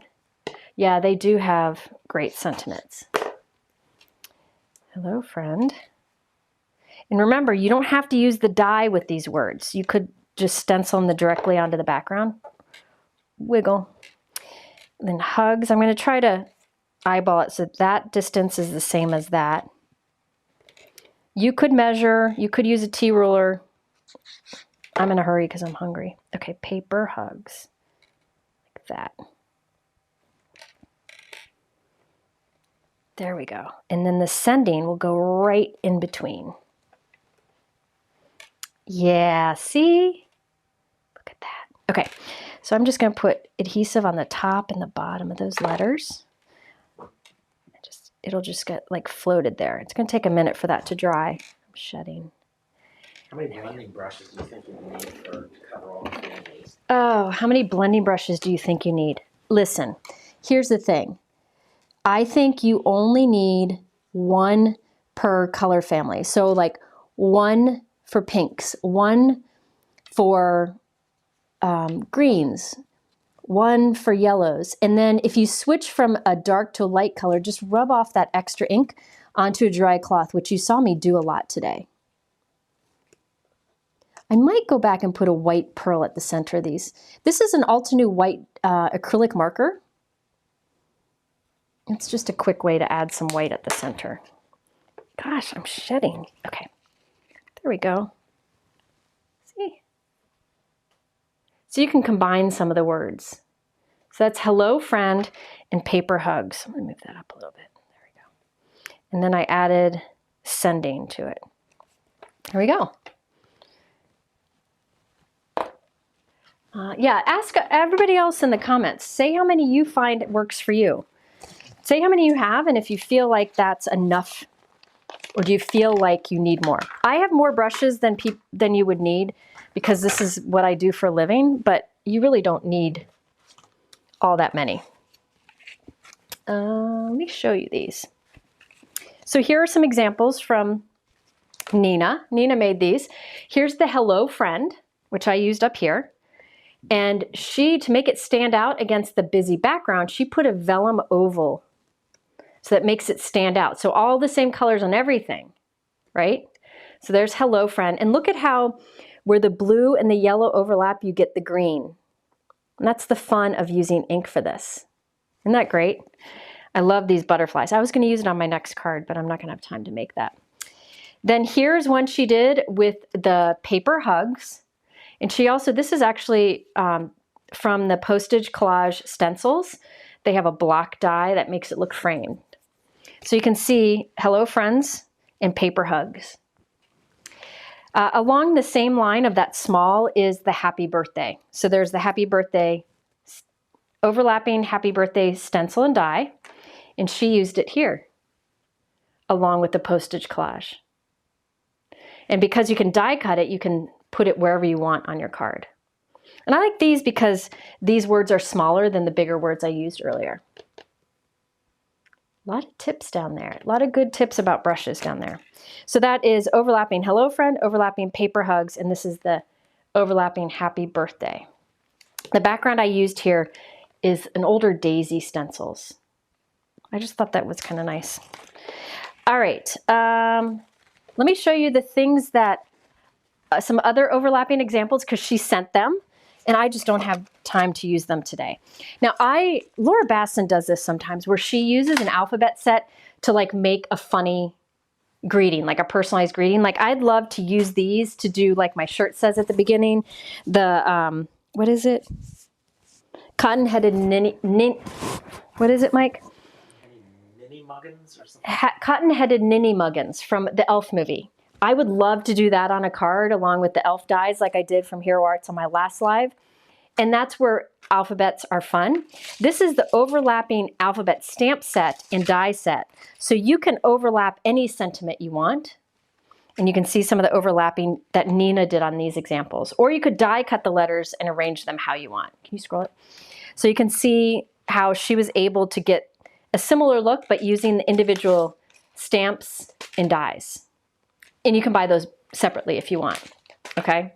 Speaker 1: Yeah, they do have great sentiments. Hello, friend. And remember, you don't have to use the die with these words. You could just stencil them directly onto the background. Wiggle. And then hugs. I'm going to try to eyeball it so that distance is the same as that. You could measure. You could use a T-ruler. I'm in a hurry because I'm hungry. Okay, paper hugs. Like that. There we go. And then the sending will go right in between. Yeah, see? Look at that. Okay, so I'm just going to put adhesive on the top and the bottom of those letters. It'll just get like floated there. It's going to take a minute for that to dry. I'm shedding.
Speaker 3: How many blending brushes do you think you need to cover all the families?
Speaker 1: Oh, how many blending brushes do you think you need? Listen, here's the thing. I think you only need one per color family. So like one for pinks, one for greens, one for yellows. And then if you switch from a dark to a light color, just rub off that extra ink onto a dry cloth, which you saw me do a lot today. I might go back and put a white pearl at the center of these. This is an Altenew white acrylic marker. It's just a quick way to add some white at the center. Gosh, I'm shedding. Okay, there we go. So you can combine some of the words. So that's hello friend and paper hugs. I'm gonna move that up a little bit. There we go. And then I added sending to it. There we go. Yeah, ask everybody else in the comments. Say how many you find works for you. Say how many you have and if you feel like that's enough or do you feel like you need more. I have more brushes than you would need because this is what I do for a living, but you really don't need all that many. Let me show you these. So here are some examples from Nina. Nina made these. Here's the hello friend, which I used up here. And she, to make it stand out against the busy background, she put a vellum oval. So that makes it stand out. So all the same colors on everything, right? So there's hello friend. And look at how where the blue and the yellow overlap, you get the green. And that's the fun of using ink for this. Isn't that great? I love these butterflies. I was going to use it on my next card, but I'm not going to have time to make that. Then here's one she did with the paper hugs. And she also, this is actually from the Postage collage stencils. They have a block die that makes it look framed. So you can see hello friends and paper hugs. Along the same line of that small is the happy birthday. So there's the happy birthday, overlapping happy birthday stencil and die. And she used it here along with the Postage collage. And because you can die cut it, you can put it wherever you want on your card. And I like these because these words are smaller than the bigger words I used earlier. A lot of tips down there. A lot of good tips about brushes down there. So that is overlapping hello friend, overlapping paper hugs, and this is the overlapping happy birthday. The background I used here is an older Daisy stencils. I just thought that was kind of nice. All right, let me show you the things that, some other overlapping examples because she sent them. And I just don't have time to use them today. Now Laura Basson does this sometimes where she uses an alphabet set to like make a funny greeting, like a personalized greeting. Like I'd love to use these to do like my shirt says at the beginning, the, what is it? Cotton-headed what is it, Mike?
Speaker 2: Ninny muggins or something?
Speaker 1: Cotton-headed ninny muggins from the Elf movie. I would love to do that on a card along with the elf dies like I did from Hero Arts on my last live. And that's where alphabets are fun. This is the overlapping alphabet stamp set and die set. So you can overlap any sentiment you want. And you can see some of the overlapping that Nina did on these examples. Or you could die cut the letters and arrange them how you want. Can you scroll it? So you can see how she was able to get a similar look, but using the individual stamps and dies. And you can buy those separately if you want, okay?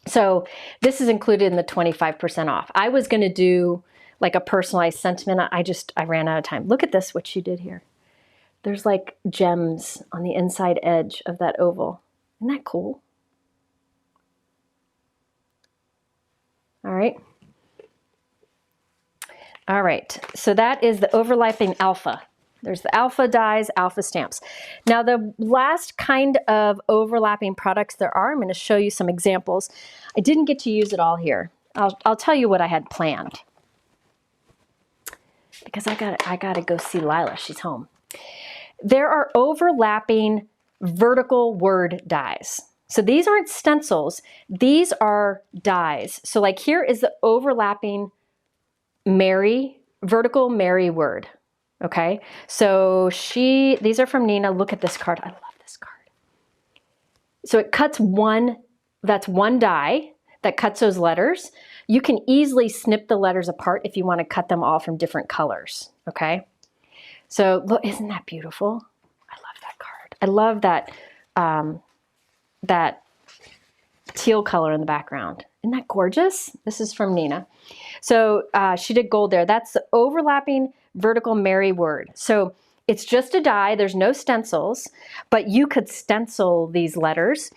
Speaker 1: So this is included in the 25% off. I was gonna do like a personalized sentiment. I ran out of time. Look at this, what she did here. There's like gems on the inside edge of that oval. Isn't that cool? All right. All right, so that is the overlapping alpha. There's the alpha dies, alpha stamps. Now the last kind of overlapping products there are, I'm going to show you some examples. I didn't get to use it all here. I'll tell you what I had planned. Because I got to go see Lila, she's home. There are overlapping vertical word dies. So these aren't stencils, these are dies. So like here is the overlapping vertical Mary word. Okay, so these are from Nina. Look at this card. I love this card. So it cuts that's one die that cuts those letters. You can easily snip the letters apart if you want to cut them all from different colors. Okay, so look, isn't that beautiful? I love that card. I love that, that teal color in the background. Isn't that gorgeous? This is from Nina. So she did gold there. That's the overlapping vertical Mary word. So it's just a die, there's no stencils, but you could stencil these letters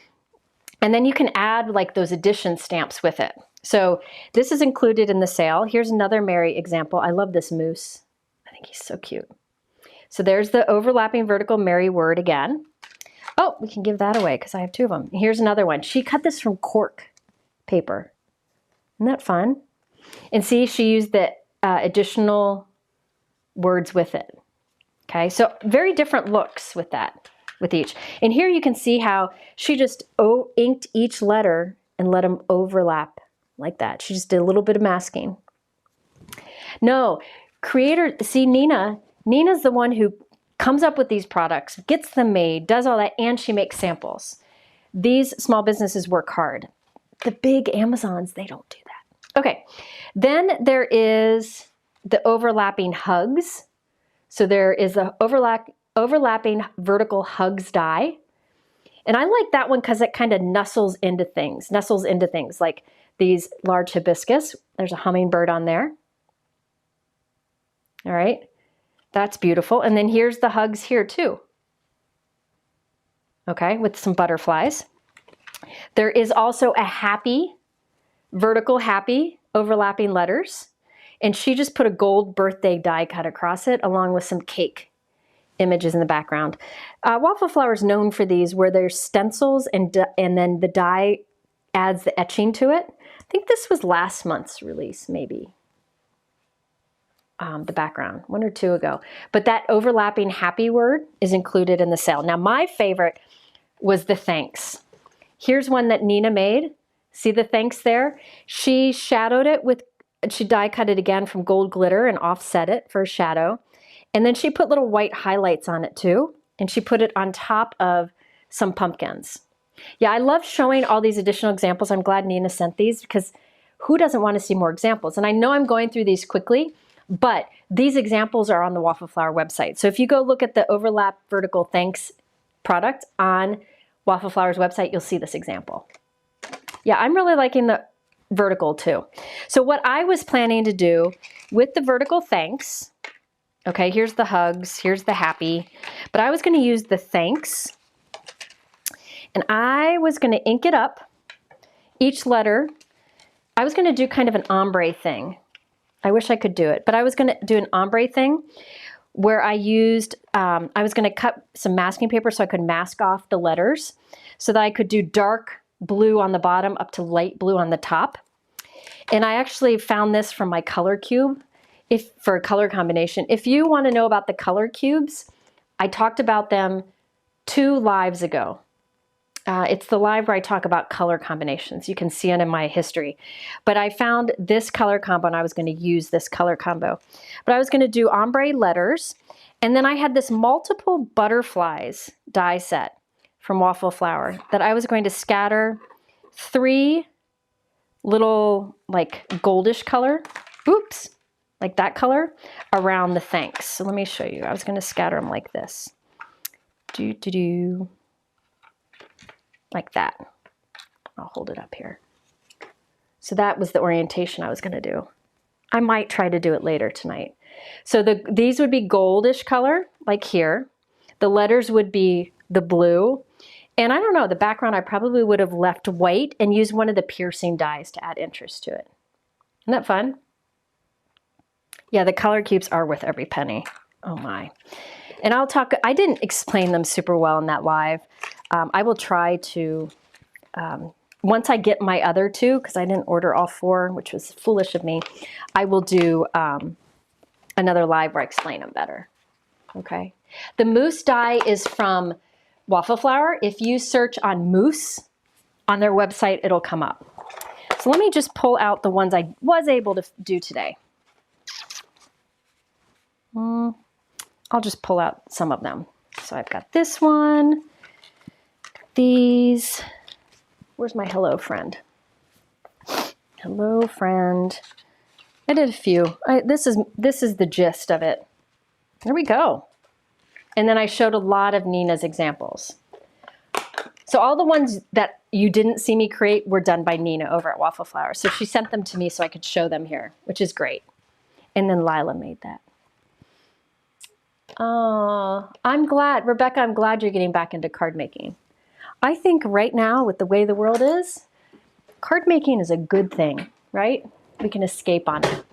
Speaker 1: and then you can add like those addition stamps with it. So this is included in the sale. Here's another Mary example. I love this moose. I think he's so cute. So there's the overlapping vertical Mary word again. Oh, we can give that away because I have two of them. Here's another one. She cut this from cork paper. Isn't that fun? And see, she used the additional words with it. Okay, so very different looks with that, with each. And here you can see how she just inked each letter and let them overlap like that. She just did a little bit of masking. No, creator, see Nina's the one who comes up with these products, gets them made, does all that, and she makes samples. These small businesses work hard. The big Amazons, they don't do that. Okay, then there is the overlapping hugs. So there is a overlapping vertical hugs die. And I like that one because it kind of nestles into things like these large hibiscus. There's a hummingbird on there. All right, that's beautiful. And then here's the hugs here too. Okay, with some butterflies. There is also a happy, vertical happy overlapping letters. And she just put a gold birthday die cut across it along with some cake images in the background. Waffleflower is known for these where there's stencils and then the die adds the etching to it. I think this was last month's release, maybe. The background, 1 or 2 ago. But that overlapping happy word is included in the sale. Now my favorite was the thanks. Here's one that Nina made. See the thanks there? She shadowed it with, she die cut it again from gold glitter and offset it for a shadow. And then she put little white highlights on it too. And she put it on top of some pumpkins. Yeah, I love showing all these additional examples. I'm glad Nina sent these because who doesn't want to see more examples? And I know I'm going through these quickly, but these examples are on the Waffleflower website. So if you go look at the overlap vertical thanks product on Waffleflower's website, you'll see this example. Yeah, I'm really liking the vertical too. So what I was planning to do with the vertical thanks, okay, here's the hugs, here's the happy, but I was going to use the thanks and I was going to ink it up, each letter. I was going to do kind of an ombre thing. I wish I could do it, but I was going to do an ombre thing where I used, I was going to cut some masking paper so I could mask off the letters so that I could do dark blue on the bottom up to light blue on the top. And I actually found this from my color cube for a color combination. If you want to know about the color cubes, I talked about them 2 lives ago. It's the live where I talk about color combinations. You can see it in my history. But I found this color combo and I was going to use this color combo. But I was going to do ombre letters. And then I had this multiple butterflies die set from Waffleflower that I was going to scatter 3 little like goldish color, oops, like that color around the thanks. So let me show you. I was going to scatter them like this. Like that. I'll hold it up here. So that was the orientation I was going to do. I might try to do it later tonight. So these would be goldish color, like here. The letters would be the blue. And I don't know, the background I probably would have left white and used one of the piercing dies to add interest to it. Isn't that fun? Yeah, the color cubes are worth every penny. Oh my. And I didn't explain them super well in that live. I will try to, once I get my other 2, because I didn't order all 4, which was foolish of me, I will do another live where I explain them better. Okay. The mousse die is from Waffleflower. If you search on mousse on their website, it'll come up. So let me just pull out the ones I was able to do today. I'll just pull out some of them. So I've got this one, these. Where's my hello friend? Hello friend. I did a few. This is the gist of it. There we go. And then I showed a lot of Nina's examples. So all the ones that you didn't see me create were done by Nina over at Waffleflower. So she sent them to me so I could show them here, which is great. And then Lila made that. Oh, I'm glad, Rebecca, I'm glad you're getting back into card making. I think right now, with the way the world is, card making is a good thing, right? We can escape on it.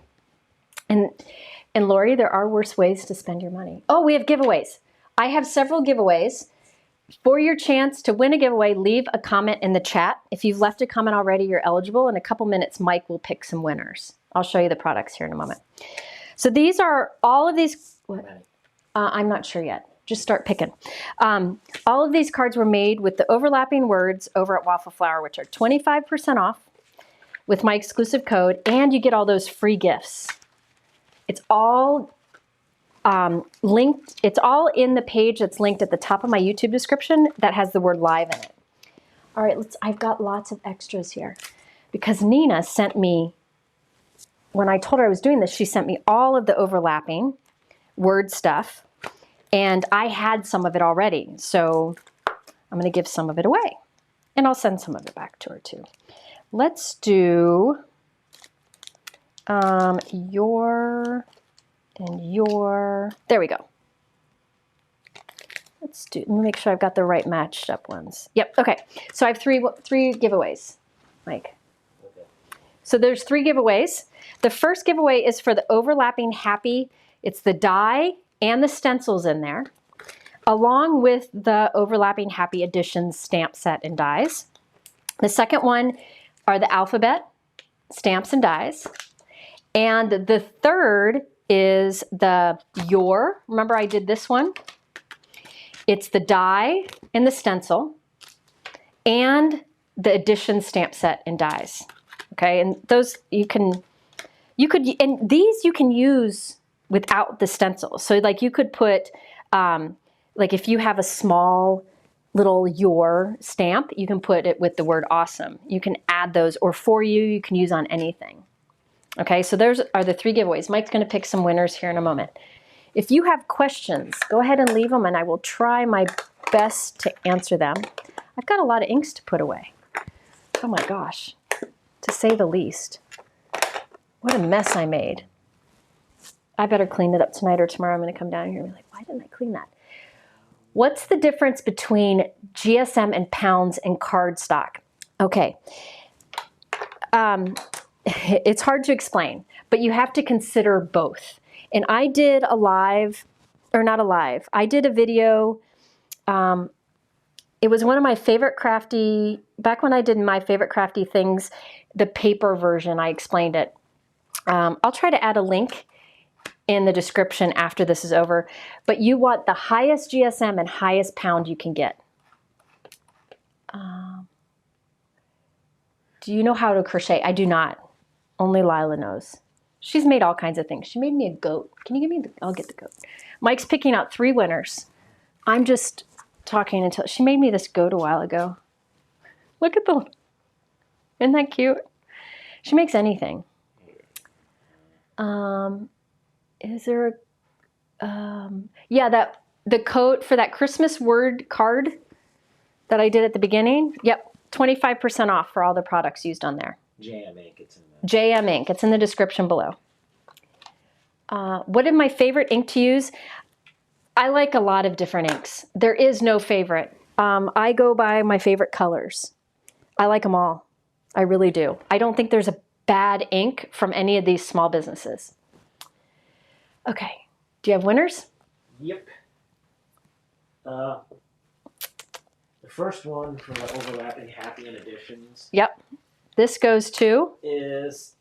Speaker 1: And Lori, there are worse ways to spend your money. Oh, we have giveaways. I have several giveaways. For your chance to win a giveaway, leave a comment in the chat. If you've left a comment already, you're eligible. In a couple minutes, Mike will pick some winners. I'll show you the products here in a moment. So these are all of these. What? I'm not sure yet. Just start picking. All of these cards were made with the overlapping words over at Waffleflower, which are 25% off with my exclusive code, and you get all those free gifts. It's all linked. It's all in the page that's linked at the top of my YouTube description that has the word live in it. All right, I've got lots of extras here because Nina sent me, when I told her I was doing this, she sent me all of the overlapping word stuff, and I had some of it already. So I'm going to give some of it away, and I'll send some of it back to her too. Let's do your and your. There we go. Let me make sure I've got the right matched up ones. Yep, okay. So I have three giveaways, Mike.
Speaker 2: Okay.
Speaker 1: So there's 3 giveaways. The first giveaway is for the overlapping happy. It's the die and the stencils in there, along with the overlapping happy editions stamp set and dies. The second one are the alphabet stamps and dies. And the third is the your. Remember I did this one? It's the die and the stencil and the edition stamp set and dies. Okay, and those and these you can use without the stencil. So like you could put, like if you have a small little your stamp, you can put it with the word awesome. You can add those, or for you can use on anything. Okay, so those are the 3 giveaways. Mike's gonna pick some winners here in a moment. If you have questions, go ahead and leave them and I will try my best to answer them. I've got a lot of inks to put away. Oh my gosh, to say the least. What a mess I made. I better clean it up tonight or tomorrow. I'm gonna come down here and be like, why didn't I clean that? What's the difference between GSM and pounds and cardstock? Okay, it's hard to explain, but you have to consider both. And I did a live, or not a live, I did a video. It was one of my favorite crafty, back when I did my favorite crafty things, the paper version, I explained it. I'll try to add a link in the description after this is over, but you want the highest GSM and highest pound you can get. Do you know how to crochet? I do not. Only Lila knows. She's made all kinds of things. She made me a goat. Can you give me I'll get the goat. Mike's picking out 3 winners. I'm just talking until, she made me this goat a while ago. Look at isn't that cute? She makes anything. Is there yeah, the code for that Christmas word card that I did at the beginning. Yep, 25% off for all the products used on there.
Speaker 2: JM ink, it's in the
Speaker 1: JM ink, it's in the description below. What is my favorite ink to use? I like a lot of different inks. There is no favorite. I go by my favorite colors. I like them all. I really do. I don't think there's a bad ink from any of these small businesses. Okay, do you have winners?
Speaker 2: Yep. The first one from the overlapping happy and editions.
Speaker 1: Yep. This goes to?
Speaker 2: Is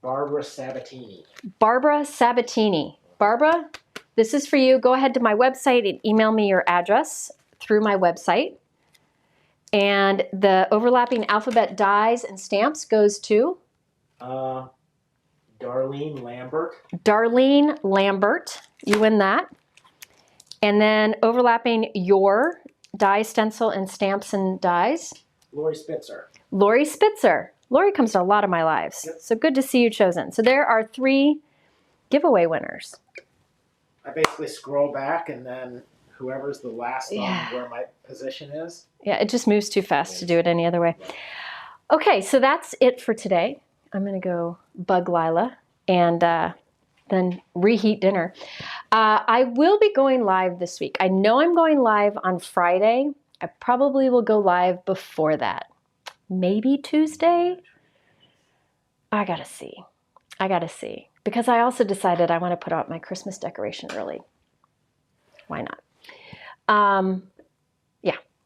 Speaker 2: Barbara Sabatini.
Speaker 1: Barbara Sabatini. Barbara, this is for you. Go ahead to my website and email me your address through my website. And the overlapping alphabet dies and stamps goes to?
Speaker 2: Darlene Lambert.
Speaker 1: Darlene Lambert. You win that. And then overlapping your die, stencil, and stamps and dies?
Speaker 2: Lori Spitzer.
Speaker 1: Lori Spitzer. Lori comes to a lot of my lives.
Speaker 2: Yep.
Speaker 1: So good to see you chosen. So there are 3 giveaway winners.
Speaker 3: I basically scroll back and then whoever's the last on where my position is.
Speaker 1: Yeah, it just moves too fast to do it any other way. Okay, so that's it for today. I'm going to go bug Lila and then reheat dinner. I will be going live this week. I know I'm going live on Friday. I probably will go live before that. Maybe Tuesday? I gotta see. Because I also decided I want to put out my Christmas decoration early. Why not?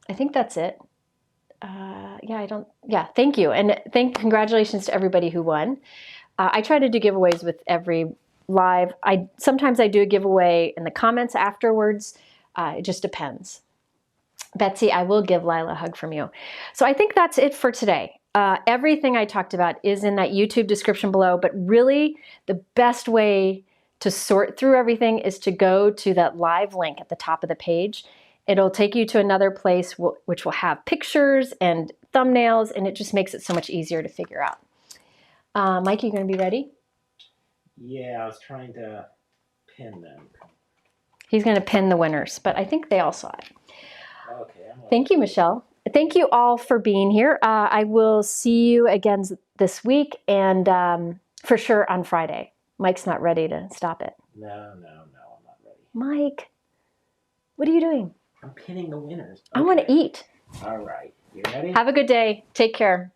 Speaker 1: I think that's it. Thank you. And congratulations to everybody who won. I try to do giveaways with every live. Sometimes I do a giveaway in the comments afterwards. It just depends. Betsy, I will give Lila a hug from you. So I think that's it for today. Everything I talked about is in that YouTube description below, but really the best way to sort through everything is to go to that live link at the top of the page. It'll take you to another place which will have pictures and thumbnails, and it just makes it so much easier to figure out. Mike, you going to be ready?
Speaker 2: Yeah, I was trying to pin them.
Speaker 1: He's going to pin the winners, but I think they all saw it.
Speaker 2: Okay.
Speaker 1: Thank you, Michelle. Thank you all for being here. I will see you again this week and for sure on Friday. Mike's not ready to stop it.
Speaker 2: No, I'm not ready.
Speaker 1: Mike, what are you doing?
Speaker 2: I'm pinning the winners. Okay.
Speaker 1: I want to eat.
Speaker 2: All right. You ready?
Speaker 1: Have a good day. Take care.